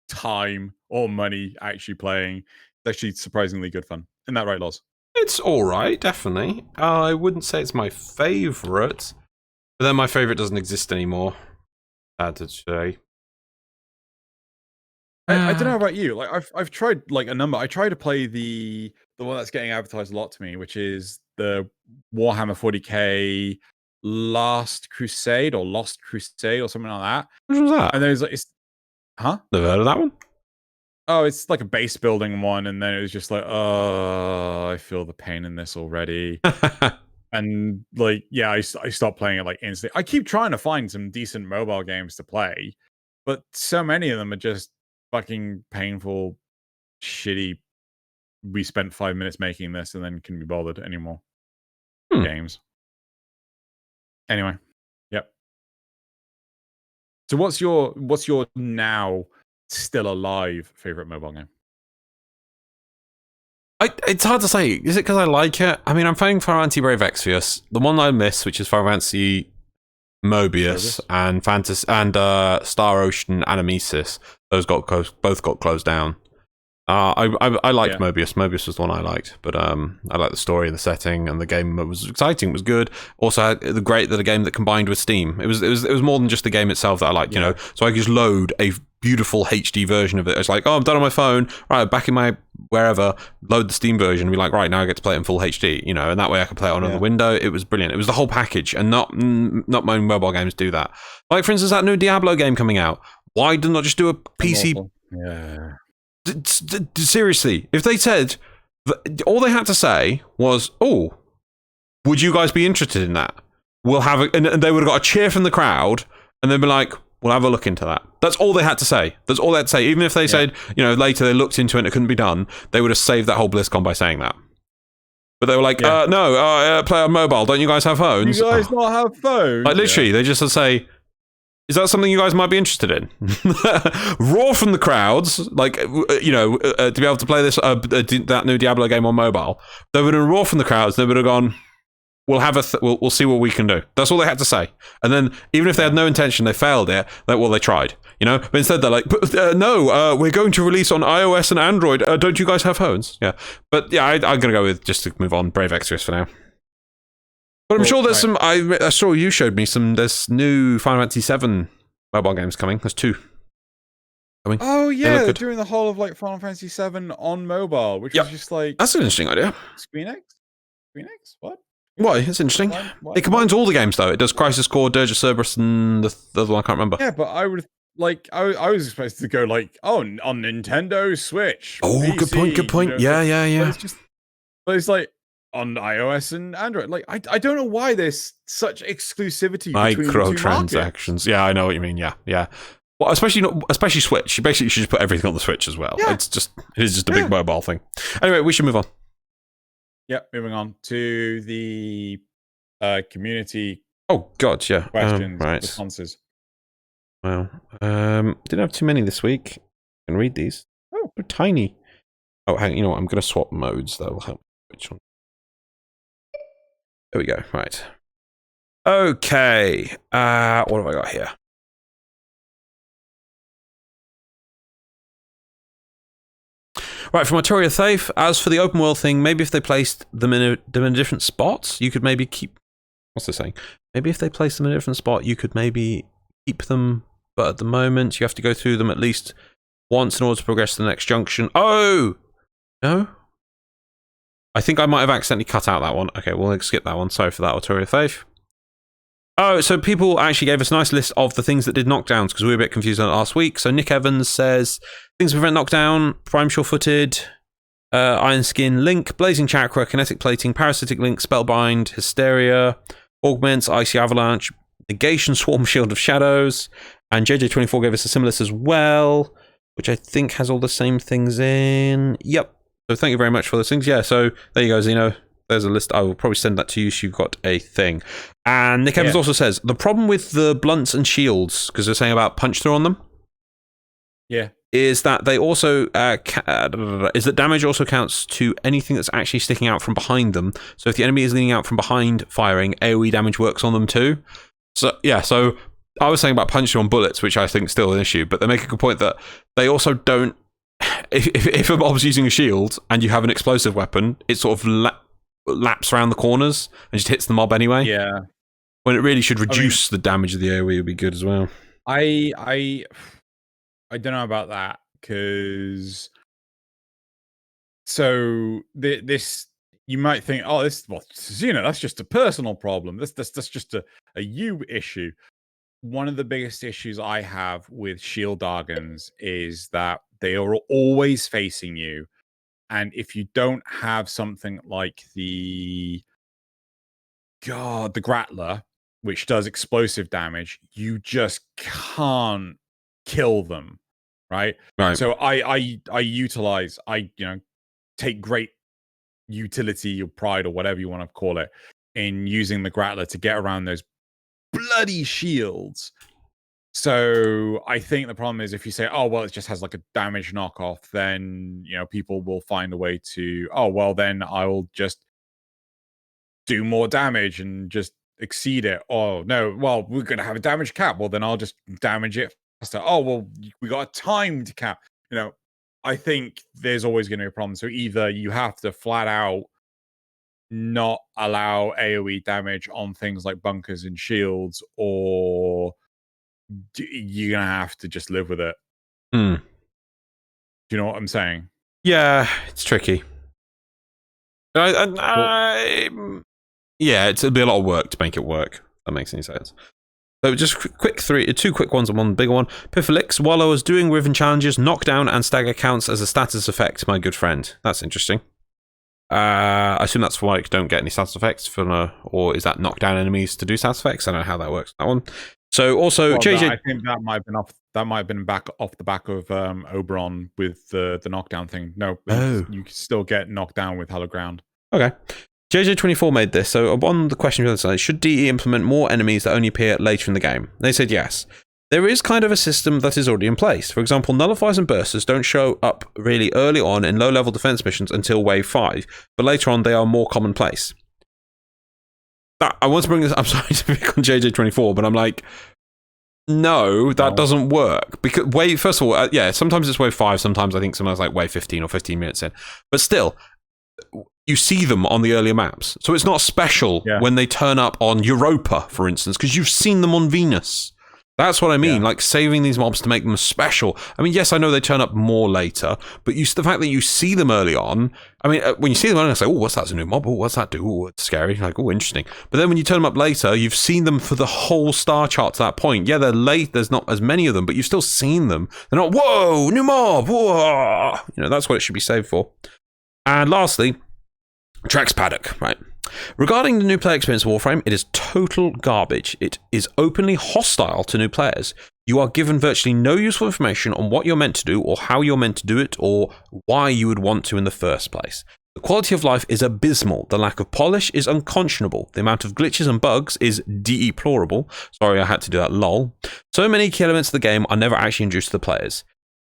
Speaker 2: time or money actually playing. It's actually surprisingly good fun. Isn't that right, Loz?
Speaker 1: It's all right, definitely. I wouldn't say it's my favorite, but then my favorite doesn't exist anymore. Sad to say.
Speaker 2: I don't know about you. Like I've tried like a number. I try to play the one that's getting advertised a lot to me, which is the Warhammer 40k Lost Crusade or something like that.
Speaker 1: Which was that?
Speaker 2: And there's like,
Speaker 1: Never heard of that one.
Speaker 2: Oh, it's like a base building one, and then it was just like, oh, I feel the pain in this already. And like, yeah, I stopped playing it like instantly. I keep trying to find some decent mobile games to play, but so many of them are just fucking painful, shitty. We spent 5 minutes making this, and then can be bothered anymore. Games. Anyway, yep. So what's your now still alive favorite mobile game?
Speaker 1: It's hard to say. Is it because I like it? I mean, I'm playing Final Fantasy Brave Exvius. The one I miss, which is Final Fantasy Mobius and Star Ocean Animesis. Those both got closed down. I liked Mobius. Mobius was the one I liked, but I liked the story and the setting, and the game was exciting. It was good. Also, had the game that combined with Steam. It was more than just the game itself that I liked. You know, so I could just load a beautiful HD version of it. It's like, oh, I'm done on my phone. Right, back in my wherever, load the Steam version and be like, right, now I get to play it in full HD. You know, and that way I could play it on another window. It was brilliant. It was the whole package, and not my mobile games do that. Like for instance, that new Diablo game coming out. Why did not just do a PC?
Speaker 2: Yeah.
Speaker 1: Seriously, if they said all they had to say was, "Oh, would you guys be interested in that?" We'll have and they would have got a cheer from the crowd, and they'd be like, "We'll have a look into that." That's all they had to say. That's all they had to say. Even if they said, you know, later they looked into it and it couldn't be done, they would have saved that whole BlizzCon by saying that. But they were like, "No, play on mobile. Don't you guys have phones?
Speaker 2: You guys not have phones?"
Speaker 1: Like literally, they just had to say, is that something you guys might be interested in? Roar from the crowds, like, you know, to be able to play this that new Diablo game on mobile. They would have roared from the crowds. They would have gone, we'll have we'll see what we can do. That's all they had to say. And then, even if they had no intention, they failed it. They tried, you know. But instead, they're like, no, we're going to release on iOS and Android. Don't you guys have phones? Yeah, but yeah, I'm gonna go with, just to move on, Brave Exvius for now. But I'm sure there's some. I saw you showed me some. There's new Final Fantasy 7 mobile games coming. There's 2 coming.
Speaker 2: Oh yeah, they're doing the whole of like Final Fantasy 7 on mobile, which is just like,
Speaker 1: that's an interesting idea.
Speaker 2: Screen X? What?
Speaker 1: Why? It's interesting. It combines all the games though. It does Crisis Core, Dirge of Cerberus, and the other one I can't remember.
Speaker 2: Yeah, but I would like. I was supposed to go like, on Nintendo Switch.
Speaker 1: Oh, PC, good point. You know, yeah.
Speaker 2: But it's like, on iOS and Android. Like, I don't know why there's such exclusivity between the two
Speaker 1: microtransactions. Yeah, I know what you mean. Yeah. Well, especially Switch. You basically should just put everything on the Switch as well. Yeah. It is just a big mobile thing. Anyway, we should move on.
Speaker 2: Yeah, moving on to the community.
Speaker 1: Oh God, yeah.
Speaker 2: Questions, responses.
Speaker 1: Well, didn't have too many this week. I can read these. Oh, they're tiny. Oh, hang on. You know what? I'm going to swap modes. That will help. Which one? There we go. Right. Okay. What have I got here? Right, from Artoria Thafe, as for the open world thing, maybe if they placed them in different spots, you could maybe keep... What's this saying? Maybe if they placed them in a different spot, you could maybe keep them, but at the moment, you have to go through them at least once in order to progress to the next junction. Oh! No? I think I might have accidentally cut out that one. Okay, we'll skip that one. Sorry for that, Artoria Thafe. Oh, so people actually gave us a nice list of the things that did knockdowns, because we were a bit confused on it last week. So Nick Evans says, things that prevent knockdown, prime sure-footed, Iron Skin, Link, Blazing Chakra, Kinetic Plating, Parasitic Link, Spellbind, Hysteria, Augments, Icy Avalanche, Negation, Swarm, Shield of Shadows, and JJ24 gave us a similar list as well, which I think has all the same things in. Yep. So thank you very much for those things. Yeah, so there you go, Xeno. There's a list. I will probably send that to you so you've got a thing. And Nick Evans also says, the problem with the blunts and shields, because they're saying about punch through on them, is that they also is that damage also counts to anything that's actually sticking out from behind them. So if the enemy is leaning out from behind firing, AoE damage works on them too. So yeah, so I was saying about punching on bullets, which I think is still an issue, but they make a good point that they also don't. If a mob's using a shield and you have an explosive weapon, it sort of laps around the corners and just hits the mob anyway.
Speaker 2: Yeah.
Speaker 1: When it really should reduce the damage of the AoE would be good as well.
Speaker 2: I don't know about that, because so this you might think, oh, that's just a personal problem. That's just a you issue. One of the biggest issues I have with shield Dargans is that they are always facing you, and if you don't have something like the Grattler, which does explosive damage, you just can't kill them, right? So I take great utility or pride or whatever you want to call it in using the Grattler to get around those bloody shields. So I think the problem is if you say, oh well, it just has like a damage knockoff, then people will find a way to, oh well, then I'll just do more damage and just exceed it. Oh no, well, we're gonna have a damage cap. Well, then I'll just damage it faster. Oh well, we got a timed cap. I think there's always going to be a problem. So either you have to flat out not allow AoE damage on things like bunkers and shields, or you're gonna have to just live with it. Do you know what I'm saying?
Speaker 1: Yeah, it's tricky. Yeah, it'll be a lot of work to make it work. That makes any sense. So just two quick ones and one bigger one. Piffalix, while I was doing Riven challenges, knockdown and stagger counts as a status effect, my good friend. That's interesting. I assume that's why I don't get any status effects or is that knockdown enemies to do status effects? I don't know how that works. That one. So also, JJ,
Speaker 2: I think that might have been off the back of Oberon with the knockdown thing. No, you can still get knocked down with Hallowed Ground.
Speaker 1: Okay. JJ24 made this, so on the question on the side, should DE implement more enemies that only appear later in the game? They said yes. There is kind of a system that is already in place. For example, nullifiers and bursters don't show up really early on in low-level defense missions until Wave 5, but later on they are more commonplace. I want to bring this, I'm sorry to pick on JJ24, but I'm like, no, that doesn't work. Because first of all, sometimes it's Wave 5, sometimes I think sometimes like Wave 15 or 15 minutes in. But still, you see them on the earlier maps. So it's not special when they turn up on Europa, for instance, because you've seen them on Venus. That's what I mean, like saving these mobs to make them special. I mean, yes, I know they turn up more later, but the fact that you see them early on, I mean, when you see them early on, it's like, oh, what's that? It's a new mob. Oh, what's that do? Oh, it's scary. Like, oh, interesting. But then when you turn them up later, you've seen them for the whole star chart to that point. Yeah, they're late. There's not as many of them, but you've still seen them. They're not, whoa, new mob. Whoa. That's what it should be saved for. And lastly, Trax Paddock, right? Regarding the new player experience of Warframe, it is total garbage. It is openly hostile to new players. You are given virtually no useful information on what you're meant to do or how you're meant to do it or why you would want to in the first place. The quality of life is abysmal. The lack of polish is unconscionable. The amount of glitches and bugs is deplorable. Sorry, I had to do that, lol. So many key elements of the game are never actually introduced to the players.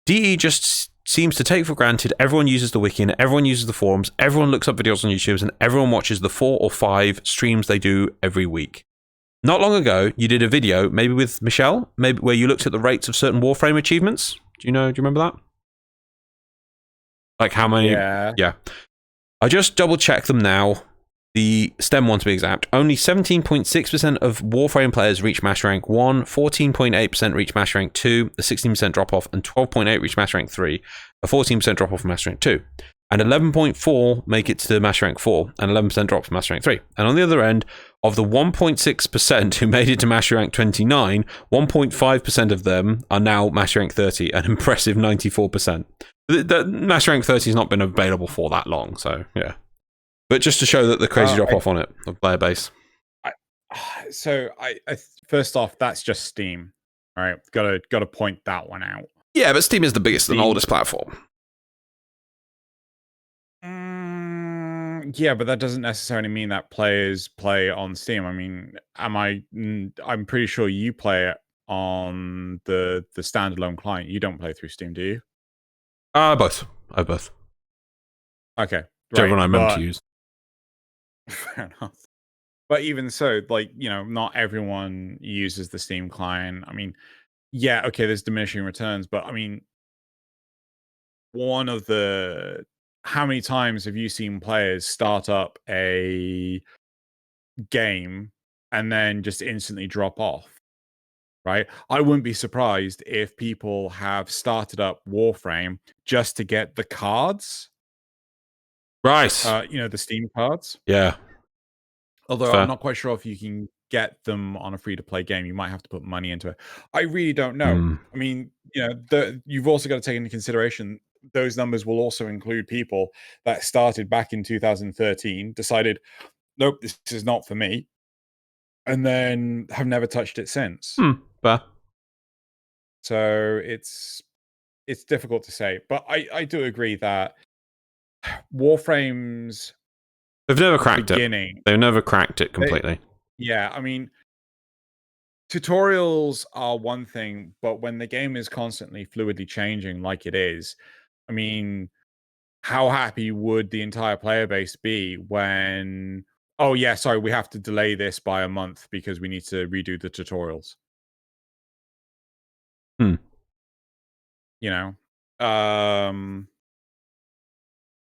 Speaker 1: DE just seems to take for granted everyone uses the wiki and everyone uses the forums, everyone looks up videos on YouTube, and everyone watches the 4 or 5 streams they do every week. Not long ago, you did a video, maybe with Michelle, maybe where you looked at the rates of certain Warframe achievements. Do you remember that? Like how many? Yeah. I just double checked them now. The STEM one to be exact. Only 17.6% of Warframe players reach Master Rank 1, 14.8% reach Master Rank 2, a 16% drop off, and 12.8% reach Master Rank 3, a 14% drop off from Master Rank 2. and 11.4 make it to Master Rank 4, and 11% drop to Master Rank 3. And on the other end, of the 1.6% who made it to Master Rank 29, 1.5% of them are now Master Rank 30, an impressive 94%. The Master Rank 30 has not been available for that long, so yeah. But just to show that the crazy drop off on it, of player base.
Speaker 2: So first off, that's just Steam, right? Got to point that one out.
Speaker 1: Yeah, but Steam is the biggest and oldest platform.
Speaker 2: Yeah, but that doesn't necessarily mean that players play on Steam. I mean, I'm pretty sure you play it on the standalone client. You don't play through Steam, do you?
Speaker 1: Both. I have both.
Speaker 2: Okay.
Speaker 1: Whichever one I remember to use.
Speaker 2: Fair enough. But even so, like, not everyone uses the Steam client. I mean, yeah, okay, there's diminishing returns, but I mean, how many times have you seen players start up a game and then just instantly drop off? Right? I wouldn't be surprised if people have started up Warframe just to get the cards.
Speaker 1: Right.
Speaker 2: The Steam cards.
Speaker 1: Yeah.
Speaker 2: Although I'm not quite sure if you can get them on a free-to-play game. You might have to put money into it. I really don't know. I mean, you've also got to take into consideration those numbers will also include people that started back in 2013, decided, nope, this is not for me, and then have never touched it since.
Speaker 1: Fair.
Speaker 2: So it's difficult to say. But I do agree that Warframe's
Speaker 1: They've never cracked it. They've never cracked it completely.
Speaker 2: Yeah, I mean, tutorials are one thing, but when the game is constantly fluidly changing like it is, I mean, how happy would the entire player base be when, oh yeah, sorry, we have to delay this by a month because we need to redo the tutorials?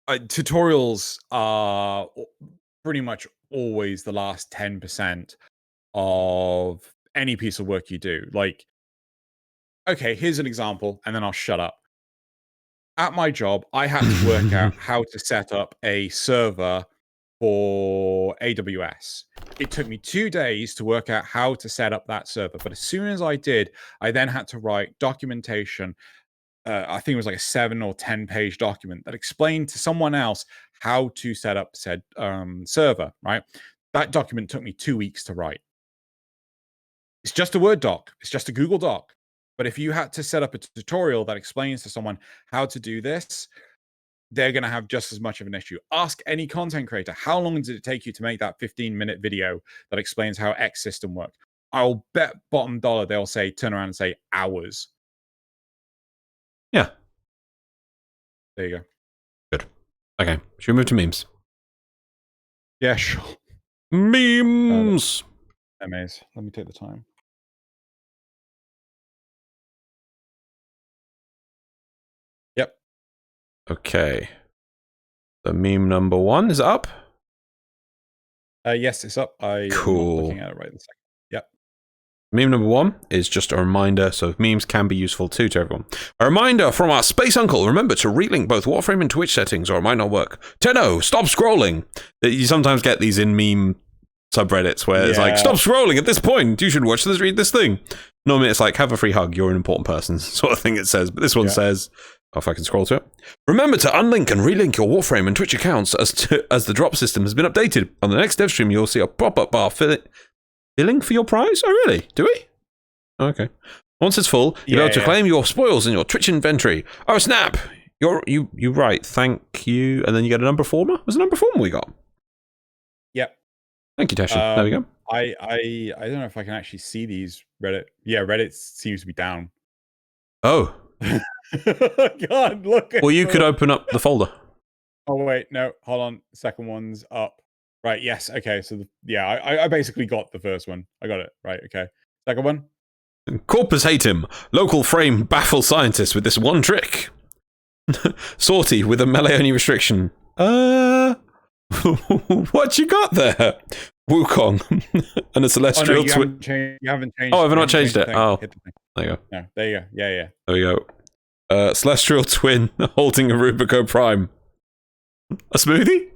Speaker 2: Tutorials are pretty much always the last 10% of any piece of work you do. Like, okay, here's an example, and then I'll shut up. At my job, I had to work out how to set up a server for AWS. It took me 2 days to work out how to set up that server. But as soon as I did, I then had to write documentation. I think it was like a 7 or 10-page document that explained to someone else how to set up said server, right? That document took me 2 weeks to write. It's just a Word doc. It's just a Google Doc. But if you had to set up a tutorial that explains to someone how to do this, they're going to have just as much of an issue. Ask any content creator, how long did it take you to make that 15-minute video that explains how X system works? I'll bet bottom dollar they'll turn around and say hours.
Speaker 1: Yeah.
Speaker 2: There you go.
Speaker 1: Good. Okay. Should we move to memes?
Speaker 2: Yeah, sure.
Speaker 1: Memes.
Speaker 2: Let me take the time. Yep.
Speaker 1: Okay. The meme number 1 is up.
Speaker 2: Yes, it's up. I'm looking at it right this second. Yep.
Speaker 1: Meme number 1 is just a reminder, so memes can be useful too to everyone. A reminder from our space uncle, remember to relink both Warframe and Twitch settings or it might not work. Tenno, stop scrolling. You sometimes get these in meme subreddits where it's like, stop scrolling at this point, you should read this thing. Normally it's like, have a free hug, you're an important person, sort of thing it says. But this one says, if I can scroll to it. Remember to unlink and relink your Warframe and Twitch accounts as the drop system has been updated. On the next dev stream, you'll see a pop-up bar filling for your prize? Oh, really? Do we? Okay. Once it's full, you'll be able to claim your spoils in your Twitch inventory. Oh, snap! You right. Thank you. And then you get a number former? Was it a number former we got?
Speaker 2: Yep.
Speaker 1: Thank you, Tasha. There we go.
Speaker 2: I don't know if I can actually see these Reddit. Yeah, Reddit seems to be down.
Speaker 1: Oh.
Speaker 2: God, look.
Speaker 1: Well, you could open up the folder.
Speaker 2: Oh, wait. No, hold on. The second one's up. Right, yes. Okay, so, I basically got the first one. I got it. Right, okay. Second one?
Speaker 1: Corpus hate him. Local frame baffle scientist with this one trick. Sortie with a melee-only restriction. What you got there? Wukong and a celestial twin.
Speaker 2: You haven't changed.
Speaker 1: Oh, have I not changed it? Oh, there you go.
Speaker 2: No, there you go. Yeah.
Speaker 1: There we go. Celestial twin holding a Rubico Prime. A smoothie?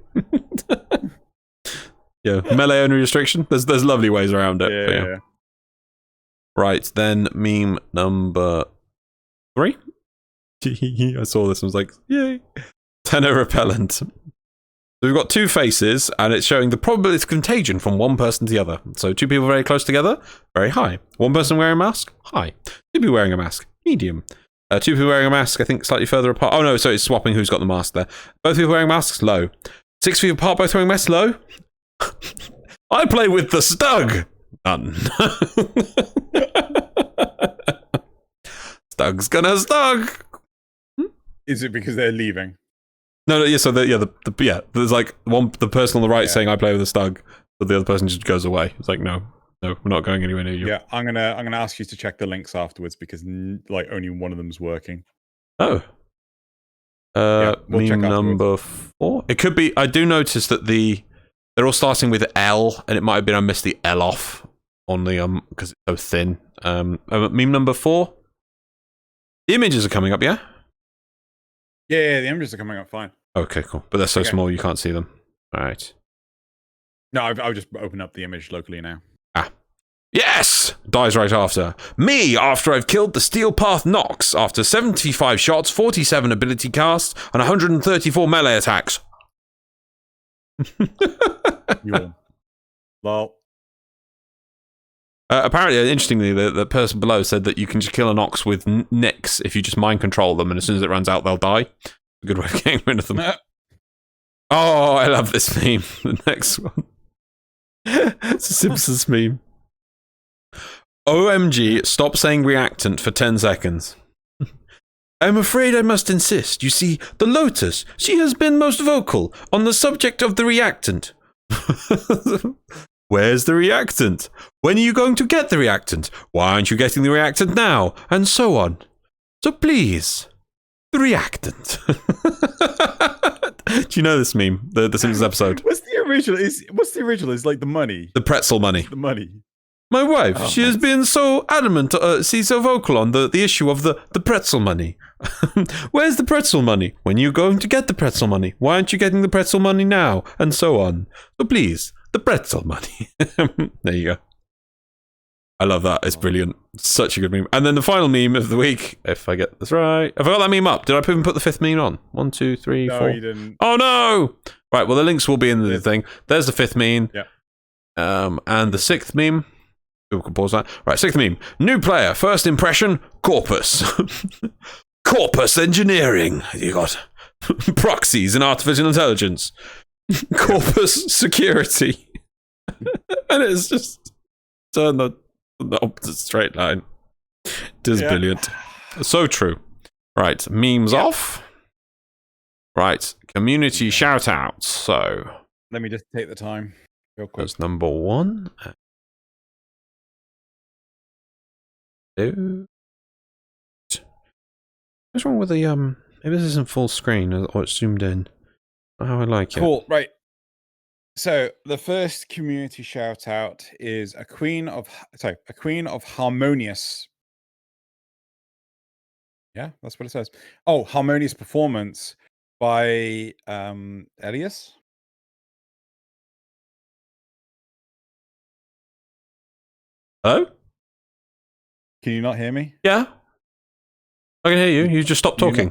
Speaker 1: Yeah, melee only restriction. There's lovely ways around it.
Speaker 2: Yeah.
Speaker 1: Right, then meme number 3. I saw this and was like, yay. Tenno repellent. So we've got 2 faces, and it's showing the probability of contagion from one person to the other. So 2 people very close together, very high. 1 person wearing a mask, high. 2 people wearing a mask, medium. 2 people wearing a mask, I think slightly further apart. Oh no, so it's swapping who's got the mask there. Both people wearing masks, low. 6 people apart, both wearing masks, low. I play with the Stug. None. Stug's gonna Stug.
Speaker 2: Is it because they're leaving?
Speaker 1: No, yeah. So there's like the person on the right saying I play with a Stug, but the other person just goes away. It's like no, we're not going anywhere near you.
Speaker 2: Yeah, I'm gonna ask you to check the links afterwards because like only one of them's working.
Speaker 1: Oh.
Speaker 2: We'll
Speaker 1: meme number 4. It could be. I do notice that they're all starting with L, and it might have been I missed the L off on the because it's so thin. Meme number 4. The images are coming up, yeah.
Speaker 2: Yeah, the images are coming up fine.
Speaker 1: Okay, cool. But they're so small you can't see them. All right.
Speaker 2: No, I'll just open up the image locally now.
Speaker 1: Yes! Dies right after. Me, after I've killed the Steel Path Nox, after 75 shots, 47 ability casts, and 134 melee attacks.
Speaker 2: Lol.
Speaker 1: Apparently, interestingly, the person below said that you can just kill an Nox with Nyx if you just mind control them, and as soon as it runs out, they'll die. A good way of getting rid of them. Oh, I love this meme. The next one. It's a Simpsons meme. OMG, stop saying reactant for 10 seconds. I'm afraid I must insist. You see, the Lotus, she has been most vocal on the subject of the reactant. Where's the reactant? When are you going to get the reactant? Why aren't you getting the reactant now? And so on. So please, the reactant. Do you know this meme? The Simpsons episode?
Speaker 2: What's the original? Is like the money.
Speaker 1: The pretzel money.
Speaker 2: The money.
Speaker 1: My wife, she has been so adamant, so vocal on the issue of the pretzel money. Where's the pretzel money? When are you going to get the pretzel money? Why aren't you getting the pretzel money now? And so on. So please, the pretzel money. There you go. I love that. It's brilliant. Such a good meme. And then the final meme of the week, if I get this right. Have I got that meme up? Did I even put the 5th meme on? 1, 2, 3, 4.
Speaker 2: No, you didn't.
Speaker 1: Oh no! Right, well the links will be in the thing. There's the 5th meme.
Speaker 2: Yeah.
Speaker 1: And the 6th meme. We can pause that. Right, 6th meme. New player, first impression, Corpus. Corpus engineering. You got proxies and artificial intelligence. Corpus security. And it's just turn the opposite straight line. It is brilliant. So true. Right, memes off. Right, community shoutouts. So
Speaker 2: let me just take the time real quick.
Speaker 1: That's number 1. What's wrong with the maybe this isn't full screen or it's zoomed in. Not how I like it.
Speaker 2: Cool, right. So the first community shout out is a queen of harmonious. Yeah, that's what it says. Oh, harmonious performance by Elias.
Speaker 1: Hello?
Speaker 2: Can you not hear me?
Speaker 1: Yeah. I can hear you. You just stopped talking.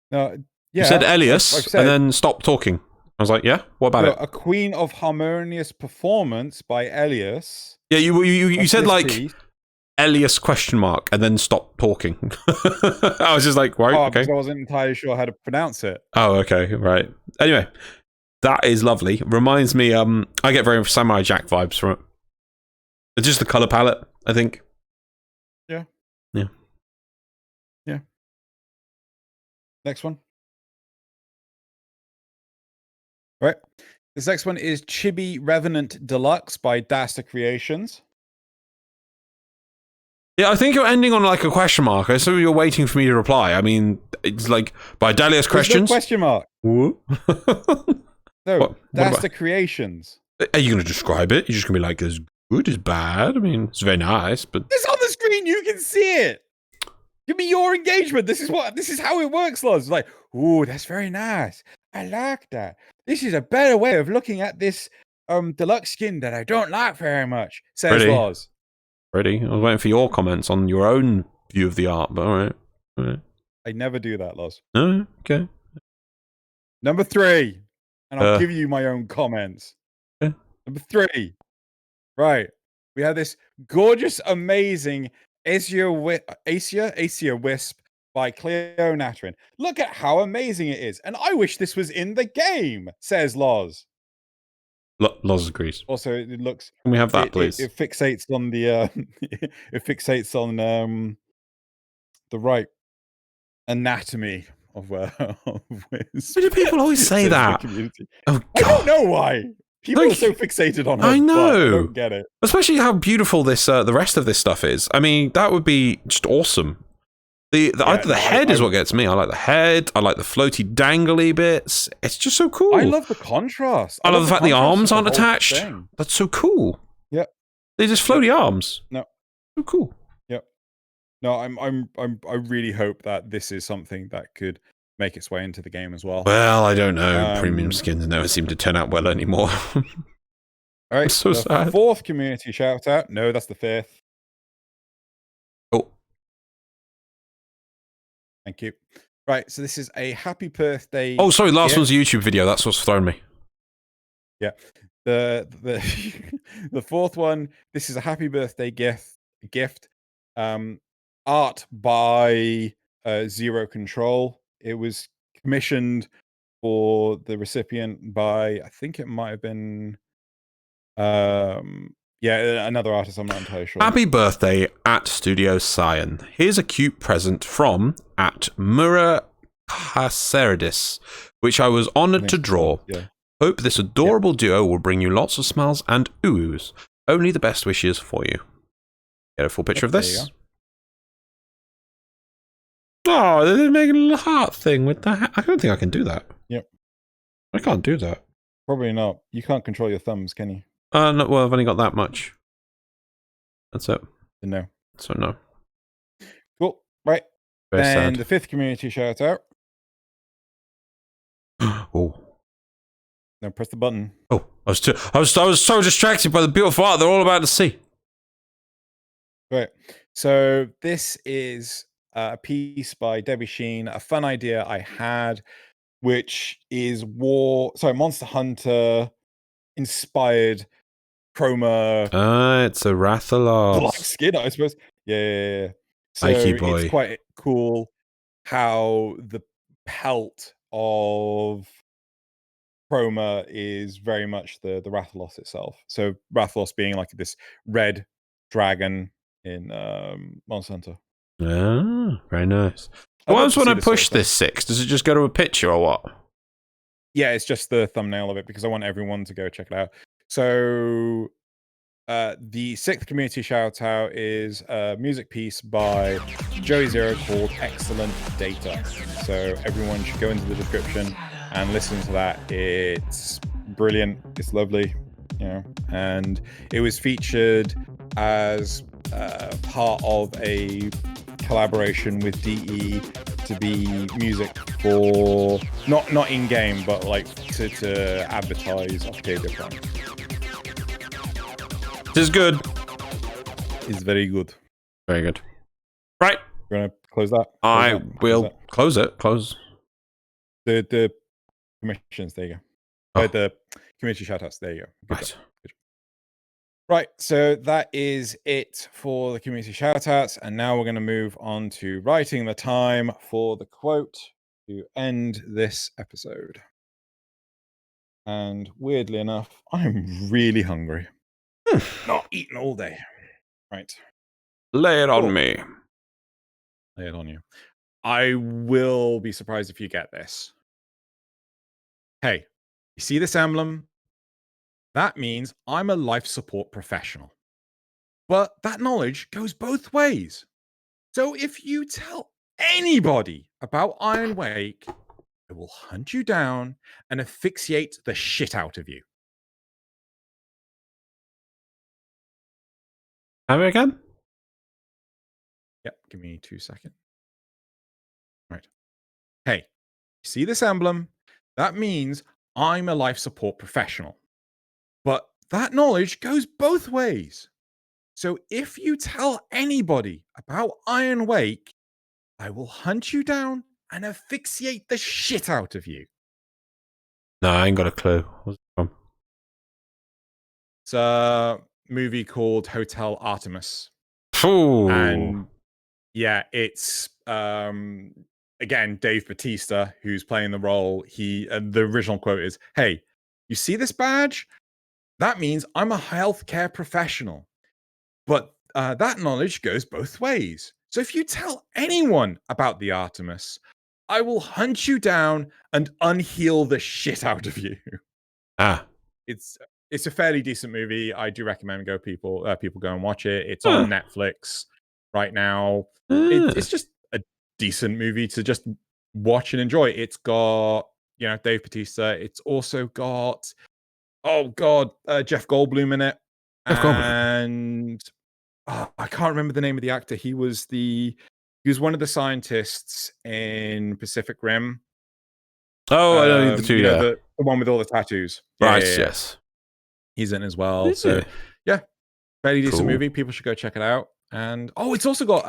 Speaker 2: No, yeah.
Speaker 1: You said Elias and then stopped talking. I was like, yeah, what about it?
Speaker 2: A queen of harmonious performance by Elias.
Speaker 1: Yeah, you said like Elias question mark and then stopped talking. I was just like, right, okay.
Speaker 2: I wasn't entirely sure how to pronounce it.
Speaker 1: Oh, okay, right. Anyway, that is lovely. Reminds me, I get very Samurai Jack vibes from it. It's just the color palette, I think.
Speaker 2: Yeah.
Speaker 1: Yeah.
Speaker 2: Yeah. Next one. Right. This next one is Chibi Revenant Deluxe by Dasta Creations.
Speaker 1: Yeah, I think you're ending on like a question mark. I assume you're waiting for me to reply. I mean, it's like by Dalia's questions.
Speaker 2: No question mark.
Speaker 1: No,
Speaker 2: Dasta Creations.
Speaker 1: Are you going to describe it? You're just going to be like, it's good, it's bad. I mean, it's very nice, but
Speaker 2: it's on the screen. You can see it. Give me your engagement. This is how it works, Loz. Like, ooh, that's very nice. I like that. This is a better way of looking at this deluxe skin that I don't like very much, says Loz.
Speaker 1: Pretty. I was waiting for your comments on your own view of the art, but all right.
Speaker 2: I never do that, Loz.
Speaker 1: No, okay.
Speaker 2: Number 3, and I'll give you my own comments.
Speaker 1: Okay.
Speaker 2: Number 3, right? We have this gorgeous, amazing Asia Wisp by Cleo Natrin. Look at how amazing it is, and I wish this was in the game, says Loz.
Speaker 1: Loz agrees.
Speaker 2: Also, it looks.
Speaker 1: Can we have that, please?
Speaker 2: It fixates on the. It fixates on the right anatomy of Wisp.
Speaker 1: Why do people always say that? Oh, God.
Speaker 2: I don't know why. People are so fixated on her.
Speaker 1: I know.
Speaker 2: I don't get it.
Speaker 1: Especially how beautiful this the rest of this stuff is. I mean, that would be just awesome. The head is what gets me. I like the head. I like the floaty dangly bits. It's just so cool.
Speaker 2: I love the contrast.
Speaker 1: I love the fact the arms aren't attached. That's so cool.
Speaker 2: Yep.
Speaker 1: They're just floaty arms.
Speaker 2: No.
Speaker 1: So cool.
Speaker 2: Yep. No, I really hope that this is something that could make its way into the game as well.
Speaker 1: Well, I don't know. Premium skins never seem to turn out well anymore.
Speaker 2: All right.
Speaker 1: So sad.
Speaker 2: 4th community shout out. No, that's the 5th.
Speaker 1: Oh.
Speaker 2: Thank you. Right, so this is a happy birthday.
Speaker 1: Oh, sorry, last one's a YouTube video. That's what's thrown me.
Speaker 2: Yeah. The the 4th one, this is a happy birthday gift. Art by Zero Control. It was commissioned for the recipient by, I think it might have been another artist. I'm not entirely sure.
Speaker 1: Happy birthday at Studio Cyan. Here's a cute present from at Mura Caceridis, which I was honored to draw.
Speaker 2: Yeah.
Speaker 1: Hope this adorable duo will bring you lots of smiles and oohs. Only the best wishes for you. Get a full picture of this. Oh, they're making a little heart thing with that. I don't think I can do that.
Speaker 2: Yep.
Speaker 1: I can't do that.
Speaker 2: Probably not. You can't control your thumbs, can you?
Speaker 1: No, well, I've only got that much. That's it.
Speaker 2: No.
Speaker 1: So no.
Speaker 2: Cool. Right.
Speaker 1: Very
Speaker 2: and
Speaker 1: sad.
Speaker 2: The 5th community shout out.
Speaker 1: Oh.
Speaker 2: Now press the button.
Speaker 1: Oh, I was so distracted by the beautiful art they're all about to see.
Speaker 2: Right. So this is a piece by Debbie Sheen, a fun idea I had, which is Monster Hunter inspired chroma.
Speaker 1: It's a MDRLOz.
Speaker 2: Black skin, I suppose. Yeah. So
Speaker 1: Mikey boy.
Speaker 2: It's quite cool how the pelt of chroma is very much the MDRLOz itself. So MDRLOz being like this red dragon in Monster Hunter.
Speaker 1: Ah, very nice. What happens when I push this 6? Does it just go to a picture or what?
Speaker 2: Yeah, it's just the thumbnail of it because I want everyone to go check it out. So the 6th community shout out is a music piece by Joey Zero called Excellent Data. So everyone should go into the description and listen to that. It's brilliant. It's lovely, and it was featured as part of a collaboration with DE to be music for not in game, but like to advertise Octavia Prime.
Speaker 1: This is good.
Speaker 2: It's very good.
Speaker 1: Very good. Right.
Speaker 2: You're gonna close that?
Speaker 1: I will close it. Close.
Speaker 2: The commissions. There you go. The community shoutouts. There you go. Good
Speaker 1: Right.
Speaker 2: job. Right, so that is it for the community shoutouts, and now we're going to move on to writing the time for the quote to end this episode. And weirdly enough, I'm really hungry. Not eaten all day. Right.
Speaker 1: Lay it on me.
Speaker 2: Lay it on you. I will be surprised if you get this. Hey, you see this emblem? That means I'm a life support professional. But that knowledge goes both ways. So if you tell anybody about Iron Wake, I will hunt you down and asphyxiate the shit out of you.
Speaker 1: Have it again?
Speaker 2: Yep, give me 2 seconds. Right. Hey, you see this emblem? that means I'm a life support professional. But that knowledge goes both ways. So if you tell anybody about Iron Wake, I will hunt you down and asphyxiate the shit out of you.
Speaker 1: No, I ain't got a clue. What's it from?
Speaker 2: It's a movie called Hotel Artemis.
Speaker 1: Ooh.
Speaker 2: And yeah, it's again Dave Bautista who's playing the role. The original quote is, "Hey, you see this badge? That means I'm a healthcare professional. But that knowledge goes both ways. So if you tell anyone about the Artemis, I will hunt you down and unheal the shit out of you."
Speaker 1: Ah.
Speaker 2: It's a fairly decent movie. I do recommend people go and watch it. It's on Netflix right now. It's just a decent movie to just watch and enjoy. It's got, Dave Bautista. It's also got, Jeff Goldblum in it. And I can't remember the name of the actor. He was one of the scientists in Pacific Rim.
Speaker 1: Oh, I know the two. Yeah,
Speaker 2: the one with all the tattoos.
Speaker 1: Right. Yeah. Yes.
Speaker 2: He's in as well.
Speaker 1: Yeah.
Speaker 2: So yeah, fairly decent movie. People should go check it out. And it's also got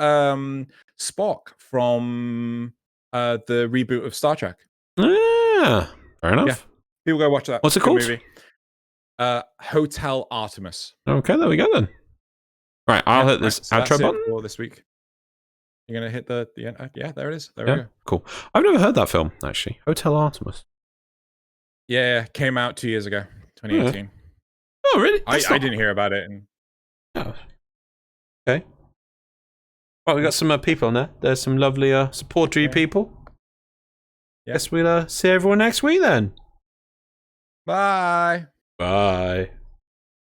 Speaker 2: Spock from the reboot of Star Trek.
Speaker 1: Yeah, fair enough.
Speaker 2: Yeah, people go watch that.
Speaker 1: What's it called?
Speaker 2: Movie. Hotel Artemis.
Speaker 1: Okay, there we go then. Right, I'll hit this outro button
Speaker 2: for this week. You're gonna hit the end. Yeah, there it is. There we go.
Speaker 1: Cool. I've never heard that film actually. Hotel Artemis.
Speaker 2: Yeah, came out 2 years ago, 2018.
Speaker 1: Oh, really?
Speaker 2: I didn't hear about it.
Speaker 1: Okay. Well, we got some people on there. There's some lovely supportery people. Guess we'll see everyone next week then.
Speaker 2: Bye.
Speaker 1: Bye.